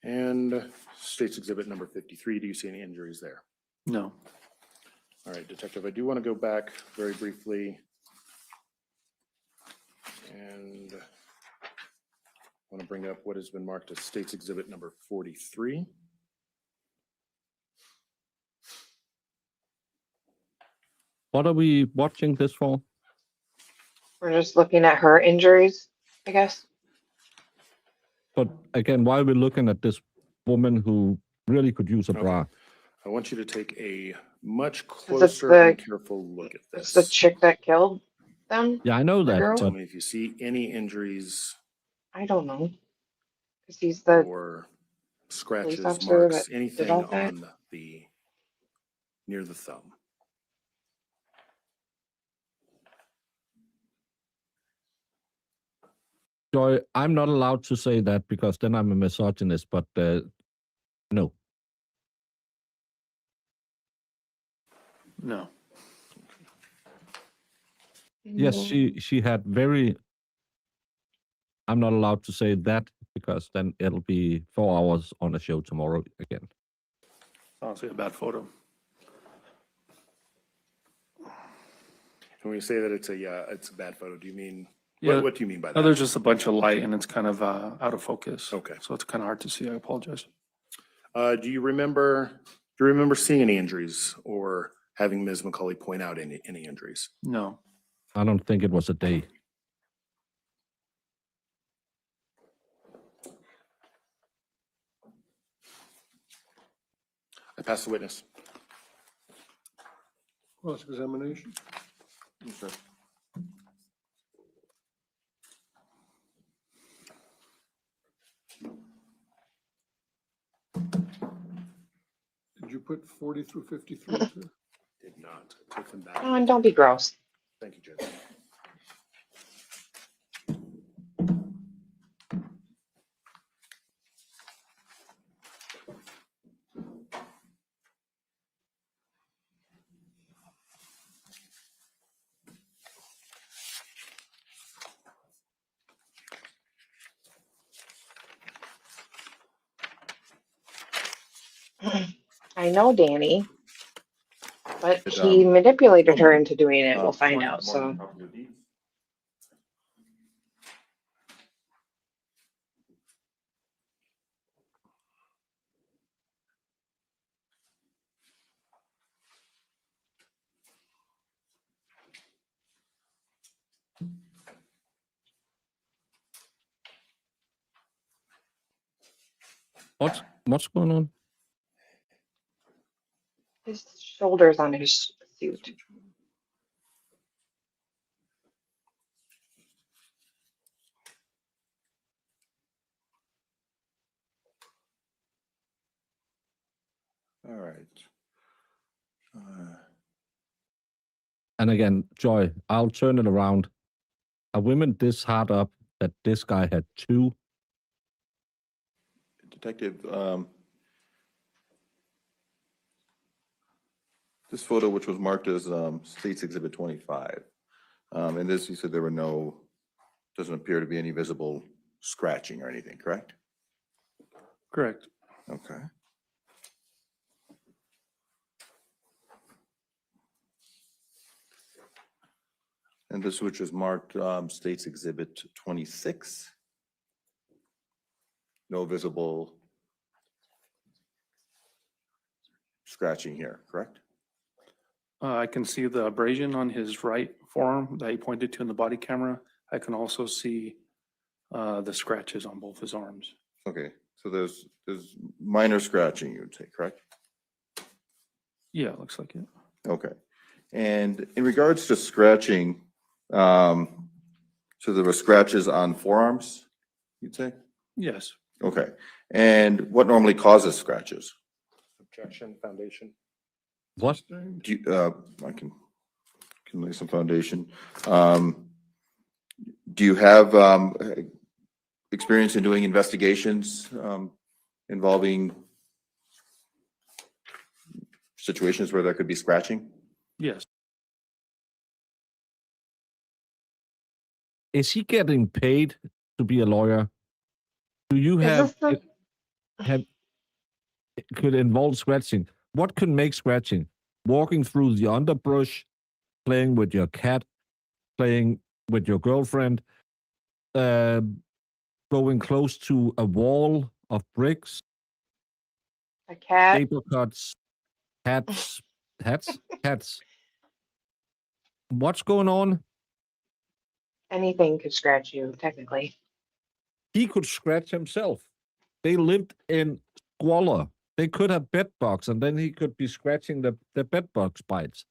And State's Exhibit number 53. Do you see any injuries there? No. All right, Detective, I do want to go back very briefly and want to bring up what has been marked as State's Exhibit number 43. What are we watching this for? We're just looking at her injuries, I guess. But again, why are we looking at this woman who really could use a Okay. bra? I want you to take a much it's closer and the- careful look at It's the this. chick that killed them. Yeah, I know The that, girl? Tell but me if you see any injuries I don't know. Because he's the or scratches, officer marks, that anything did all that? on the near the thumb. Joy, I'm not allowed to say that because then I'm a misogynist, but no. No. Yes, she had very. I'm not allowed to say that because then it'll be 4 hours on a show tomorrow again. Honestly, a bad photo. And when you say that it's a bad photo, do you mean, Yeah. what do you mean by No, that? there's just a bunch of light and it's kind of out of focus. Okay. So it's kind of hard to see. I apologize. Do you remember seeing any injuries or having Ms. McCauley point out any injuries? No. I don't think it was a day. I pass the witness. Cross-examination. Did you put 40 through 53 up here? Did not. Took them back. Oh, and don't be gross. Thank you, Judge. I know Danny, but Good he job. manipulated her into doing it. We'll find out. So What's going on? his shoulders on his suit. All right. And again, Joy, I'll turn it around. Are women this hard up that this guy had two? Detective, this photo, which was marked as State's Exhibit 25, in this, you said there were no, doesn't appear to be any visible scratching or anything, correct? Correct. Okay. And this, which is marked State's Exhibit 26, no visible scratching here, correct? I can see the abrasion on his right forearm that he pointed to in the body camera. I can also see the scratches on both his arms. Okay, so there's minor scratching, you would say, correct? Yeah, it looks like it. Okay. And in regards to scratching, so there were scratches on forearms, you'd say? Yes. Okay. And what normally causes scratches? Objection, foundation. What? Do you, I can lay some foundation. Do you have experience in doing investigations involving situations where there could be scratching? Yes. Is he getting paid to be a lawyer? Do you Is have, this the, have it could involve scratching? What could make scratching? Walking through the underbrush, playing with your cat, playing with your girlfriend, going close to a wall of bricks, a cat? paper cuts, hats. What's going on? Anything could scratch you, technically. He could scratch himself. They lived in squalor. They could have bed bugs, and then he could be scratching the bed bugs bites.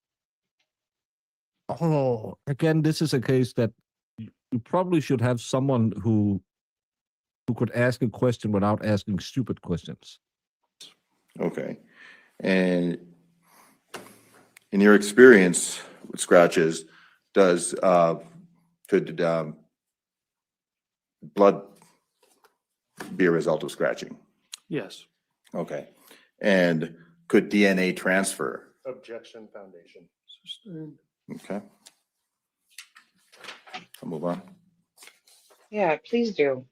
Oh, again, this is a case that you probably should have someone who could ask a question without asking stupid questions. Okay. And in your experience with scratches, could blood be a result of scratching? Yes. Okay. And could DNA transfer? Objection, foundation. Okay. I'll move on. Yeah, please do.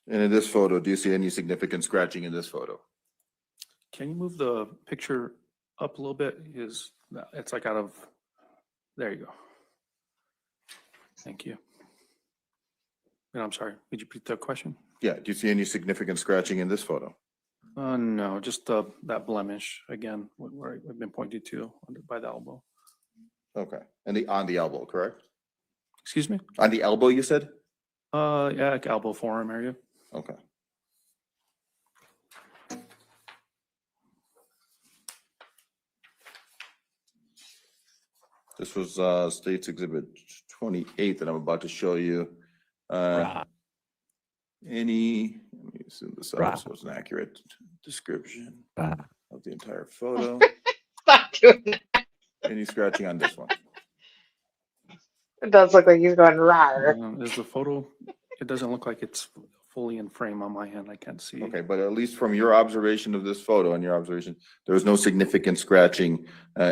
And in this photo, do you see any significant scratching in this photo? Can you move the picture up a little bit? It's like out of, there you go. Thank you. And I'm sorry, could you repeat the question? Yeah, do you see any significant scratching in this photo? No, just that blemish again, where I've been pointed to by the elbow. Okay. And on the elbow, correct? Excuse me? On the elbow, you said? Yeah, like elbow forearm area. Okay. This was State's Exhibit 28 that I'm about to show you. Let me assume this up so it's an accurate description of the entire photo. Stop doing that. Any scratching on this one? It does look like he's going rar. Is the photo, it doesn't look like it's fully in frame on my end. I can't see. Okay, but at least from your observation of this photo and your observation, there was no significant scratching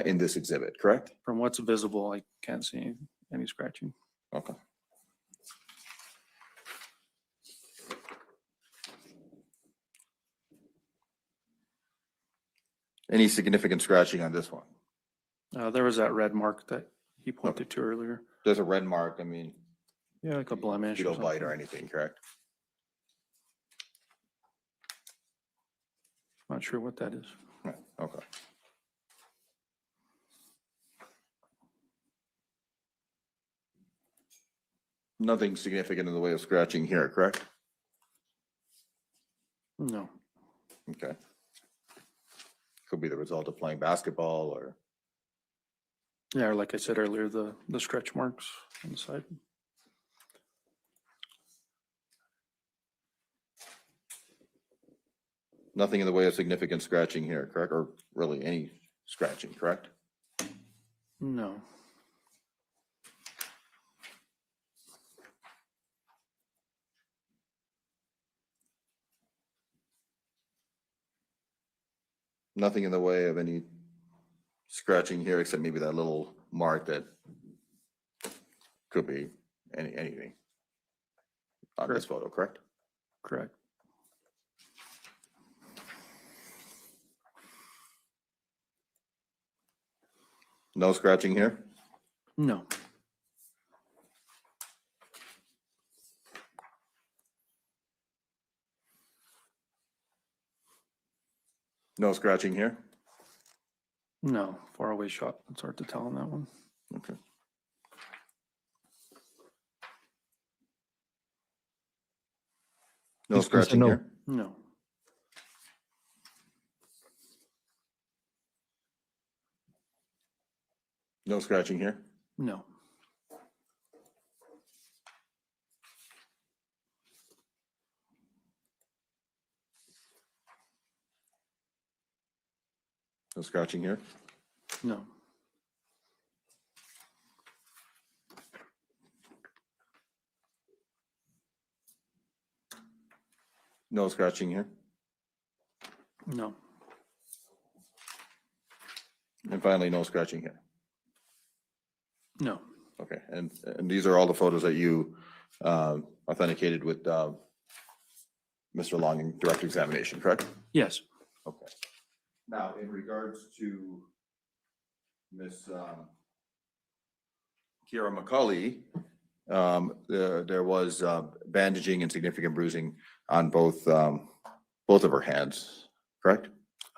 in this exhibit, correct? From what's visible, I can't see any scratching. Okay. Any significant scratching on this one? There was that red mark that he pointed to earlier. There's a red mark, I mean, Yeah, like a blemish. you or don't bite or something. anything, correct? Not sure what that is. Right, okay. Nothing significant in the way of scratching here, correct? No. Okay. Could be the result of playing basketball or, Yeah, or like I said earlier, the stretch marks on the side. Nothing in the way of significant scratching here, correct? Or really any scratching, correct? No. Nothing in the way of any scratching here, except maybe that little mark that could be anything on this photo, correct? Correct. No scratching here? No. No scratching here? No. Far away shot. It's hard to tell on that one. Okay. No Please answer scratching no. here? No. No scratching here? No. No scratching here? No. No scratching here? No. And finally, no scratching here? No. Okay, and these are all the photos that you authenticated with Mr. Long in direct examination, correct? Yes. Okay. Now, in regards to Miss Kiara McCauley, there was bandaging and significant bruising on both of her hands, correct?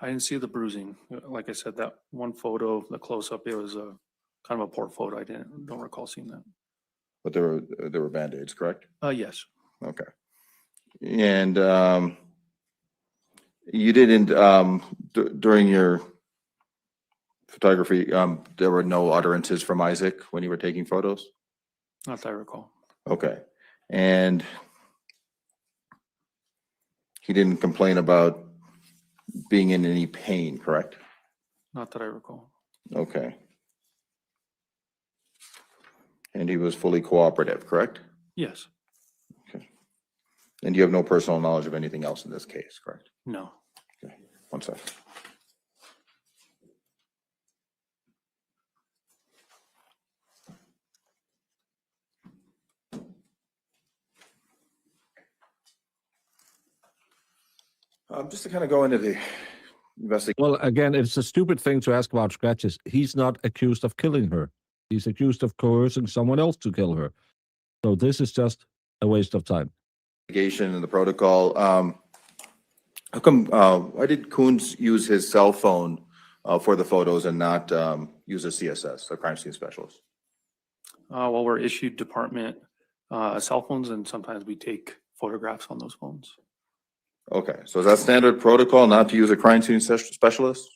I didn't see the bruising. Like I said, that one photo, the close-up, it was a kind of a poor photo. I don't recall seeing that. But there were Band-Aids, correct? Yes. Okay. And you didn't during your photography, there were no utterances from Isaac when you were taking photos? Not that I recall. Okay. And he didn't complain about being in any pain, correct? Not that I recall. Okay. And he was fully cooperative, correct? Yes. Okay. And you have no personal knowledge of anything else in this case, correct? No. Okay, one second. Just to kind of go into the investigation. Well, again, it's a stupid thing to ask about scratches. He's not accused of killing her. He's accused of coercing someone else to kill her. So this is just a waste of time. And the protocol, how come, why did Coons use his cell phone for the photos and not use a CSS, a crime scene specialist? Well, we're issued department cell phones, and sometimes we take photographs on those phones. Okay, so is that standard protocol not to use a crime scene specialist?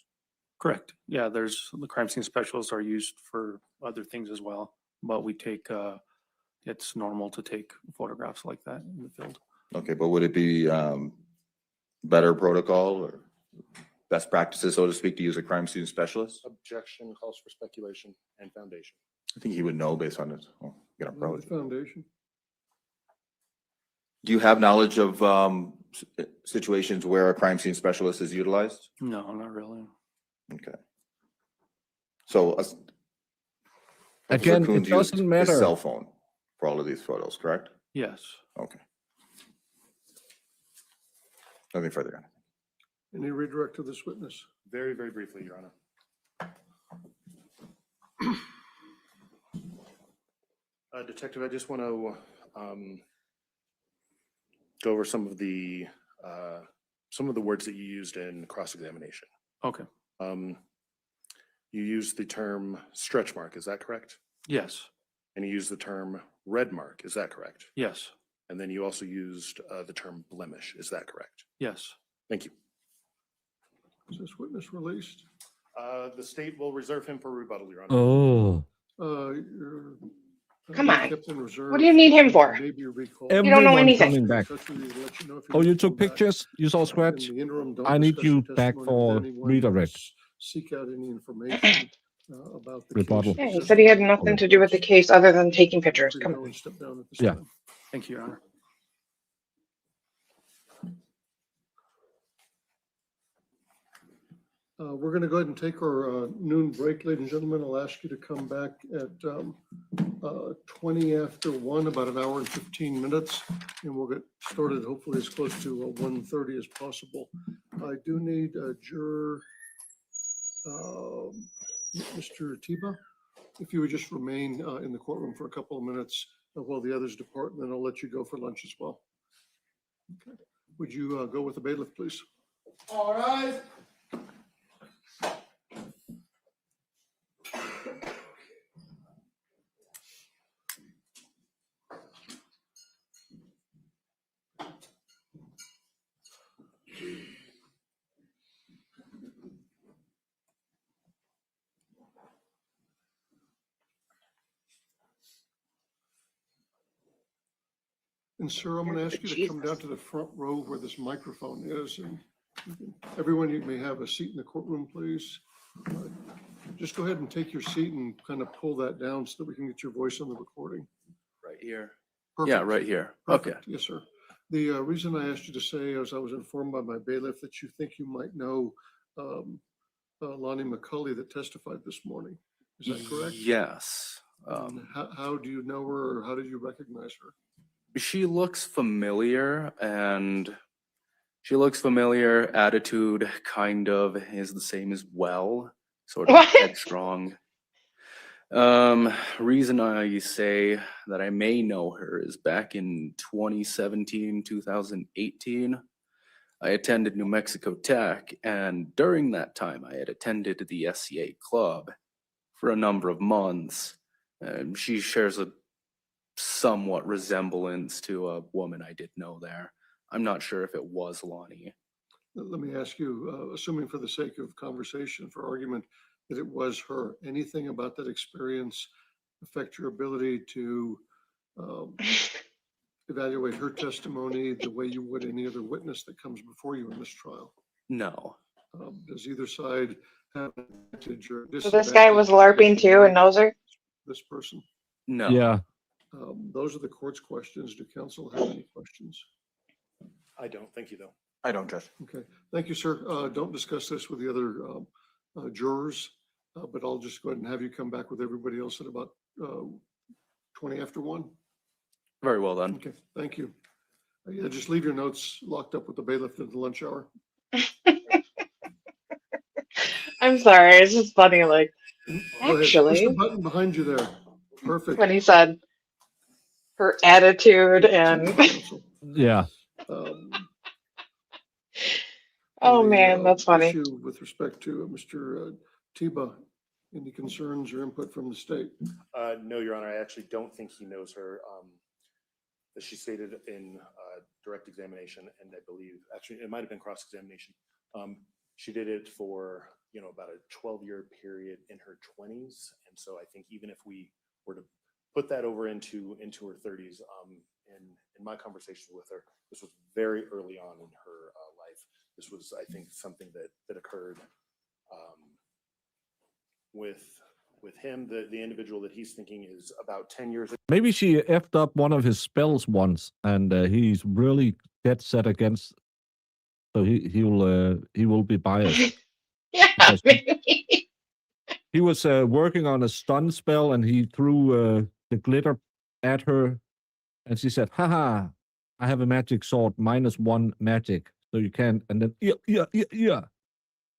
Correct. Yeah, the crime scene specialists are used for other things as well, but we take, it's normal to take photographs like that in the field. Okay, but would it be better protocol or best practices, so to speak, to use a crime scene specialist? Objection calls for speculation and foundation. I think he would know based on his, get a approach. Foundation. Do you have knowledge of situations where a crime scene specialist is utilized? No, not really. Okay. So Officer Again, it Coons used doesn't his matter. cell phone for all of these photos, correct? Yes. Okay. Nothing further. Any redirect to this witness? Very, very briefly, Your Honor. Detective, I just want to go over some of the words that you used in cross-examination. Okay. You used the term stretch mark, is that correct? Yes. And you used the term red mark, is that correct? Yes. And then you also used the term blemish, is that correct? Yes. Thank you. Is this witness released? The state will reserve him for rebuttal, Your Honor. Oh, Your Come be on. kept in reserve, What do you need him for? Maybe recalled. You don't know Everyone anything. coming back. In touch with you to let you know if Oh, need you to come took back. pictures? You saw In scratch? the interim, don't I need discuss you your back testimony for with anyone. redirect. Seek out any information about the Rebuttal. case. Yeah, he said he had nothing to do with the case other than taking Feel pictures. free to Come go on. and step down at this Yeah. time. Thank you, Your Honor. We're going to go ahead and take our noon break, ladies and gentlemen. I'll ask you to come back at 20 after 1, about an hour and 15 minutes, and we'll get started hopefully as close to 1:30 as possible. I do need a juror, Mr. Tiba, if you would just remain in the courtroom for a couple of minutes while the others depart, and then I'll let you go for lunch as well. Okay. Would you go with the bailiff, please? All right. And sir, I'm going to ask you to come down to the front row where this microphone is, and everyone, you may have a seat in the courtroom, please. Just go ahead and take your seat and kind of pull that down so that we can get your voice on the recording. Right here. Perfect. Yeah, right here. Okay. Perfect. Yes, sir. The reason I asked you to say, as I was informed by my bailiff, that you think you might know Lonnie McCulley that testified this morning. Is that correct? Yes. And how do you know her, or how did you recognize her? She looks familiar, and she looks familiar. Attitude kind of is the same as well. Sort of What? headstrong. Reason I say that I may know her is back in 2017, 2018. I attended New Mexico Tech, and during that time, I had attended the SCA club for a number of months. She shares a somewhat resemblance to a woman I did know there. I'm not sure if it was Lonnie. Let me ask you, assuming for the sake of conversation, for argument, that it was her, anything about that experience affect your ability to evaluate her testimony the way you would any other witness that comes before you in this trial? No. Does either side have an advantage or So this guy was LARPing too and knows her? this person? No. Yeah. Those are the court's questions. Do counsel have any questions? I don't. Thank you, though. I don't, Judge. Okay, thank you, sir. Don't discuss this with the other jurors, but I'll just go ahead and have you come back with everybody else at about 20 after 1. Very well then. Okay, thank you. Yeah, just leave your notes locked up with the bailiff at the lunch hour. I'm sorry. It's just funny. Like, Go ahead. Push actually, the button behind you there. Perfect. when he said her attitude and Counsel. Yeah. oh On the, man, that's funny. Issue with respect to Mr. Tiba, any concerns or input from the state? No, Your Honor, I actually don't think he knows her. As she stated in direct examination, and I believe, actually, it might have been cross-examination. She did it for, about a 12-year period in her 20s. And so I think even if we were to put that over into her 30s, in my conversation with her, this was very early on in her life. This was, I think, something that occurred with him. The individual that he's thinking is about 10 years ago. Maybe she effed up one of his spells once, and he's really dead set against. So he will be biased. Yeah, Because maybe. he was working on a stun spell, and he threw the glitter at her, and she said, "Haha, I have a magic sword, -1 magic, so you can't." And then yeah.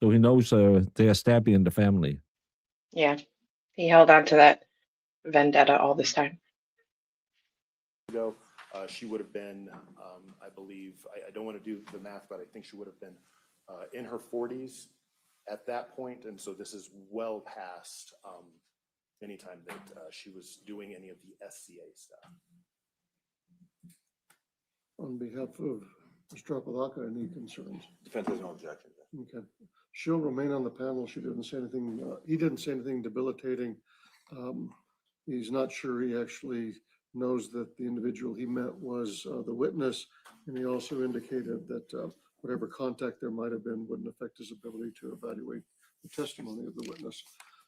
So he knows they are stabby in the family. Yeah, he held on to that vendetta all this time. She would have been, I believe, I don't want to do the math, but I think she would have been in her 40s at that point. And so this is well past any time that she was doing any of the SCA stuff. On behalf of Mr. Apodaca, any concerns? Defense has no objection. Okay. She'll remain on the panel. She didn't say anything, he didn't say anything debilitating. He's not sure he actually knows that the individual he met was the witness. And he also indicated that whatever contact there might have been wouldn't affect his ability to evaluate the testimony of the witness.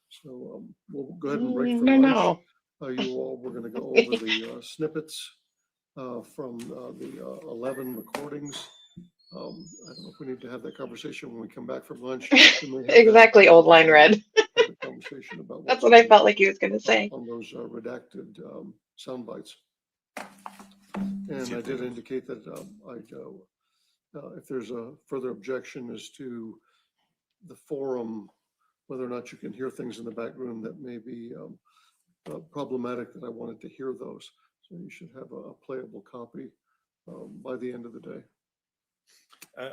So we'll go ahead and break for No, lunch. no. You all, we're going to go over the snippets from the 11 recordings. I don't know if we need to have that conversation when we come back from lunch. We may have that Exactly, old line red. have a conversation about That's what's what I on felt like he was gonna say. on those redacted sound bites. And I did indicate that if there's a further objection as to the forum, whether or not you can hear things in the back room that may be problematic, that I wanted to hear those. So you should have a playable copy by the end of the day.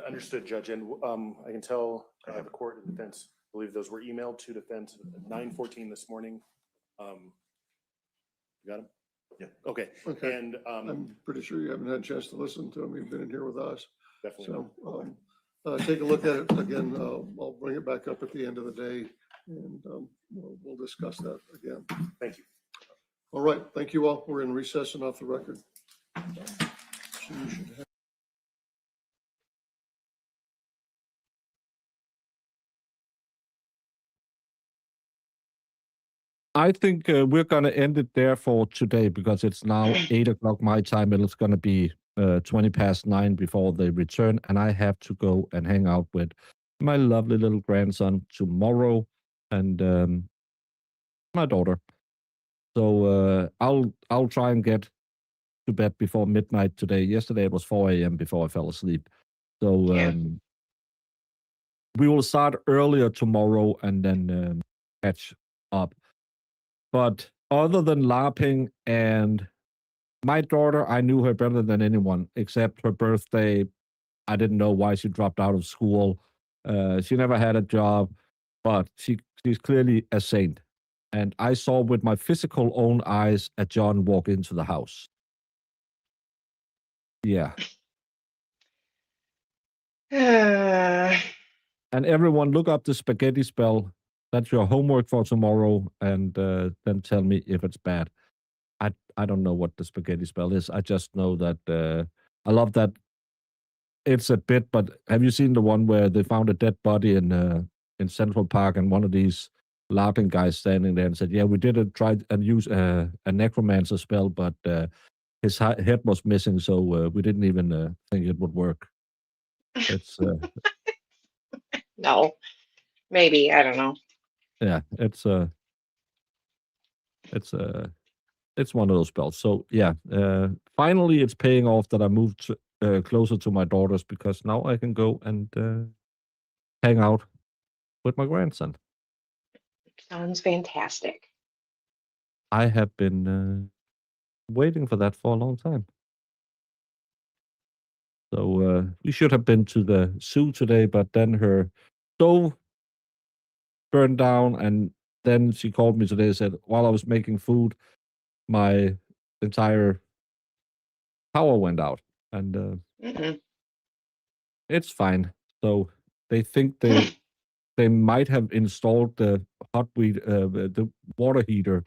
Understood, Judge. And I can tell the court and defense, I believe those were emailed to defense at 9:14 this morning. You got them? Yeah. Okay. Okay. And I'm pretty sure you haven't had a chance to listen to them. You've been in here with us. definitely. So take a look at it again. I'll bring it back up at the end of the day and we'll discuss that again. Thank you. All right. Thank you all. We're in recess and off the record. So you should have I think we're going to end it there for today because it's now 8 o'clock my time and it's going to be 20 past 9 before they return. And I have to go and hang out with my lovely little grandson tomorrow and my daughter. So I'll try and get to bed before midnight today. Yesterday it was 4 a.m. before I fell asleep. So Yeah. we will start earlier tomorrow and then catch up. But other than LARPing and my daughter, I knew her better than anyone, except her birthday. I didn't know why she dropped out of school. She never had a job, but she's clearly a saint. And I saw with my physical own eyes a John walk into the house. Yeah. And everyone look up the spaghetti spell. That's your homework for tomorrow, and then tell me if it's bad. I don't know what the spaghetti spell is. I just know that I love that it's a bit. But have you seen the one where they found a dead body in Central Park, and one of these LARPing guys standing there and said, "Yeah, we did try and use a necromancer spell, but his head was missing, so we didn't even think it would work." It's No, maybe, I don't know. yeah, it's one of those spells. So yeah, finally it's paying off that I moved closer to my daughters because now I can go and hang out with my grandson. Sounds fantastic. I have been waiting for that for a long time. So we should have been to the zoo today, but then her stove burned down, and then she called me today and said, while I was making food, my entire power went out, and it's fine. So they think they might have installed the the water heater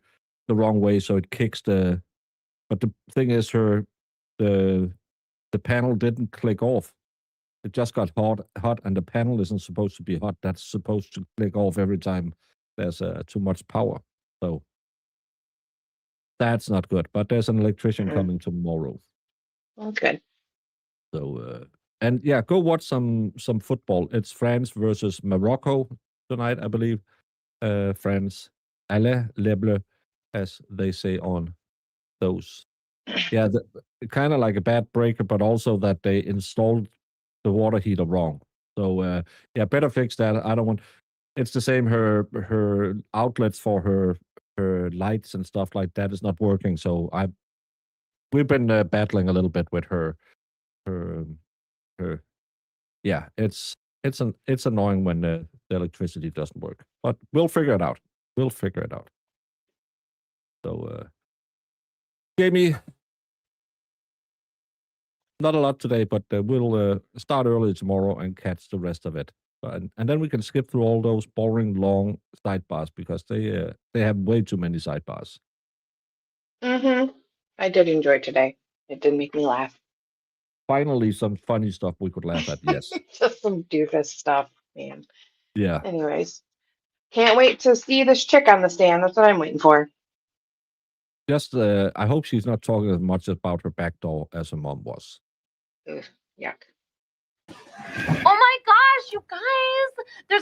the wrong way, so it kicks the. But the thing is, the panel didn't click off. It just got hot, and the panel isn't supposed to be hot. That's supposed to click off every time there's too much power. So that's not good. But there's an electrician coming tomorrow. Well, that's good. So and yeah, go watch some football. It's France versus Morocco tonight, I believe. France, alle les bleus, as they say on those. Yeah, kind of like a bad breaker, but also that they installed the water heater wrong. So yeah, better fix that. I don't want. It's the same. Her outlets for her lights and stuff like that is not working. So we've been battling a little bit with her. Yeah, it's annoying when the electricity doesn't work, but we'll figure it out. We'll figure it out. So Jamie, not a lot today, but we'll start early tomorrow and catch the rest of it. And then we can skip through all those boring long sidebars because they have way too many sidebars. I did enjoy today. It did make me laugh. Finally, some funny stuff we could laugh at. Yes. Just some doofus stuff, man. Yeah. Anyways, can't wait to see this chick on the stand. That's what I'm waiting for. Just, I hope she's not talking as much about her back door as her mom was. Ugh, yuck. Oh my gosh, you guys! There's